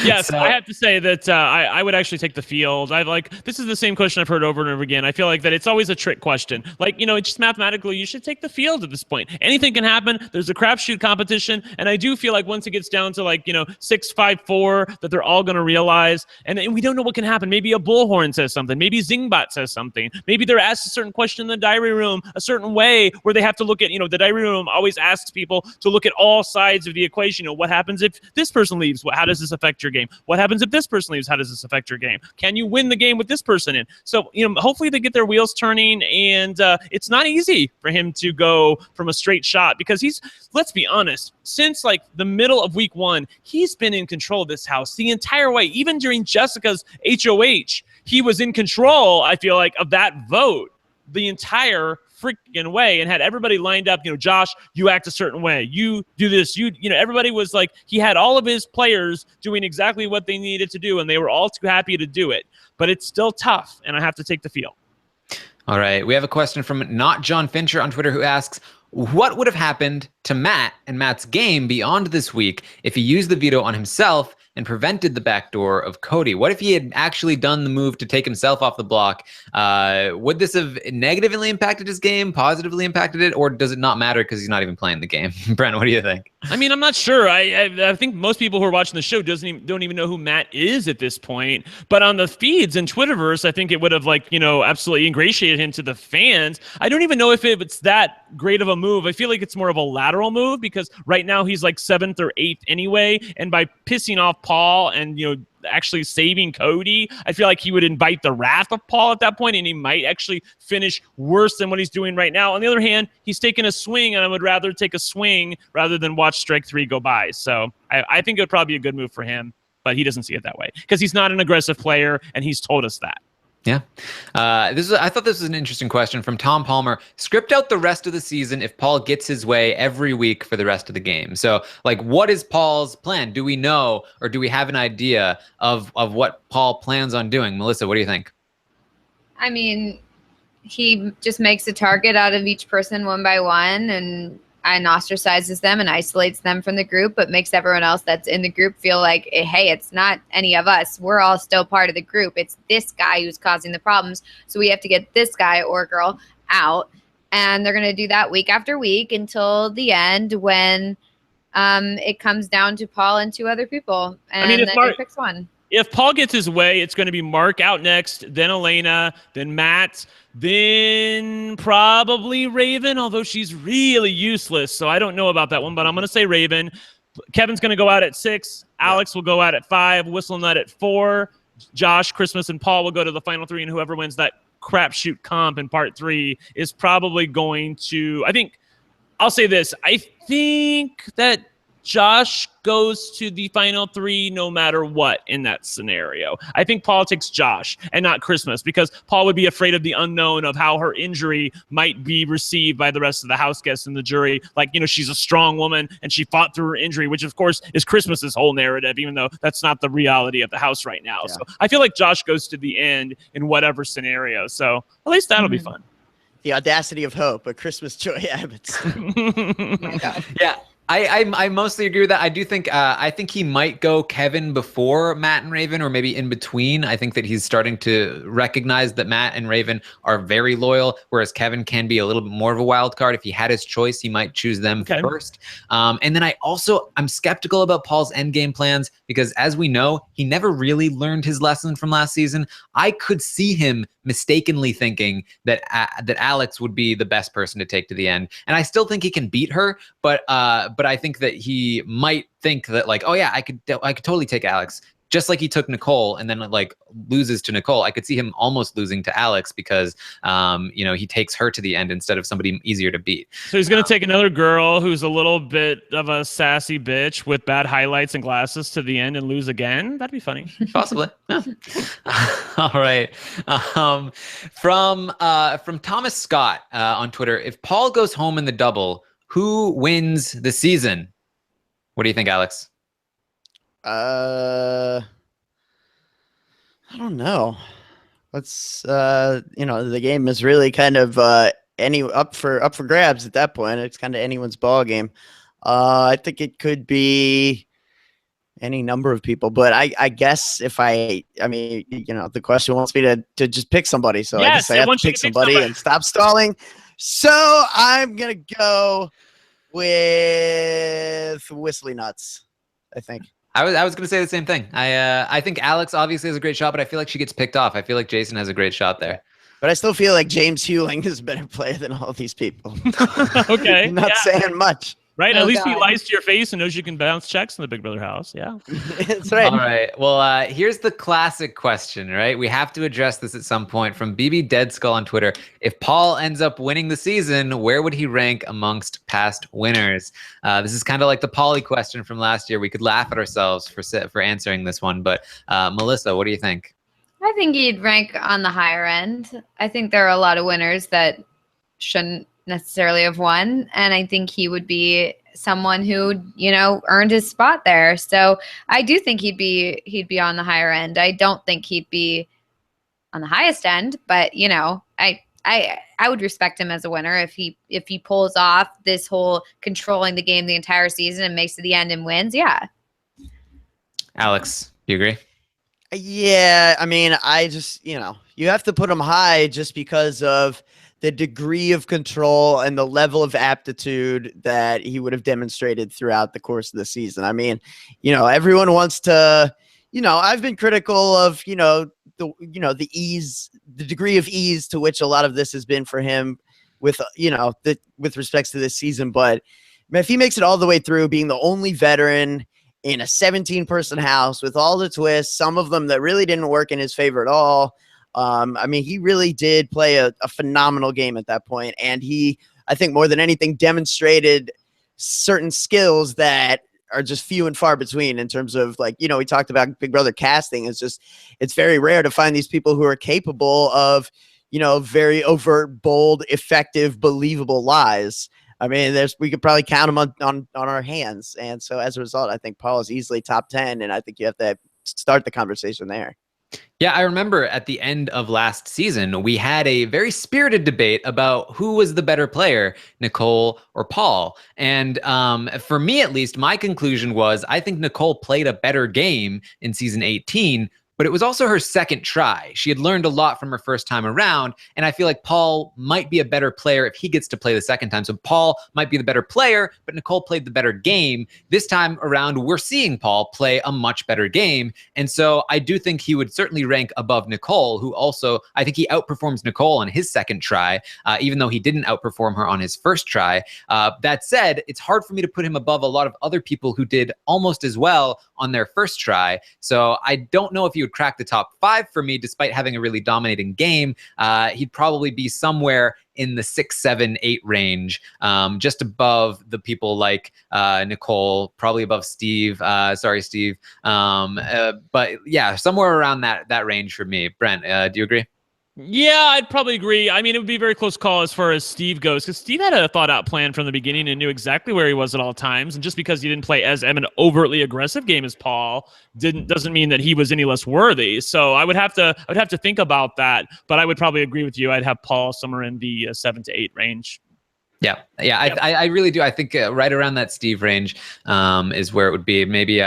Yes, So- I have to say that I would actually take the field. This is the same question I've heard over and over again. I feel like that it's always a trick question. Like, just mathematically, you should take the field at this point. Anything can happen. There's a crapshoot competition. And I do feel like once it gets down to 6, 5, 4, that they're all going to realize. And we don't know what can happen. Maybe a bullhorn says something. Maybe Zingbot says something. Maybe they're asked a certain question in the diary room a certain way where they have to look at, the diary room always asks people to look at all sides of the equation. What happens if this person leaves? How does this affect your game? What happens if this person leaves? How does this affect your game? Can you win the game with this person in? So, hopefully they get their wheels turning, and it's not easy for him to go from a straight shot because let's be honest, since the middle of week 1, he's been in control of this house the entire way. Even during Jessica's HOH, he was in control, I feel like, of that vote the entire freaking way and had everybody lined up. Josh, you act a certain way, you do this, everybody was like, he had all of his players doing exactly what they needed to do, and they were all too happy to do it. But it's still tough, and I have to take the field. All right, we have a question from Not John Fincher on Twitter who asks, what would have happened to Matt and Matt's game beyond this week if he used the veto on himself and prevented the backdoor of Cody? What if he had actually done the move to take himself off the block? Would this have negatively impacted his game, positively impacted it, or does it not matter because he's not even playing the game? Brent, what do you think? I mean, I'm not sure. I think most people who are watching the show don't even know who Matt is at this point. But on the feeds and Twitterverse, I think it would have absolutely ingratiated him to the fans. I don't even know if it's that great of a move. I feel like it's more of a lateral move because right now he's 7th or 8th anyway. And by pissing off Paul and actually saving Cody, I feel like he would invite the wrath of Paul at that point, and he might actually finish worse than what he's doing right now. On the other hand, he's taking a swing, and I would rather take a swing rather than watch strike 3 go by. So I think it would probably be a good move for him, but he doesn't see it that way because he's not an aggressive player, and he's told us that. Yeah. I thought this was an interesting question from Tom Palmer. Script out the rest of the season if Paul gets his way every week for the rest of the game. So, what is Paul's plan? Do we know, or do we have an idea of what Paul plans on doing? Melissa, what do you think? I mean, he just makes a target out of each person one by one and ostracizes them and isolates them from the group, but makes everyone else that's in the group feel like, hey, it's not any of us. We're all still part of the group. It's this guy who's causing the problems. So we have to get this guy or girl out. And they're going to do that week after week until the end when it comes down to Paul and 2 other people. And then he picks one. If Paul gets his way, it's going to be Mark out next, then Elena, then Matt, then probably Raven, although she's really useless. So I don't know about that one, but I'm going to say Raven. Kevin's going to go out at 6. Alex will go out at 5. Whistlenut at 4. Josh, Christmas, and Paul will go to the final 3, and whoever wins that crapshoot comp in part 3 is probably going to, I'll say this. I think that Josh goes to the final 3 no matter what in that scenario. I think Paul takes Josh and not Christmas because Paul would be afraid of the unknown of how her injury might be received by the rest of the house guests and the jury. She's a strong woman and she fought through her injury, which of course is Christmas's whole narrative, even though that's not the reality of the house right now. Yeah. So I feel like Josh goes to the end in whatever scenario. So at least that'll be fun. The audacity of hope, a Christmas Joy Abbott's. Oh my God. Yeah. I mostly agree with that. I do think I think he might go Kevin before Matt and Raven, or maybe in between. I think that he's starting to recognize that Matt and Raven are very loyal, whereas Kevin can be a little bit more of a wild card. If he had his choice, he might choose them first. And then I'm skeptical about Paul's endgame plans because, as we know, he never really learned his lesson from last season. I could see him mistakenly thinking that Alex would be the best person to take to the end, and I still think he can beat her, but I think that he might think that oh yeah, I could totally take Alex, just like he took Nicole and then loses to Nicole. I could see him almost losing to Alex because he takes her to the end instead of somebody easier to beat. So he's going to take another girl who's a little bit of a sassy bitch with bad highlights and glasses to the end and lose again. That'd be funny. Possibly. Yeah. All right. From Thomas Scott on Twitter, if Paul goes home in the double, who wins the season? What do you think, Alex? I don't know. Let's the game is really kind of any up for grabs at that point. It's kind of anyone's ball game. I think it could be any number of people, but I guess if I mean, the question wants me to just pick somebody, so I guess I have to pick somebody and stop stalling. So I'm gonna go with Whistly Nuts, I think. I was going to say the same thing. I think Alex obviously has a great shot, but I feel like she gets picked off. I feel like Jason has a great shot there. But I still feel like James Hewling is a better player than all these people. Okay. Not saying much. Right? At least he lies to your face and knows you can bounce checks in the Big Brother house. Yeah. That's right. All right. Well, here's the classic question, right? We have to address this at some point from BB Dead Skull on Twitter. If Paul ends up winning the season, where would he rank amongst past winners? This is kind of like the Pauly question from last year. We could laugh at ourselves for answering this one. But Melissa, what do you think? I think he'd rank on the higher end. I think there are a lot of winners that shouldn't necessarily have won, and I think he would be someone who earned his spot there. So I do think he'd be on the higher end. I don't think he'd be on the highest end, but I would respect him as a winner if he pulls off this whole controlling the game the entire season and makes it to the end and wins. Yeah. Alex, you agree? Yeah, I mean, I just you have to put him high just because of the degree of control and the level of aptitude that he would have demonstrated throughout the course of the season. I mean, everyone wants to, I've been critical of, the ease, the degree of ease to which a lot of this has been for him with, with respects to this season. But if he makes it all the way through, being the only veteran in a 17-person house with all the twists, some of them that really didn't work in his favor at all, I mean, he really did play a phenomenal game at that point. And he, I think more than anything, demonstrated certain skills that are just few and far between in terms of we talked about Big Brother casting. It's very rare to find these people who are capable of, very overt, bold, effective, believable lies. I mean, we could probably count them on our hands. And so as a result, I think Paul is easily top 10. And I think you have to start the conversation there. Yeah, I remember at the end of last season, we had a very spirited debate about who was the better player, Nicole or Paul. And for me, at least, my conclusion was I think Nicole played a better game in season 18, but it was also her second try. She had learned a lot from her first time around, and I feel like Paul might be a better player if he gets to play the second time. So Paul might be the better player, but Nicole played the better game. This time around, we're seeing Paul play a much better game, and so I do think he would certainly rank above Nicole, who also, I think he outperforms Nicole on his second try, even though he didn't outperform her on his first try. That said, it's hard for me to put him above a lot of other people who did almost as well on their first try. So I don't know if he would crack the top 5 for me, despite having a really dominating game. He'd probably be somewhere in the 6, 7, 8 range, just above the people like Nicole, probably above Steve. Sorry, Steve. But yeah, somewhere around that range for me. Brent, do you agree? Yeah, I'd probably agree. I mean, it would be a very close call as far as Steve goes, because Steve had a thought-out plan from the beginning and knew exactly where he was at all times. And just because he didn't play as an overtly aggressive game as Paul doesn't mean that he was any less worthy. So I would have to think about that. But I would probably agree with you. I'd have Paul somewhere in the 7 to 8 range. Yeah. I really do. I think right around that Steve range is where it would be. Maybe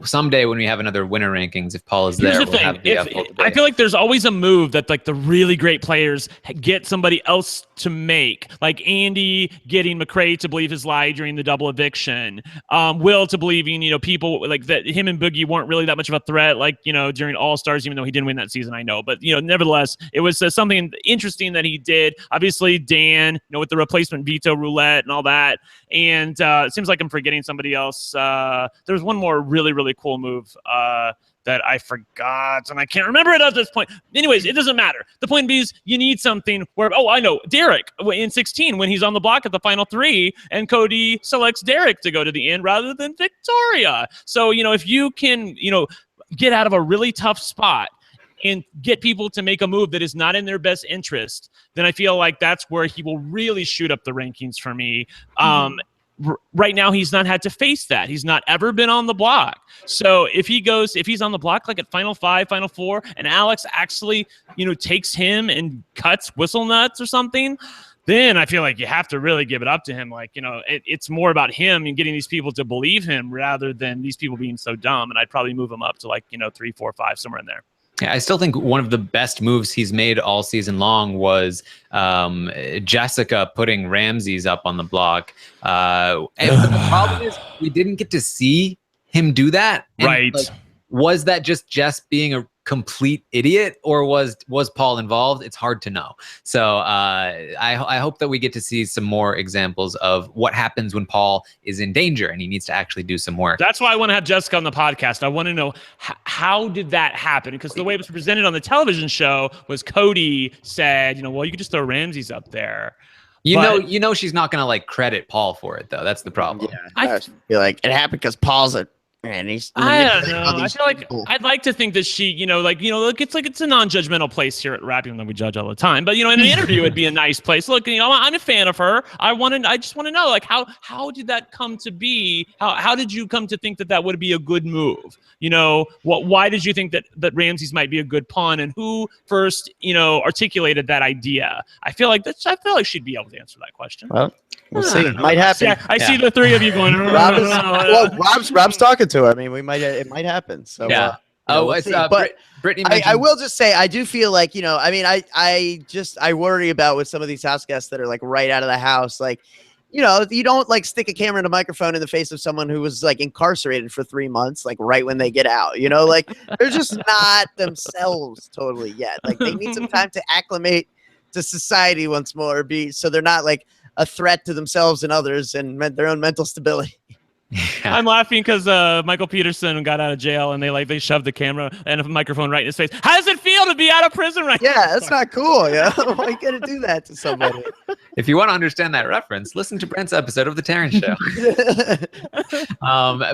someday when we have another winner rankings, if Paul is there, we'll have the full debate. I feel like there's always a move that the really great players get somebody else to make, like Andy getting McCrae to believe his lie during the double eviction, Will to believing people like that him and Boogie weren't really that much of a threat, during All Stars, even though he didn't win that season. I know, but nevertheless, it was something interesting that he did. Obviously, Dan, with the replacement veto roulette and all that. And it seems like I'm forgetting somebody else. There's one more really, really cool move that I forgot, and I can't remember it at this point. Anyways, it doesn't matter. The point is, you need something where, I know, Derek in 16, when he's on the block at the final 3, and Cody selects Derek to go to the end rather than Victoria. So, if you can, get out of a really tough spot and get people to make a move that is not in their best interest, then I feel like that's where he will really shoot up the rankings for me. right now he's not had to face that. He's not ever been on the block. So if he's on the block like at Final 5, Final 4, and Alex actually, takes him and cuts Whistle Nuts or something, then I feel like you have to really give it up to him. Like, it's more about him and getting these people to believe him rather than these people being so dumb. And I'd probably move him up to 3, 4, 5, somewhere in there. Yeah, I still think one of the best moves he's made all season long was Jessica putting Ramses up on the block. And the problem is we didn't get to see him do that. And, right. Was that just Jess being a complete idiot, or was Paul involved? It's hard to know. So I hope that we get to see some more examples of what happens when Paul is in danger and he needs to actually do some work. That's why I want to have Jessica on the podcast. I want to know how did that happen? Because the way it was presented on the television show was Cody said, well, you could just throw Ramses up there. You know, she's not going to credit Paul for it though. That's the problem. Yeah, I feel like it happened because Paul's a. And I don't know. I feel like I'd like to think that she, look, it's a non-judgmental place here at RHAP, even though we judge all the time. But in an interview, it'd be a nice place. Look, I'm a fan of her. I just want to know, how did that come to be? How did you come to think that would be a good move? Why did you think that Ramses might be a good pawn, and who first, articulated that idea? I feel like she'd be able to answer that question. Well, we'll see. It might happen. Yeah, I see the three of you going. Rob's talking to her. I mean, it might happen. So yeah. Brittany. I will just say, I do feel like, I worry about with some of these house guests that are right out of the house, you don't stick a camera and a microphone in the face of someone who was incarcerated for 3 months, right when they get out, they're just not themselves totally yet. They need some time to acclimate to society once more, so they're not a threat to themselves and others and their own mental stability. Yeah. I'm laughing because Michael Peterson got out of jail and they shoved the camera and a microphone right in his face. How does it feel to be out of prison right now? Yeah, that's not cool. Yeah, why are you gonna do that to somebody? If you want to understand that reference, listen to Brent's episode of The Taran Show.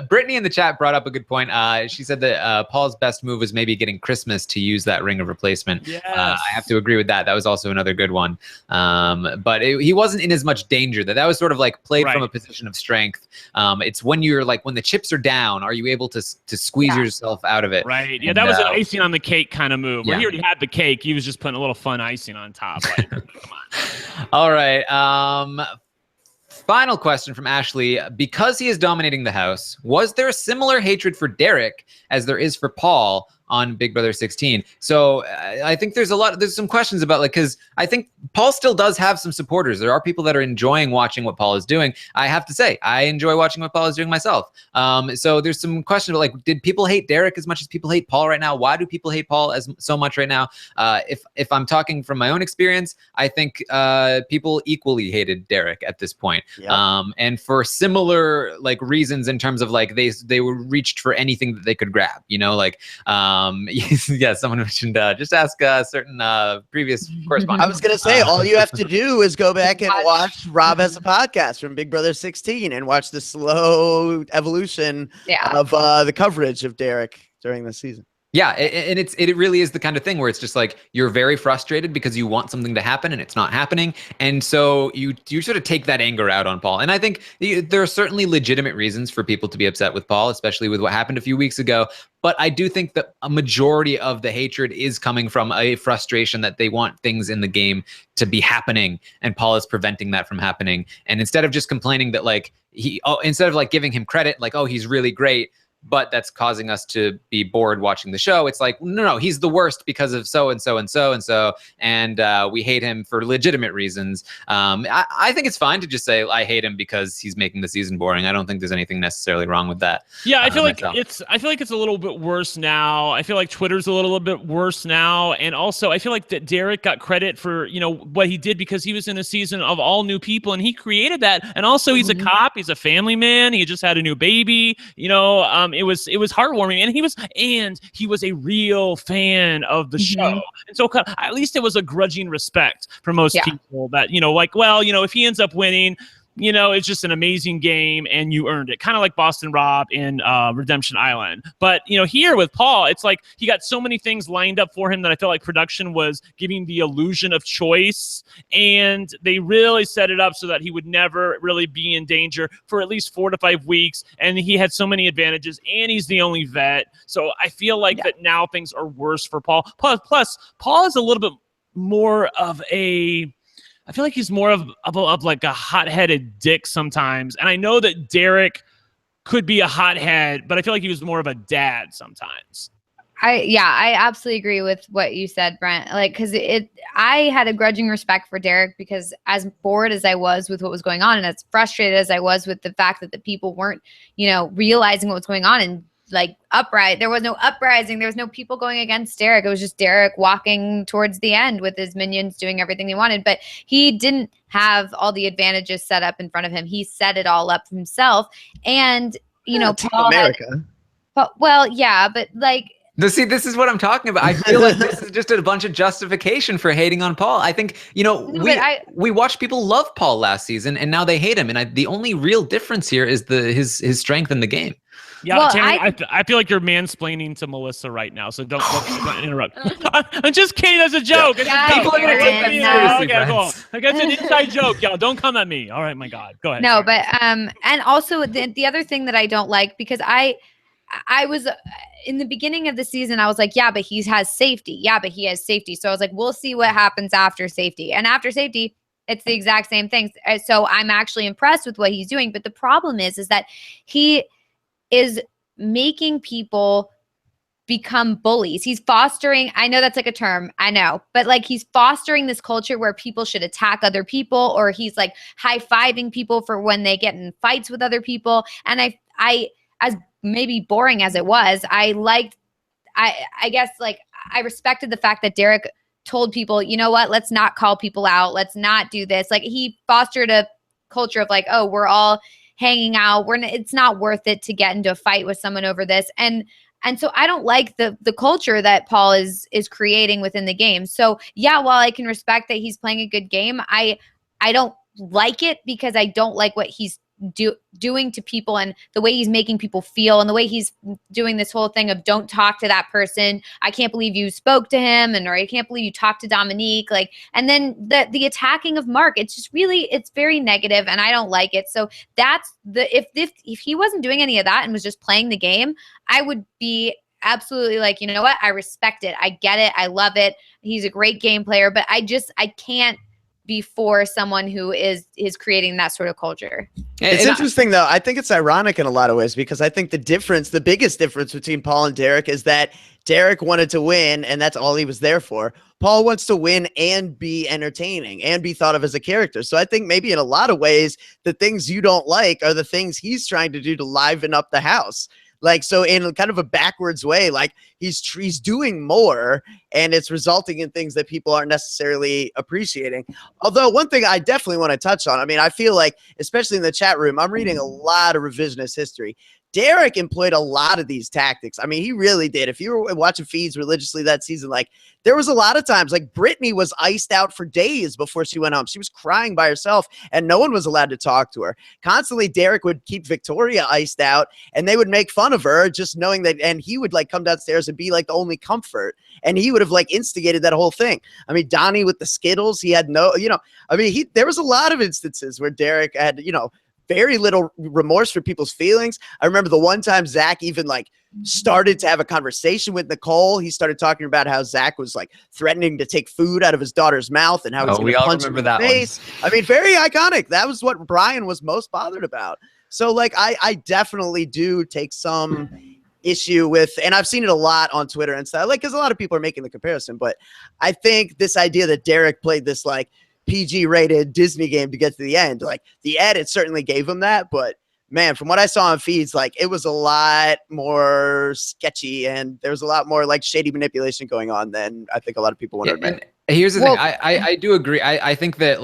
Brittany in the chat brought up a good point. She said that Paul's best move was maybe getting Christmas to use that ring of replacement. Yes. I have to agree with that. That was also another good one. But he wasn't in as much danger. That was sort of played from a position of strength. It's when you're when the chips are down, are you able to squeeze yourself out of it? Right. Yeah, that was an icing on the cake kind of move. Where he already had the cake, he was just putting a little fun icing on top. Come on. All right. Final question from Ashley. Because he is dominating the house, was there a similar hatred for Derek as there is for Paul on Big Brother 16? So I think there's some questions about because I think Paul still does have some supporters. There are people that are enjoying watching what Paul is doing. I have to say, I enjoy watching what Paul is doing myself. So there's some questions about did people hate Derek as much as people hate Paul right now? Why do people hate Paul so much right now? If I'm talking from my own experience, I think people equally hated Derek at this point. Yep. And for similar reasons in terms of they were reached for anything that they could grab, yeah, someone mentioned just ask certain previous correspondents. I was going to say, all you have to do is go back and watch Rob Has a Podcast from Big Brother 16 and watch the slow evolution of the coverage of Derek during the season. Yeah, and it really is the kind of thing where it's just you're very frustrated because you want something to happen and it's not happening, and so you sort of take that anger out on Paul. And I think there are certainly legitimate reasons for people to be upset with Paul, especially with what happened a few weeks ago. But I do think that a majority of the hatred is coming from a frustration that they want things in the game to be happening, and Paul is preventing that from happening. And instead of just complaining that instead of giving him credit, he's really great, but that's causing us to be bored watching the show. It's no, he's the worst because of so and so and so and so, and we hate him for legitimate reasons. I think it's fine to just say I hate him because he's making the season boring. I don't think there's anything necessarily wrong with that. Yeah, I feel like it's a little bit worse now. I feel like Twitter's a little bit worse now, and also I feel like that Derek got credit for what he did because he was in a season of all new people and he created that. And also he's a cop, he's a family man, he just had a new baby. It was heartwarming, and he was a real fan of the show, and so at least it was a grudging respect for most people that if he ends up winning, it's just an amazing game and you earned it. Kind of like Boston Rob in Redemption Island. But, here with Paul, it's like he got so many things lined up for him that I felt like production was giving the illusion of choice. And they really set it up so that he would never really be in danger for at least 4 to 5 weeks. And he had so many advantages, and he's the only vet. So I feel like that now things are worse for Paul. Plus, Paul is a little bit more of I feel like he's more of like a hot-headed dick sometimes. And I know that Derek could be a hothead, but I feel like he was more of a dad sometimes. I absolutely agree with what you said, Brent. Like, because I had a grudging respect for Derek because as bored as I was with what was going on and as frustrated as I was with the fact that the people weren't, realizing what was going on and there was no uprising. There was no people going against Derek. It was just Derek walking towards the end with his minions doing everything they wanted. But he didn't have all the advantages set up in front of him. He set it all up himself. And, Paul America. But see, this is what I'm talking about. I feel like this is just a bunch of justification for hating on Paul. I think, we watched people love Paul last season and now they hate him. And the only real difference here is his strength in the game. Yeah, well, Taran, I feel like you're mansplaining to Melissa right now, so don't interrupt. I'm just kidding. That's a joke. People are going to take that seriously. Okay, cool. I guess it's an inside joke, y'all. Don't come at me. All right, my God. Go ahead. No, but and also the other thing that I don't like, because I was in the beginning of the season, I was like, yeah, but he has safety. Yeah, but he has safety. So I was like, we'll see what happens after safety. And after safety, it's the exact same thing. So I'm actually impressed with what he's doing. But the problem is that he is making people become bullies. He's fostering, I know that's like a term, I know, but he's fostering this culture where people should attack other people, or he's like high-fiving people for when they get in fights with other people. And I as maybe boring as it was, I guess I respected the fact that Derek told people, you know what, let's not call people out. Let's not do this. He fostered a culture of oh, we're all hanging out. It's not worth it to get into a fight with someone over this. And so I don't like the culture that Paul is creating within the game. So yeah, while I can respect that he's playing a good game, I don't like it because I don't like what he's doing to people and the way he's making people feel and the way he's doing this whole thing of don't talk to that person. I can't believe you spoke to him, or I can't believe you talked to Dominique. And then the attacking of Mark, it's just really, it's very negative and I don't like it. So that's if he wasn't doing any of that and was just playing the game, I would be absolutely you know what? I respect it. I get it. I love it. He's a great game player, but I can't be for someone who is creating that sort of culture. It's interesting though. I think it's ironic in a lot of ways because I think the biggest difference between Paul and Derek is that Derek wanted to win and that's all he was there for. Paul wants to win and be entertaining and be thought of as a character. So I think maybe in a lot of ways, the things you don't like are the things he's trying to do to liven up the house. So in kind of a backwards way, he's doing more and it's resulting in things that people aren't necessarily appreciating. Although one thing I definitely want to touch on, I feel like, especially in the chat room, I'm reading a lot of revisionist history. Derek employed a lot of these tactics. He really did. If you were watching feeds religiously that season, there was a lot of times, Brittany was iced out for days before she went home. She was crying by herself and no one was allowed to talk to her. Constantly, Derek would keep Victoria iced out and they would make fun of her just knowing that, and he would come downstairs and be the only comfort. And he would have instigated that whole thing. Donnie with the Skittles, he had no, there was a lot of instances where Derek had, very little remorse for people's feelings. I remember the one time Zach even started to have a conversation with Nicole. He started talking about how Zach was threatening to take food out of his daughter's mouth and how he's going to punch him in the face. Very iconic. That was what Brian was most bothered about. So I definitely do take some issue with, and I've seen it a lot on Twitter and stuff, because a lot of people are making the comparison, but I think this idea that Derek played this PG rated Disney game to get to the end, the edit certainly gave him that, but man, from what I saw on feeds, it was a lot more sketchy and there was a lot more shady manipulation going on than I think a lot of people want to admit. Here's the thing. I do agree. I think that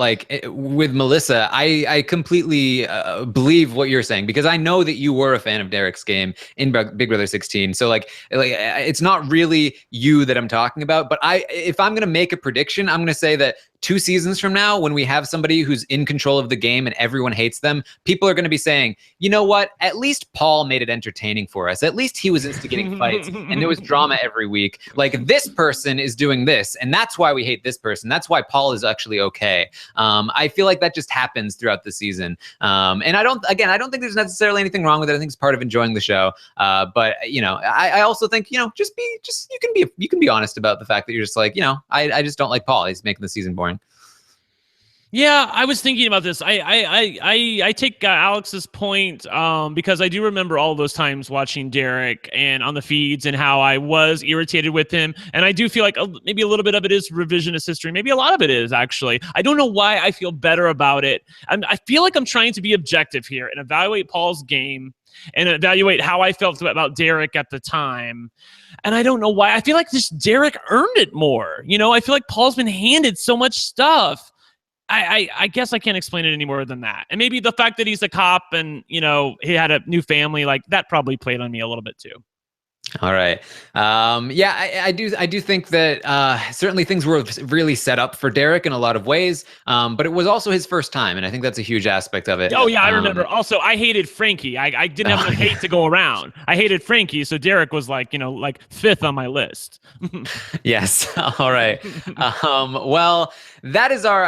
with Melissa, I completely believe what you're saying because I know that you were a fan of Derek's game in Big Brother 16. So it's not really you that I'm talking about, but if I'm going to make a prediction, I'm going to say that 2 seasons from now, when we have somebody who's in control of the game and everyone hates them, people are going to be saying, you know what? At least Paul made it entertaining for us. At least he was instigating fights and there was drama every week. Like, this person is doing this, and that's why we hate this person. That's why Paul is actually okay. I feel like that just happens throughout the season. And I don't think there's necessarily anything wrong with it. I think it's part of enjoying the show. But I also think, you can be honest about the fact that you're just like, I just don't like Paul. He's making the season boring. Yeah, I was thinking about this. I take Alex's point because I do remember all those times watching Derek and on the feeds and how I was irritated with him. And I do feel like maybe a little bit of it is revisionist history. Maybe a lot of it is, actually. I don't know why I feel better about it. I feel like I'm trying to be objective here and evaluate Paul's game and evaluate how I felt about Derek at the time. And I don't know why. I feel like this Derek earned it more. I feel like Paul's been handed so much stuff. I guess I can't explain it any more than that. And maybe the fact that he's a cop and, he had a new family, like that probably played on me a little bit too. All right. I do think that certainly things were really set up for Derek in a lot of ways, but it was also his first time, and I think that's a huge aspect of it. Oh, yeah, I remember. Also, I hated Frankie. I didn't have enough hate to go around. I hated Frankie, so Derek was like 5th on my list. Yes. All right. Well, that is our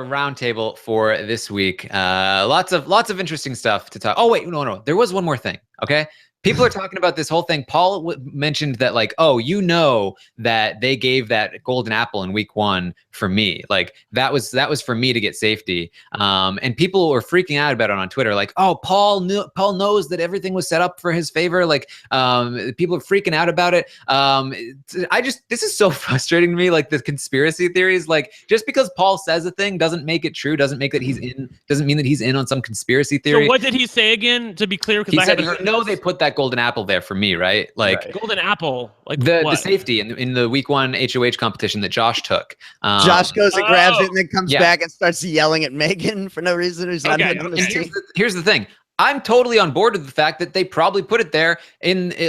roundtable for this week. Lots of interesting stuff to talk. Oh, wait, no. There was one more thing, okay? People are talking about this whole thing. Paul mentioned that, like, that they gave that golden apple in week 1 for me. Like, that was for me to get safety. And people were freaking out about it on Twitter. Like, oh, Paul knows that everything was set up for his favor. Like, people are freaking out about it. This is so frustrating to me. Like, the conspiracy theories, like, just because Paul says a thing doesn't make it true. Doesn't mean that he's in on some conspiracy theory. So what did he say again, to be clear? Because I haven't heard. They put that golden apple there for me, right? Like, right. Golden apple, like the safety in the week 1 HOH competition that Josh took. Josh goes and grabs it and then comes back and starts yelling at Megan for no reason. He's not even on his team. Here's the thing. I'm totally on board with the fact that they probably put it there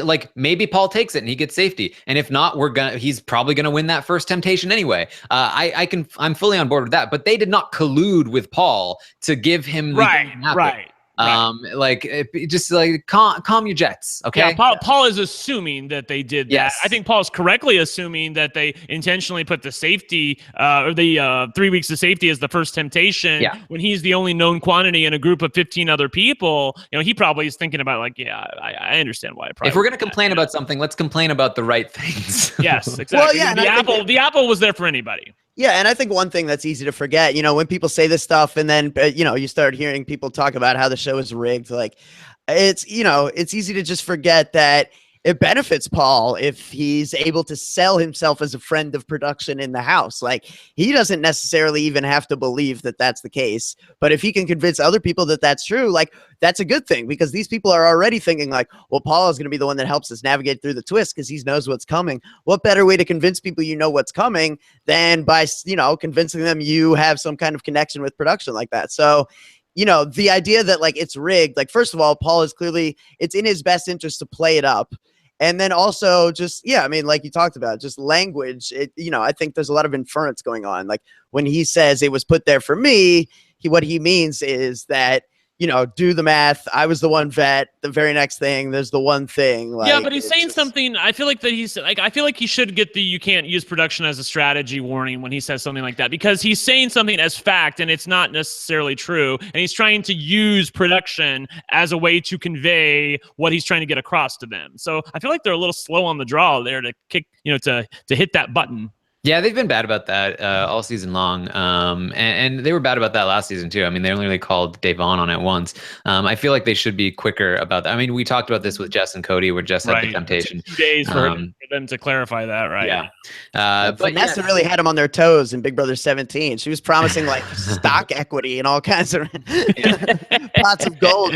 like, maybe Paul takes it and he gets safety. And if not, he's probably going to win that first temptation anyway. I'm fully on board with that, but they did not collude with Paul to give him the right. Just like calm your jets, okay? Yeah, Paul is assuming that they did that. Yes. I think Paul's correctly assuming that they intentionally put the safety or the 3 weeks of safety as the first temptation when he's the only known quantity in a group of 15 other people. He probably is thinking about like, I understand why. If we're going to complain about something, let's complain about the right things. Yes, exactly. Well, the apple was there for anybody. Yeah, and I think one thing that's easy to forget, when people say this stuff and then, you start hearing people talk about how the show is rigged, like, it's easy to just forget that it benefits Paul if he's able to sell himself as a friend of production in the house. Like, he doesn't necessarily even have to believe that that's the case, but if he can convince other people that that's true, like, that's a good thing, because these people are already thinking like, well, Paul is going to be the one that helps us navigate through the twist because he knows what's coming. What better way to convince people what's coming than by, convincing them you have some kind of connection with production like that. So, the idea that like it's rigged, like, first of all, Paul is clearly, it's in his best interest to play it up. And then also just, like you talked about, just language, I think there's a lot of inference going on. Like, when he says it was put there for me, what he means is that, do the math. I was the one vet. The very next thing, there's the one thing. Like, yeah, but he's saying something. I feel like I feel like he should get the "you can't use production as a strategy" warning when he says something like that, because he's saying something as fact and it's not necessarily true, and he's trying to use production as a way to convey what he's trying to get across to them. So I feel like they're a little slow on the draw there to kick, to hit that button. Yeah, they've been bad about that all season long. And they were bad about that last season too. I mean, they only really called Davon on it once. I feel like they should be quicker about that. I mean, we talked about this with Jess and Cody, where Jess had the temptation. 2 days for them to clarify that, right? Yeah. But Vanessa really had them on their toes in Big Brother 17. She was promising like stock equity and all kinds of pots of gold.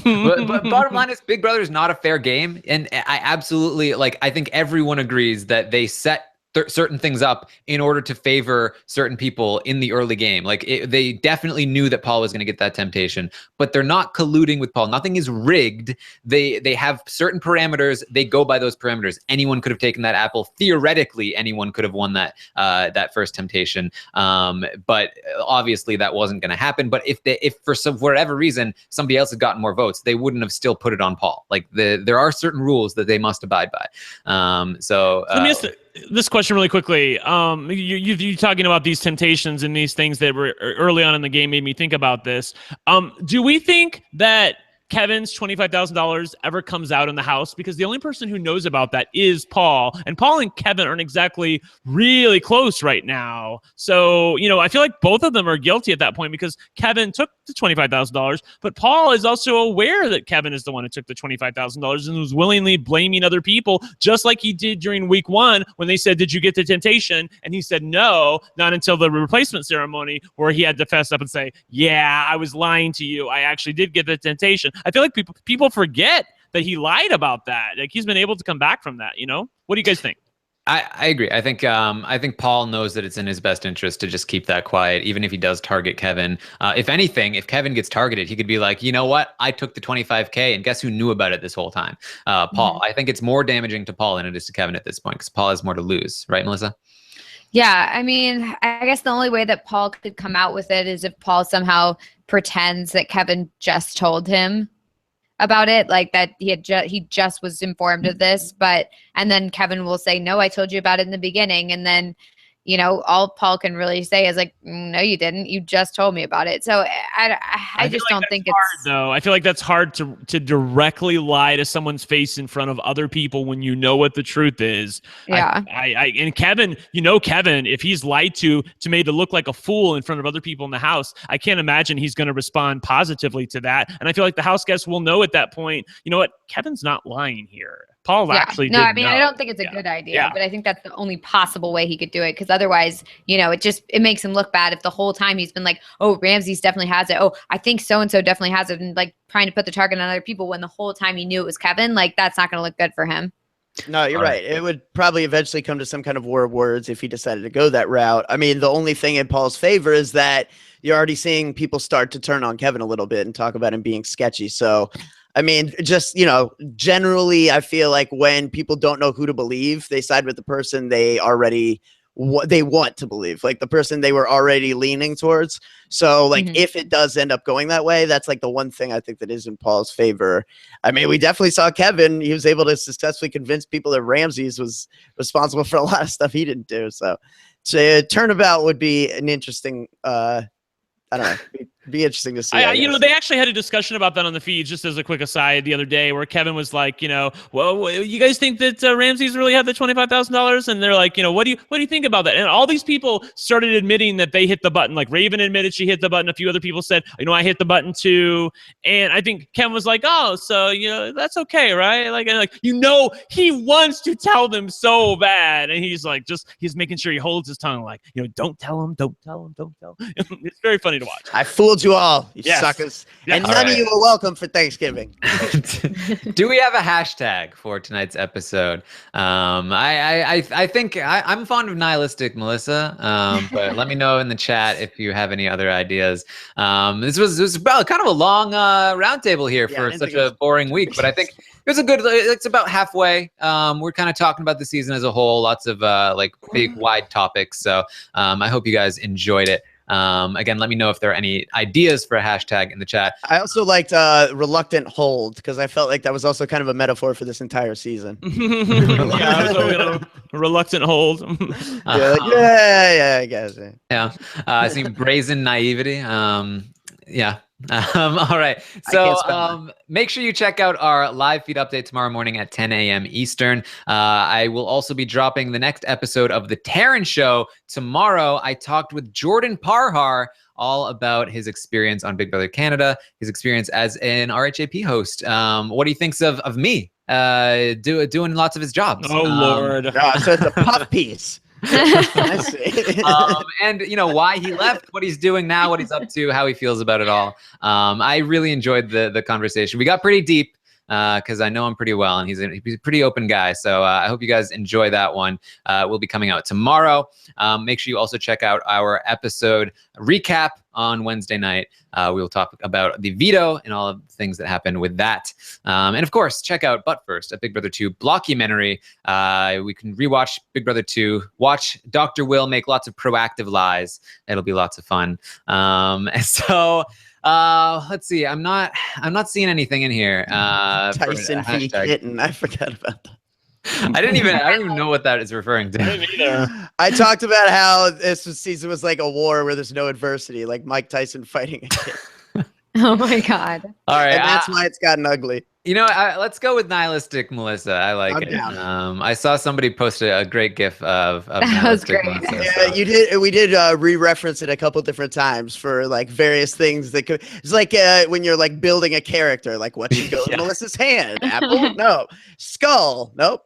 but bottom line is, Big Brother is not a fair game. And I absolutely, I think everyone agrees that they set certain things up in order to favor certain people in the early game. Like they definitely knew that Paul was going to get that temptation, but they're not colluding with Paul. Nothing is rigged. They have certain parameters. They go by those parameters. Anyone could have taken that apple. Theoretically, anyone could have won that that first temptation. But obviously that wasn't going to happen. But if for whatever reason somebody else had gotten more votes, they wouldn't have still put it on Paul. Like there are certain rules that they must abide by. Let me ask this question really quickly. You talking about these temptations and these things that were early on in the game made me think about this. Do we think that Kevin's $25,000 ever comes out in the house? Because the only person who knows about that is Paul, and Paul and Kevin aren't exactly really close right now. So, I feel like both of them are guilty at that point because Kevin took the $25,000, but Paul is also aware that Kevin is the one who took the $25,000 and was willingly blaming other people, just like he did during week 1 when they said, "Did you get the temptation?" And he said, "No," not until the replacement ceremony where he had to fess up and say, "Yeah, I was lying to you. I actually did get the temptation." I feel like people forget that he lied about that. Like he's been able to come back from that. What do you guys think? I agree. I think Paul knows that it's in his best interest to just keep that quiet, even if he does target Kevin. If anything, if Kevin gets targeted, he could be like, "You know what? I took the $25K, and guess who knew about it this whole time? Paul." Mm-hmm. I think it's more damaging to Paul than it is to Kevin at this point because Paul has more to lose, right, Melissa? Yeah, I mean, I guess the only way that Paul could come out with it is if Paul somehow pretends that Kevin just told him about it, like that he just was informed of this, and then Kevin will say, "No, I told you about it in the beginning," and then all Paul can really say is like, "No, you didn't. You just told me about it." So I just don't think it's hard, though. I feel like that's hard to directly lie to someone's face in front of other people when you know what the truth is. Yeah. And Kevin, Kevin, if he's lied to made to look like a fool in front of other people in the house, I can't imagine he's going to respond positively to that. And I feel like the house guests will know at that point, you know what, Kevin's not lying here. Paul actually did. No, I mean, I don't think it's a good idea, but I think that's the only possible way he could do it. Because otherwise, it makes him look bad if the whole time he's been like, "Oh, Ramses definitely has it. Oh, I think so-and-so definitely has it." And like trying to put the target on other people when the whole time he knew it was Kevin, like that's not going to look good for him. No, you're right. It would probably eventually come to some kind of war of words if he decided to go that route. I mean, the only thing in Paul's favor is that you're already seeing people start to turn on Kevin a little bit and talk about him being sketchy. So, I mean, just, generally, I feel like when people don't know who to believe, they side with the person they want to believe, like the person they were already leaning towards. So, like, if it does end up going that way, that's like the one thing I think that is in Paul's favor. I mean, we definitely saw Kevin. He was able to successfully convince people that Ramses was responsible for a lot of stuff he didn't do. So, turnabout would be an interesting, I don't know. It'd be interesting to see. They actually had a discussion about that on the feed, just as a quick aside, the other day, where Kevin was like, "Well, you guys think that Ramses really had the $25,000?" And they're like, "What do you think about that?" And all these people started admitting that they hit the button. Like Raven admitted she hit the button. A few other people said, "I hit the button too." And I think Kevin was like, "Oh, so that's okay, right?" He wants to tell them so bad, and he's like, he's making sure he holds his tongue, like, "Don't tell him, don't tell him, don't tell him." It's very funny to watch. I fooled you all, you suckers. Yes. And none of you are welcome for Thanksgiving. Do we have a hashtag for tonight's episode? I think I'm fond of nihilistic, Melissa, but let me know in the chat if you have any other ideas. This was kind of a long roundtable here for such a boring week, but I think it was it's about halfway. We're kind of talking about the season as a whole, lots of big, wide topics. So I hope you guys enjoyed it. Again, let me know if there are any ideas for a hashtag in the chat. I also liked reluctant hold because I felt like that was also kind of a metaphor for this entire season. Reluctant hold. Yeah, I guess. Yeah. I see brazen naivety. Yeah. All right. So make sure you check out our live feed update tomorrow morning at 10 a.m. Eastern. I will also be dropping the next episode of The Taran Show tomorrow. I talked with Jordan Parhar all about his experience on Big Brother Canada, his experience as an RHAP host, what he thinks of me doing lots of his jobs. Oh, Lord. So it's a puff piece. I see. And why he left, what he's doing now, what he's up to, how he feels about it all. I really enjoyed the conversation. We got pretty deep. because I know him pretty well, and he's a pretty open guy. So I hope you guys enjoy that one. Will be coming out tomorrow. Make sure you also check out our episode recap on Wednesday night. We will talk about the veto and all of the things that happened with that. And of course, check out But First, a Big Brother 2 blockumentary. We can rewatch Big Brother 2, watch Dr. Will make lots of proactive lies. It'll be lots of fun. So let's see. I'm not seeing anything in here. Tyson v. Kitten. I forgot about that. I don't even know what that is referring to. Me neither. I talked about how this season was like a war where there's no adversity, like Mike Tyson fighting a kid. Oh my God. All right. And that's why it's gotten ugly. You know, let's go with nihilistic Melissa. I like I'm it. down. I saw somebody post a great GIF of That was nihilistic great. Melissa. Yeah, So. you did. We did re-reference it a couple different times for like various things that could. It's like when you're like building a character, like what should go in Yeah. Melissa's hand? Apple? No. Skull? Nope.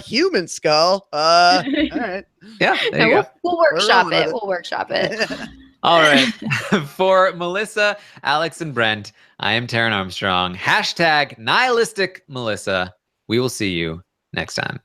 Human skull. All right. Yeah, there you No, go. we'll workshop rolling with it. it. We'll workshop it. All right. For Melissa, Alex, and Brent, I am Taran Armstrong. # nihilistic Melissa. We will see you next time.